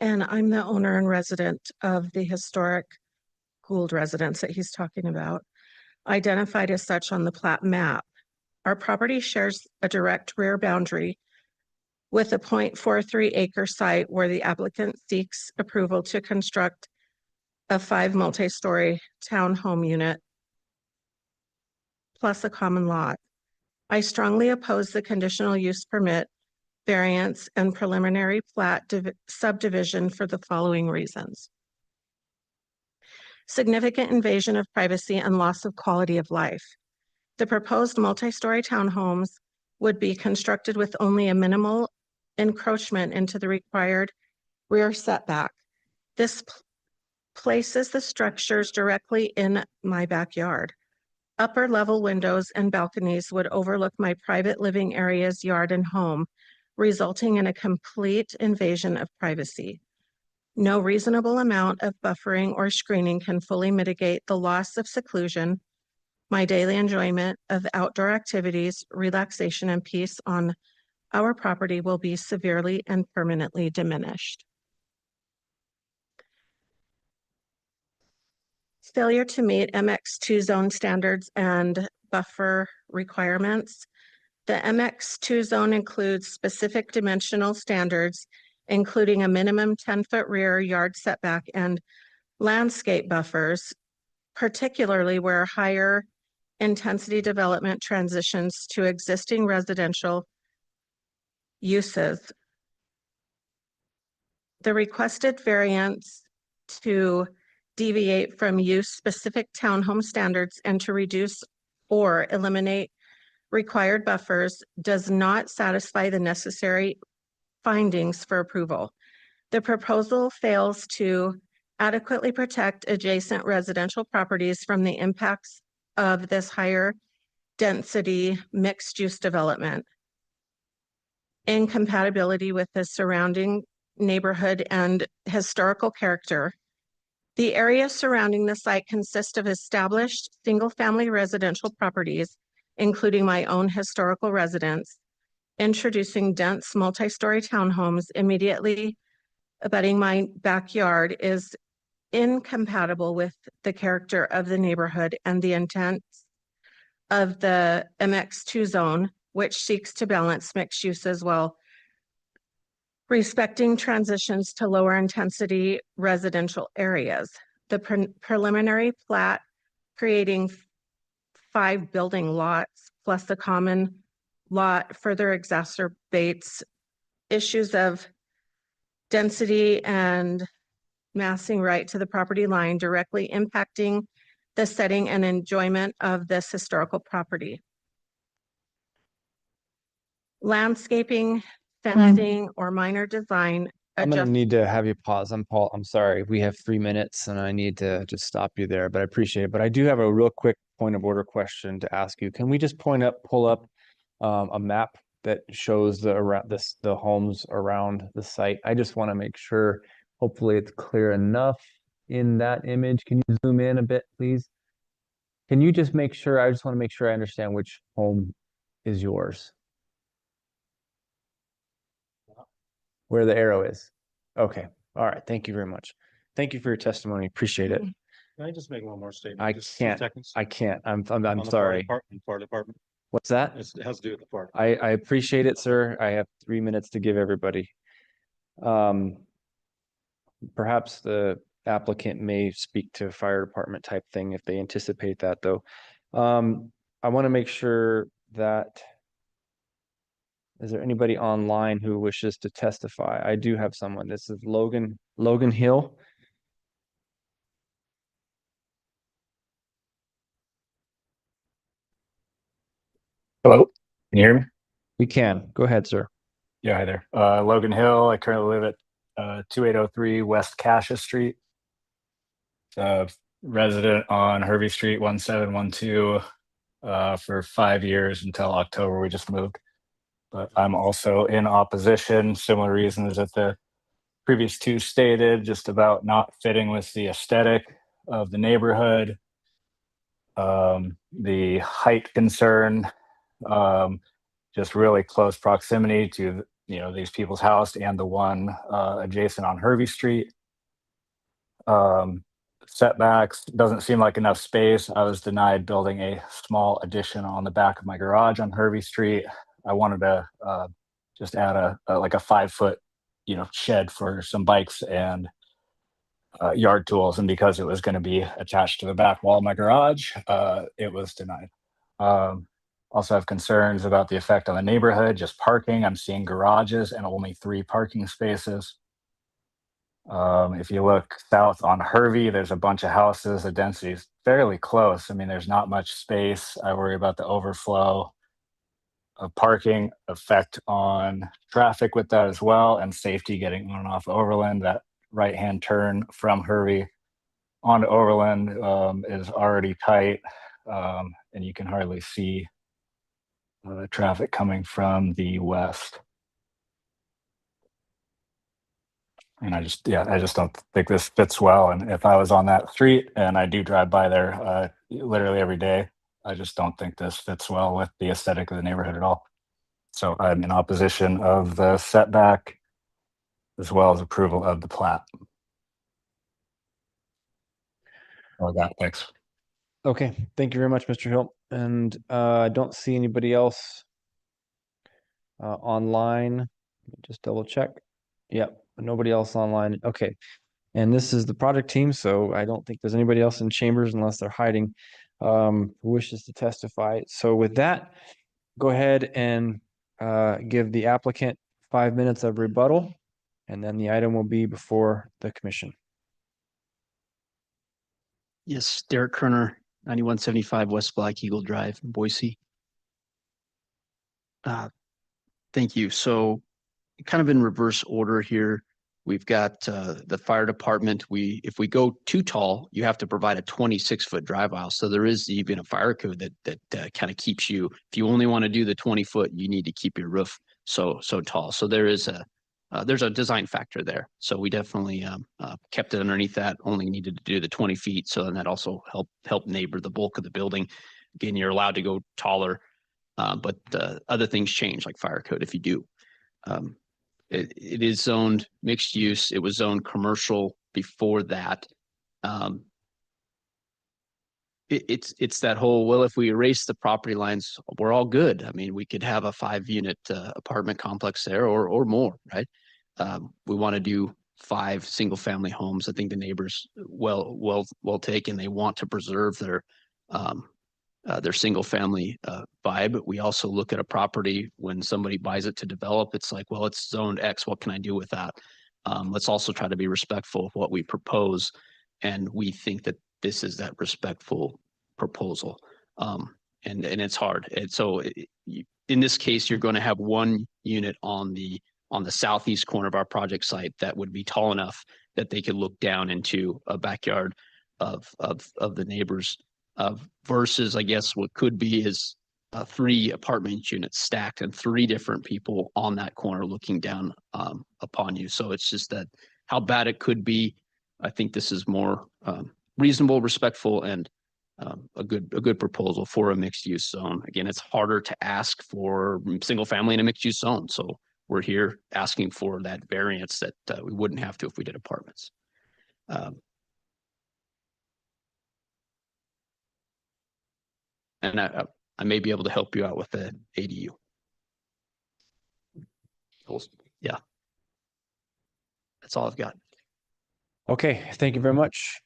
S: and I'm the owner and resident of the historic Gould residence that he's talking about, identified as such on the plat map. Our property shares a direct rear boundary with a 0.43 acre site where the applicant seeks approval to construct a 5 multi-story townhome unit plus a common lot. I strongly oppose the conditional use permit, variance, and preliminary plat subdivision for the following reasons. Significant invasion of privacy and loss of quality of life. The proposed multi-story townhomes would be constructed with only a minimal encroachment into the required rear setback. This places the structures directly in my backyard. Upper level windows and balconies would overlook my private living area's yard and home, resulting in a complete invasion of privacy. No reasonable amount of buffering or screening can fully mitigate the loss of seclusion. My daily enjoyment of outdoor activities, relaxation, and peace on our property will be severely and permanently diminished. Failure to meet MX2 zone standards and buffer requirements. The MX2 zone includes specific dimensional standards, including a minimum 10-foot rear yard setback and landscape buffers, particularly where higher intensity development transitions to existing residential uses. The requested variance to deviate from use-specific townhome standards and to reduce or eliminate required buffers does not satisfy the necessary findings for approval. The proposal fails to adequately protect adjacent residential properties from the impacts of this higher density mixed-use development. Incompatibility with the surrounding neighborhood and historical character. The area surrounding the site consists of established single-family residential properties, including my own historical residence. Introducing dense multi-story townhomes immediately abutting my backyard is incompatible with the character of the neighborhood and the intent of the MX2 zone, which seeks to balance mixed use as well, respecting transitions to lower intensity residential areas. The preliminary plat creating 5 building lots plus the common lot further exacerbates issues of density and massing right to the property line, directly impacting the setting and enjoyment of this historical property. Landscaping, fencing, or minor design
B: I'm gonna
S: adjust.
B: need to have you pause. I'm sorry. We have 3 minutes and I need to just stop you there, but I appreciate it. But I do have a real quick point of order question to ask you. Can we just pull up a map that shows the homes around the site? I just want to make sure, hopefully it's clear enough in that image. Can you zoom in a bit, please? Can you just make sure, I just want to make sure I understand which home is yours. Where the arrow is. Okay. All right. Thank you very much. Thank you for your testimony. Appreciate it.
R: Can I just make one more statement?
B: I
R: Just 2
B: can't.
R: seconds?
B: I can't. I'm
R: On the
B: sorry.
R: Fire department.
B: What's that?
R: It has to do with the park.
B: I appreciate it, sir. I have 3 minutes to give everybody. Perhaps the applicant may speak to a fire department type thing if they anticipate that, though. I want to make sure that, is there anybody online who wishes to testify? I do have someone. This is Logan Hill.
T: Hello, can you hear me?
B: We can. Go ahead, sir.
T: Yeah, hi there. Logan Hill. I currently live at 2803 West Cassius Street. Resident on Hervey Street 1712 for 5 years until October. We just moved. But I'm also in opposition, similar reasons that the previous 2 stated, just about not fitting with the aesthetic of the neighborhood. The height concern, just really close proximity to these people's house and the one adjacent on Hervey Street. Setbacks, doesn't seem like enough space. I was denied building a small addition on the back of my garage on Hervey Street. I wanted to just add like a 5 foot, shed for some bikes and yard tools. And because it was going to be attached to the back wall of my garage, it was denied. Also have concerns about the effect on the neighborhood, just parking. I'm seeing garages and only 3 parking spaces. If you look south on Hervey, there's a bunch of houses. The density is fairly close. I mean, there's not much space. I worry about the overflow of parking, effect on traffic with that as well, and safety getting on and off Overland. That right-hand turn from Hervey onto Overland is already tight, and you can hardly see traffic coming from the west. And I just don't think this fits well. And if I was on that street, and I do drive by there literally every day, I just don't think this fits well with the aesthetic of the neighborhood at all. So I'm in opposition of the setback as well as approval of the plat. All I got. Thanks.
B: Okay, thank you very much, Mr. Hill. And I don't see anybody else online. Let me just double check. Yep, nobody else online. Okay. And this is the project team, so I don't think there's anybody else in chambers unless they're hiding who wishes to testify. So with that, go ahead and give the applicant 5 minutes of rebuttal, and then the item will be before the commission.
P: Yes, Derek Kerner, 9175 West Black Eagle Drive, Boise. Thank you. So kind of in reverse order here, we've got the fire department. If we go too tall, you have to provide a 26-foot drive aisle. So there is even a fire code that kind of keeps you, if you only want to do the 20-foot, you need to keep your roof so tall. So there's a design factor there. So we definitely kept it underneath that, only needed to do the 20 feet. So then that also helped neighbor the bulk of the building. Again, you're allowed to go taller, but other things change like fire code if you do. It is zoned mixed use. It was zoned commercial before that. It's that whole, well, if we erase the property lines, we're all good. I mean, we could have a 5-unit apartment complex there or more, right? We want to do 5 single family homes. I think the neighbors well taken. They want to preserve their single family vibe. We also look at a property when somebody buys it to develop. It's like, well, it's zoned X. What can I do with that? Let's also try to be respectful of what we propose. And we think that this is that respectful proposal. And it's hard. And so in this case, you're going to have 1 unit on the southeast corner of our project site that would be tall enough that they could look down into a backyard of the neighbors. Versus, I guess, what could be is 3 apartment units stacked and 3 different people on that corner looking down upon you. So it's just that how bad it could be. I think this is more reasonable, respectful, and a good proposal for a mixed use zone. Again, it's harder to ask for single family in a mixed use zone. So we're here asking for that variance that we wouldn't have to if we did apartments. And I may be able to help you out with the ADU. Yeah. That's all I've got.
B: Okay, thank you very much.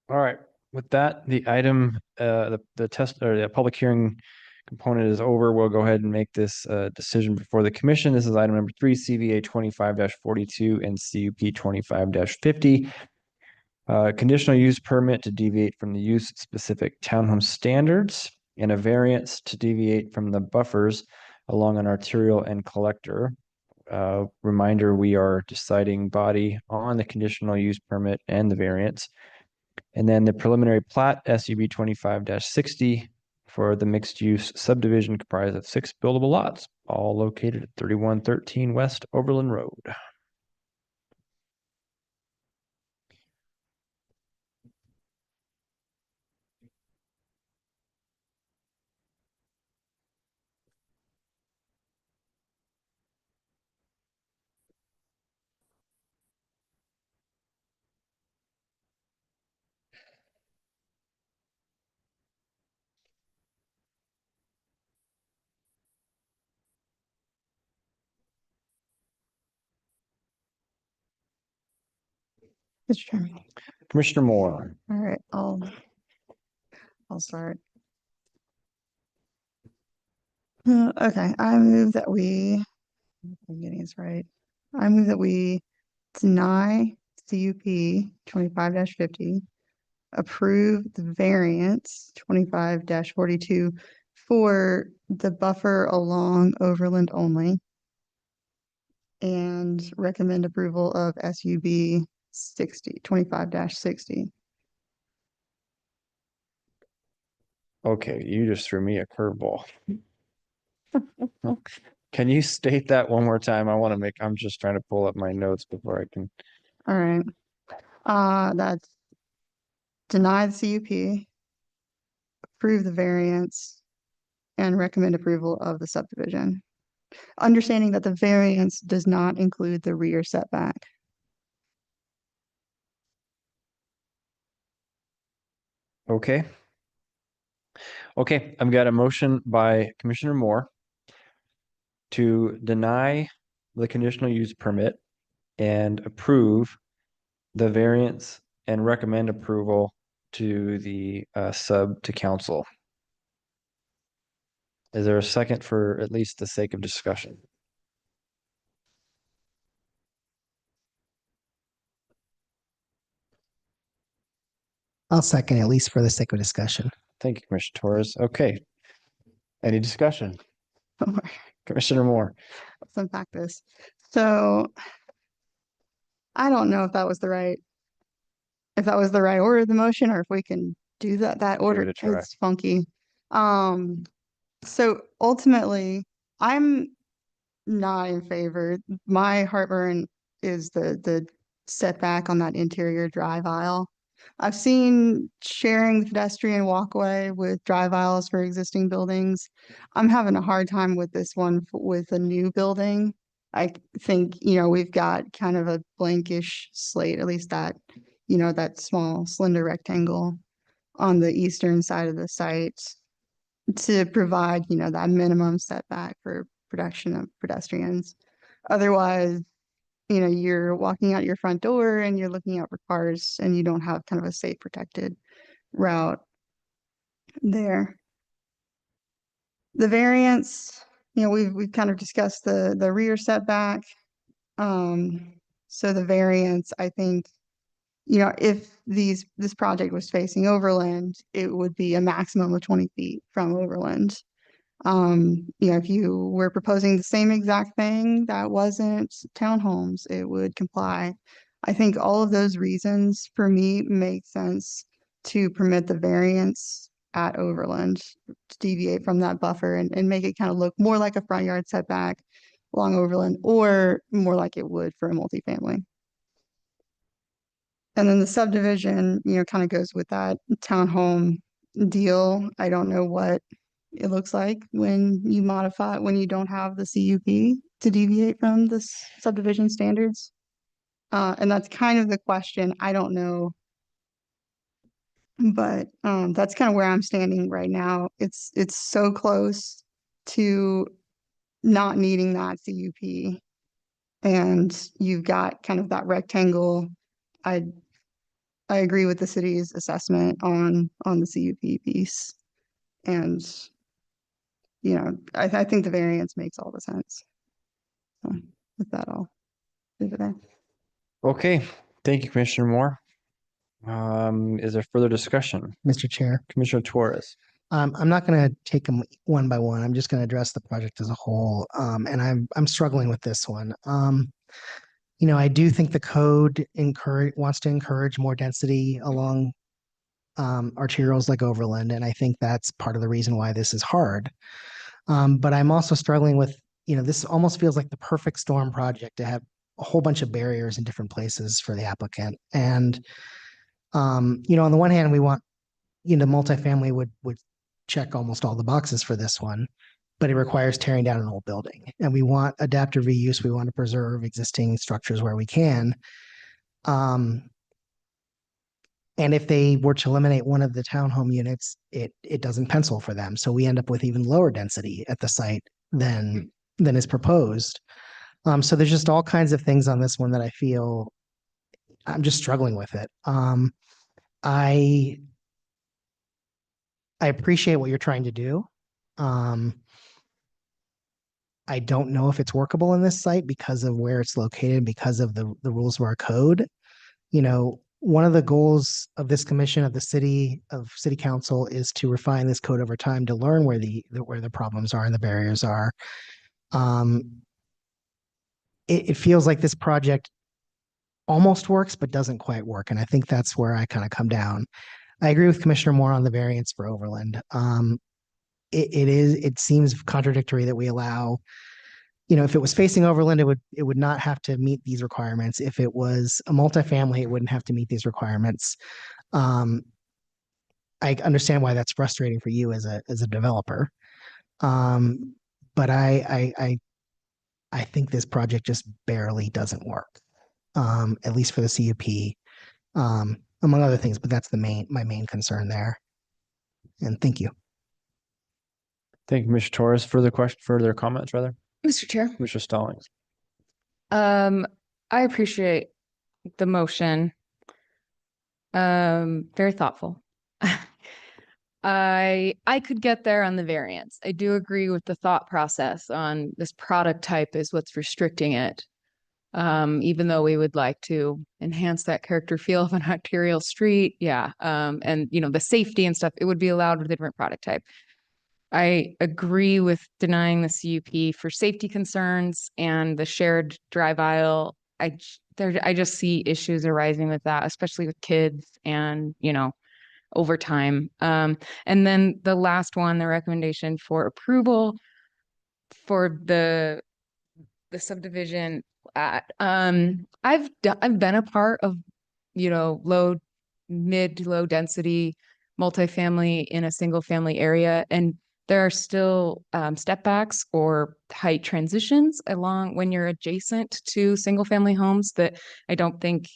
B: All right, with that, the item, the test or the public hearing component is over. We'll go ahead and make this decision before the commission. This is item number 3, CVA 25-42 and CUP 25-50. Conditional use permit to deviate from the use specific townhome standards and a variance to deviate from the buffers along an arterial and collector. Reminder, we are deciding body on the conditional use permit and the variance. And then the preliminary plat SUB 25-60 for the mixed use subdivision comprised of 6 buildable lots, all located at 3113 West Overland Road.
D: Mr. Chairman.
B: Commissioner Moore.
D: All right, I'll start. Okay, I move that I'm getting this right. I move that we deny CUP 25-50, approve the variance 25-42 for the buffer along Overland only, and recommend approval of SUB 25-60.
B: Okay, you just threw me a curveball. Can you state that one more time? I'm just trying to pull up my notes before I can.
D: All right. That's deny the CUP, approve the variance, and recommend approval of the subdivision. Understanding that the variance does not include the rear setback.
B: Okay. Okay, I've got a motion by Commissioner Moore to deny the conditional use permit and approve the variance and recommend approval to the sub to council. Is there a second for at least the sake of discussion?
H: I'll second, at least for the sake of discussion.
B: Thank you, Commissioner Torres. Okay. Any discussion? Commissioner Moore.
D: Let's unpack this. So I don't know if that was the right order of the motion, or if we can do that order.
B: it a try.
D: It's funky. So ultimately, I'm not in favor. My heartburn is the setback on that interior drive aisle. I've seen sharing the pedestrian walkway with drive aisles for existing buildings. I'm having a hard time with this one with a new building. I think, we've got kind of a blankish slate, at least that, that small slender rectangle on the eastern side of the site to provide, that minimum setback for production of pedestrians. Otherwise, you're walking out your front door and you're looking out for cars and you don't have kind of a safe protected route there. The variance, we've kind of discussed the rear setback. So the variance, I think, if this project was facing Overland, it would be a maximum of 20 feet from Overland. If you were proposing the same exact thing that wasn't townhomes, it would comply. I think all of those reasons for me make sense to permit the variance at Overland to deviate from that buffer and make it kind of look more like a front yard setback along Overland, or more like it would for a multifamily. And then the subdivision, kind of goes with that townhome deal. I don't know what it looks like when you don't have the CUP to deviate from the subdivision standards. And that's kind of the question. I don't know. But that's kind of where I'm standing right now. It's so close to not needing that CUP. And you've got kind of that rectangle. I agree with the city's assessment on the CUP piece. And I think the variance makes all the sense. So with that, I'll leave it there.
B: Okay, thank you, Commissioner Moore. Is there further discussion?
H: Mr. Chair.
B: Commissioner Torres.
H: I'm not going to take them one by one. I'm just going to address the project as a whole. And I'm struggling with this one. I do think the code wants to encourage more density along arterials like Overland, and I think that's part of the reason why this is hard. But I'm also struggling with, this almost feels like the perfect storm project to have a whole bunch of barriers in different places for the applicant. And on the one hand, we want, multifamily would check almost all the boxes for this one, but it requires tearing down an old building. And we want adaptive reuse. We want to preserve existing structures where we can. And if they were to eliminate one of the townhome units, it doesn't pencil for them. So we end up with even lower density at the site than is proposed. So there's just all kinds of things on this one that I feel I'm just struggling with it. I appreciate what you're trying to do. I don't know if it's workable in this site because of where it's located, because of the rules of our code. You know, one of the goals of this commission of city council is to refine this code over time to learn where the problems are and the barriers are. It feels like this project almost works, but doesn't quite work. And I think that's where I kind of come down. I agree with Commissioner Moore on the variance for Overland. It seems contradictory that we allow, if it was facing Overland, it would not have to meet these requirements. If it was a multifamily, it wouldn't have to meet these requirements. I understand why that's frustrating for you as a developer. But I think this project just barely doesn't work. At least for the CUP, among other things, but that's my main concern there. And thank you.
B: Thank you, Mr. Torres. Further comments, rather?
J: Mr. Chair.
B: Mr. Stallings.
J: I appreciate the motion. Very thoughtful. I could get there on the variance. I do agree with the thought process on this product type is what's restricting it. Even though we would like to enhance that character feel of an arterial street. Yeah. And the safety and stuff, it would be allowed with a different product type. I agree with denying the CUP for safety concerns and the shared drive aisle. I just see issues arising with that, especially with kids and, over time. And then the last one, the recommendation for approval for the subdivision. I've been a part of, mid to low density multifamily in a single family area, and there are still step backs or height transitions along when you're adjacent to single family homes that I don't think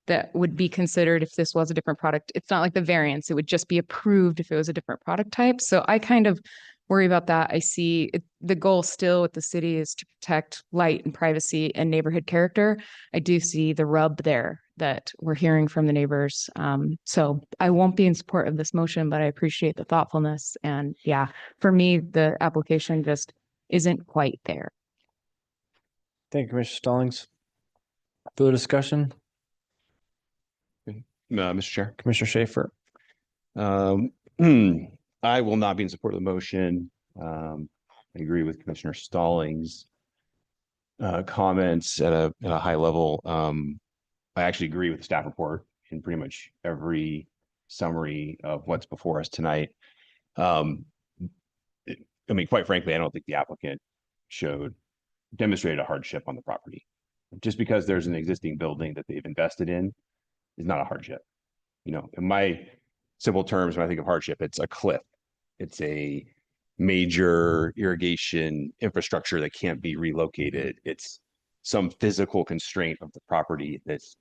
J: that would be considered if this was a different product. It's not like the variance, it would just be approved if it was a different product type. So I kind of worry about that. I see the goal still with the city is to protect light and privacy and neighborhood character. I do see the rub there that we're hearing from the neighbors. So I won't be in support of this motion, but I appreciate the thoughtfulness. And yeah, for me, the application just isn't quite there.
B: Thank you, Commissioner Stallings. Further discussion?
K: Mr. Chair.
B: Commissioner Schaefer.
K: I will not be in support of the motion. I agree with Commissioner Stallings' comments at a high level. I actually agree with the staff report in pretty much every summary of what's before us tonight. Quite frankly, I don't think the applicant demonstrated a hardship on the property. Just because there's an existing building that they've invested in is not a hardship. In my simple terms, when I think of hardship, it's a cliff. It's a major irrigation infrastructure that can't be relocated. It's some physical constraint of the property that's,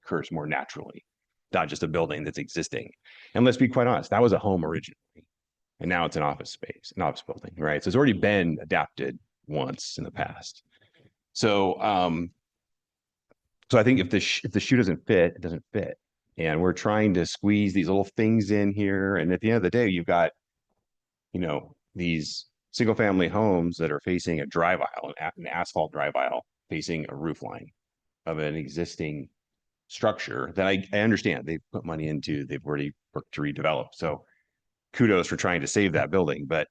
K: occurs more naturally, not just a building that's existing. And let's be quite honest, that was a home originally, and now it's an office space, an office building, right? So it's already been adapted once in the past. So, so I think if the shoe doesn't fit, it doesn't fit. And we're trying to squeeze these little things in here. And at the end of the day, you've got, these single family homes that are facing a drive aisle, an asphalt drive aisle, facing a roof line of an existing structure that I understand they've put money into, they've already worked to redevelop. So kudos for trying to save that building. But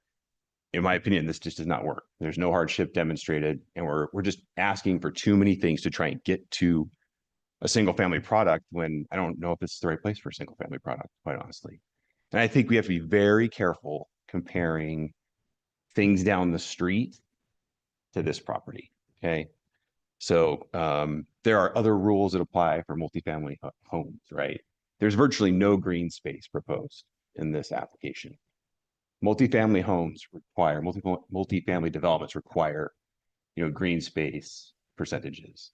K: in my opinion, this just does not work. There's no hardship demonstrated. And we're just asking for too many things to try and get to a single family product when I don't know if it's the right place for a single family product, quite honestly. And I think we have to be very careful comparing things down the street to this property. Okay. So there are other rules that apply for multifamily homes, right? There's virtually no green space proposed in this application. Multifamily homes require, multifamily developments require, green space percentages.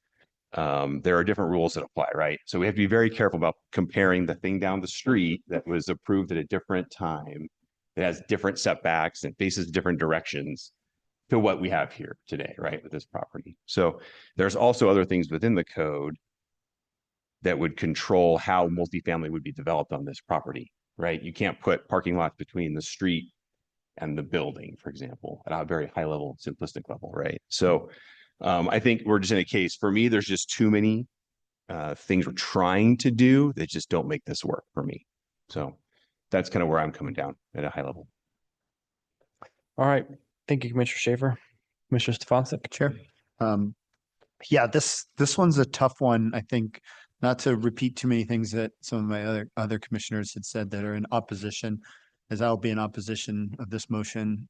K: There are different rules that apply, right? So we have to be very careful about comparing the thing down the street that was approved at a different time, that has different setbacks and faces different directions, to what we have here today, right, with this property. So there's also other things within the code that would control how multifamily would be developed on this property, right? You can't put parking lots between the street and the building, for example, at a very high level, simplistic level, right? So I think we're just in a case, for me, there's just too many things we're trying to do that just don't make this work for me. So that's kind of where I'm coming down at a high level.
B: All right. Thank you, Commissioner Schaefer. Commissioner Stefancic.
I: Chair. Yeah, this one's a tough one. I think, not to repeat too many things that some of my other commissioners had said that are in opposition, as I'll be in opposition of this motion.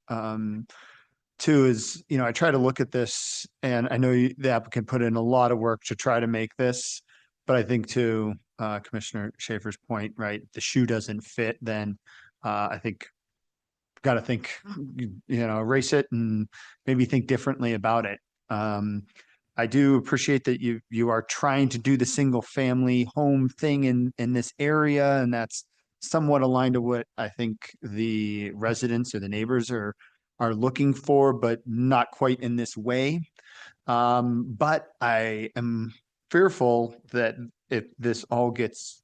I: Two is, I try to look at this, and I know the applicant put in a lot of work to try to make this, but I think to Commissioner Schaefer's point, right, the shoe doesn't fit, then I think got to think, erase it and maybe think differently about it. I do appreciate that you are trying to do the single family home thing in this area, and that's somewhat aligned to what I think the residents or the neighbors are looking for, but not quite in this way. But I am fearful that if this all gets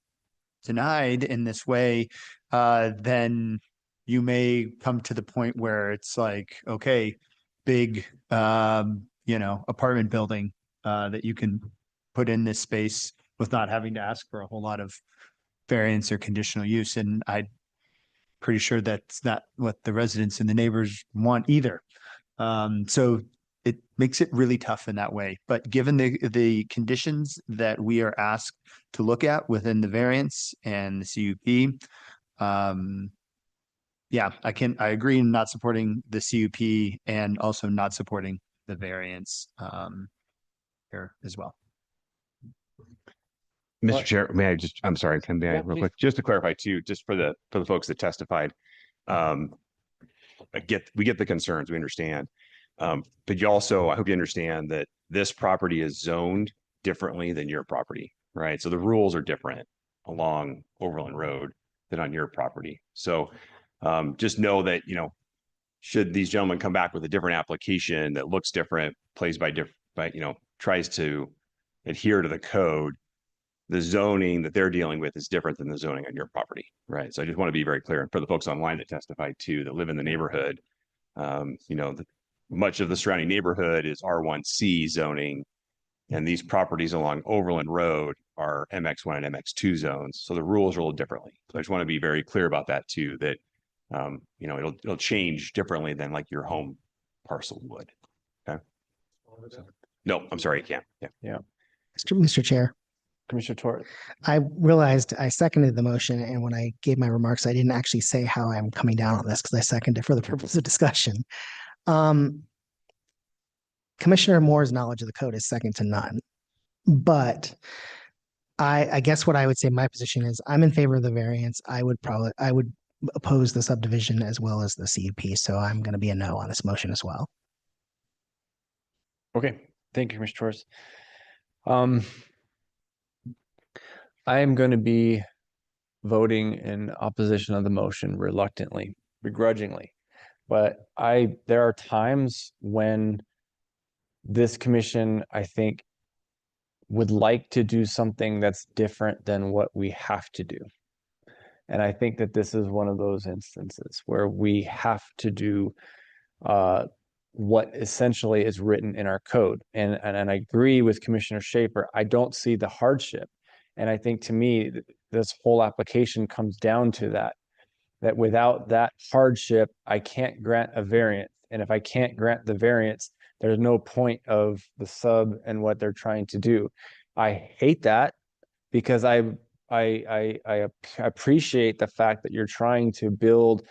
I: denied in this way, then you may come to the point where it's like, okay, big, apartment building that you can put in this space with not having to ask for a whole lot of variance or conditional use. And I'm pretty sure that's not what the residents and the neighbors want either. So it makes it really tough in that way. But given the conditions that we are asked to look at within the variance and the CUP, yeah, I agree in not supporting the CUP and also not supporting the variance here as well.
K: Mr. Chair, I'm sorry, can I real quick, just to clarify too, just for the folks that testified, we get the concerns, we understand. But you also, I hope you understand that this property is zoned differently than your property, right? So the rules are different along Overland Road than on your property. So just know that, should these gentlemen come back with a different application that looks different, plays by different, tries to adhere to the code, the zoning that they're dealing with is different than the zoning on your property, right? So I just want to be very clear. And for the folks online that testified too, that live in the neighborhood, much of the surrounding neighborhood is R1C zoning, and these properties along Overland Road are MX1 and MX2 zones. So the rules are a little differently. So I just want to be very clear about that too, that it'll change differently than like your home parcel would. Okay. No, I'm sorry, it can't.
B: Yeah.
H: Mr. Chair.
B: Commissioner Torres.
H: I realized I seconded the motion, and when I gave my remarks, I didn't actually say how I'm coming down on this because I seconded for the purpose of discussion. Commissioner Moore's knowledge of the code is second to none. But I guess what I would say my position is I'm in favor of the variance. I would oppose the subdivision as well as the CUP. So I'm going to be a no on this motion as well.
B: Okay. Thank you, Commissioner Torres. I am going to be voting in opposition of the motion reluctantly, begrudgingly. But there are times when this commission, I think, would like to do something that's different than what we have to do. And I think that this is one of those instances where we have to do what essentially is written in our code. And I agree with Commissioner Schaefer. I don't see the hardship. And I think to me, this whole application comes down to that without that hardship, I can't grant a variance. And if I can't grant the variance, there's no point of the sub and what they're trying to do. I hate that because I appreciate the fact that you're trying to build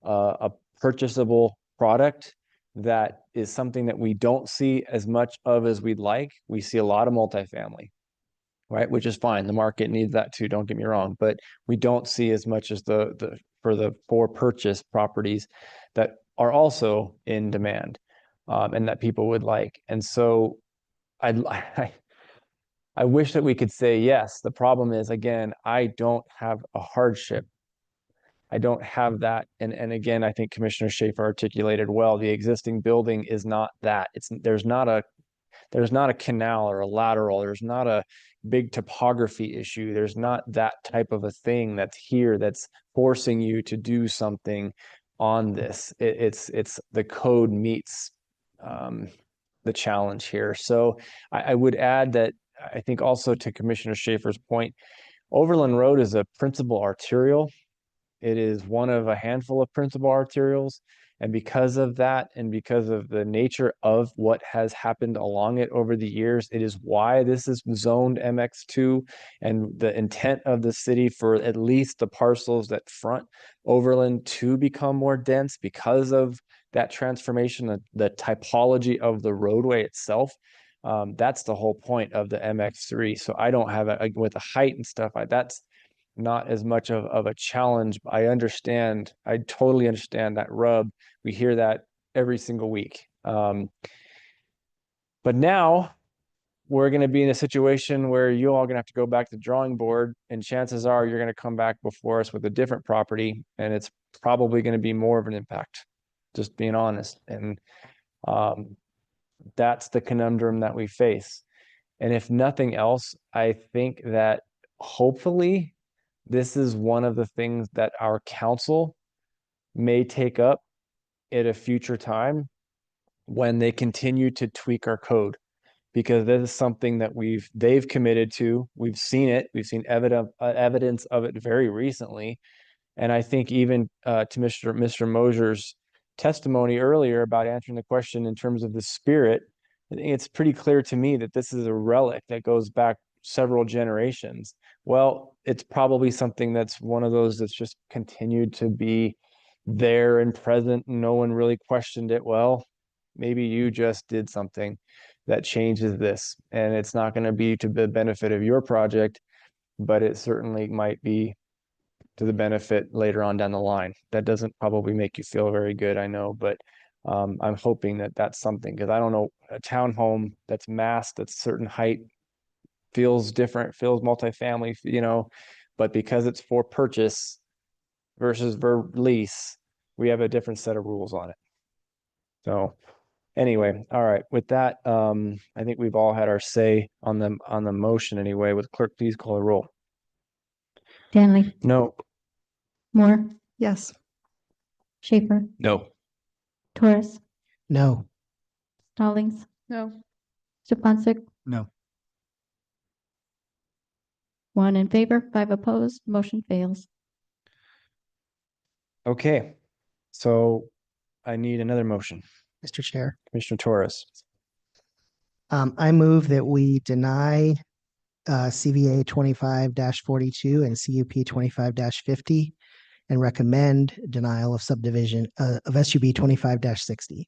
B: a purchasable product that is something that we don't see as much of as we'd like. We see a lot of multifamily, right? Which is fine. The market needs that too. Don't get me wrong, but we don't see as much as for purchase properties that are also in demand and that people would like. And so I wish that we could say yes. The problem is, again, I don't have a hardship. I don't have that. And again, I think Commissioner Schaefer articulated well, the existing building is not that. There's not There's not a canal or a lateral. There's not a big topography issue. There's not that type of a thing that's here that's forcing you to do something on this. It's the code meets the challenge here. So I would add that I think also to Commissioner Schaefer's point, Overland Road is a principal arterial. It is one of a handful of principal arterials. And because of that, and because of the nature of what has happened along it over the years, it is why this is zoned MX2, and the intent of the city for at least the parcels that front Overland to become more dense because of that transformation, the typology of the roadway itself. That's the whole point of the MX3. So I don't have it with the height and stuff. That's not as much of a challenge. I totally understand that rub. We hear that every single week. But now we're going to be in a situation where you all are going to have to go back to the drawing board, and chances are you're going to come back before us with a different property, and it's probably going to be more of an impact, just being honest. And that's the conundrum that we face. And if nothing else, I think that hopefully this is one of the things that our council may take up at a future time when they continue to tweak our code, because this is something that they've committed to. We've seen it. We've seen evidence of it very recently. And I think even to Mr. Mosier's testimony earlier about answering the question in terms of the spirit, I think it's pretty clear to me that this is a relic that goes back several generations. Well, it's probably something that's one of those that's just continued to be there and present. No one really questioned it. Well, maybe you just did something that changes this, and it's not going to be to the benefit of your project, but it certainly might be to the benefit later on down the line. That doesn't probably make you feel very good, I know, but I'm hoping that that's something, because I don't know, a townhome that's massed at a certain height feels different, feels multifamily, but because it's for purchase versus for lease, we have a different set of rules on it. So anyway, all right, with that, I think we've all had our say on the motion anyway. Would the clerk please call the roll?
C: Danley,
B: No.
C: Moore,
D: Yes.
C: Schaefer,
K: No.
C: Torres,
H: No.
C: Stallings,
J: No.
C: Stefancic,
I: No.
C: 1 in favor, 5 opposed, motion fails.
B: Okay, so I need another motion.
H: Mr. Chair,
B: Commissioner Torres.
H: I move that we deny CVA 25-42 and CUP 25-50 and recommend denial of subdivision of SUB 25-60.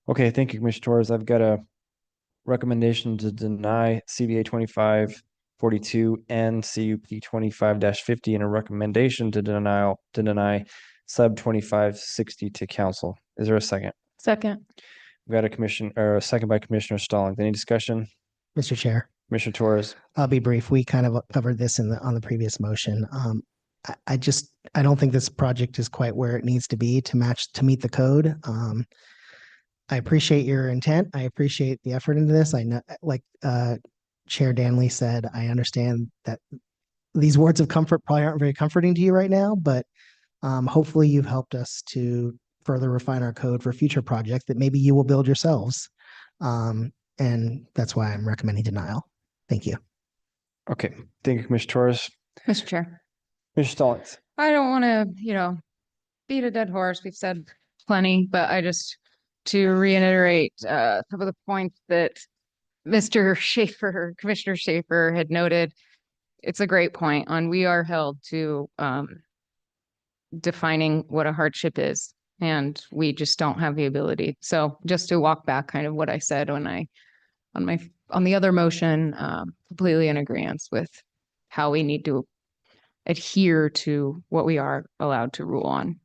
B: Okay, thank you, Commissioner Torres. I've got a recommendation to deny CVA 25-42 and CUP 25-50 and a recommendation to deny sub 25-60 to council. Is there a second?
J: Second.
B: We've got a second by Commissioner Stallings. Any discussion?
H: Mr. Chair,
B: Commissioner Torres.
H: I'll be brief. We kind of covered this on the previous motion. I don't think this project is quite where it needs to be to meet the code. I appreciate your intent. I appreciate the effort into this. I know, like Chair Danley said, I understand that these words of comfort probably aren't very comforting to you right now, but hopefully you've helped us to further refine our code for future projects that maybe you will build yourselves. And that's why I'm recommending denial. Thank you.
B: Okay, thank you, Commissioner Torres.
J: Mr. Chair.
B: Commissioner Stallings.
J: I don't want to, beat a dead horse. We've said plenty, but to reiterate some of the points that Mr. Schaefer, Commissioner Schaefer had noted, it's a great point on we are held to defining what a hardship is, and we just don't have the ability. So just to walk back kind of what I said on the other motion, completely in agreement with how we need to adhere to what we are allowed to rule on.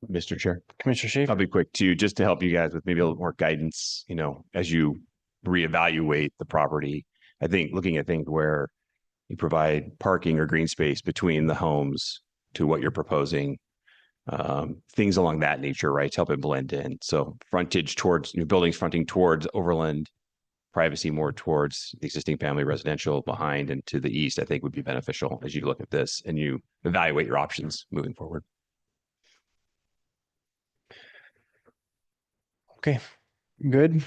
K: Mr. Chair.
B: Commissioner Schaefer.
K: I'll be quick too, just to help you guys with maybe a little more guidance, as you reevaluate the property. I think looking at things where you provide parking or green space between the homes to what you're proposing, things along that nature, right? To help it blend in. So frontage towards, buildings fronting towards Overland, privacy more towards the existing family residential behind and to the east, I think would be beneficial as you look at this and you evaluate your options moving forward.
B: Okay, good. I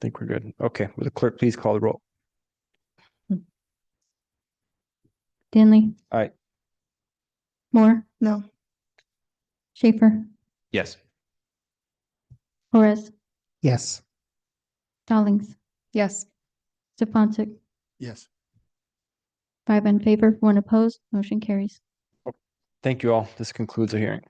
B: think we're good. Okay, will the clerk please call the roll?
C: Danley,
B: Aye.
C: Moore,
D: No.
C: Schaefer,
K: Yes.
C: Torres,
H: Yes.
C: Stallings,
J: Yes.
C: Stefancic,
I: Yes.
C: 5 in favor, 1 opposed, motion carries.
B: Thank you all. This concludes the hearing.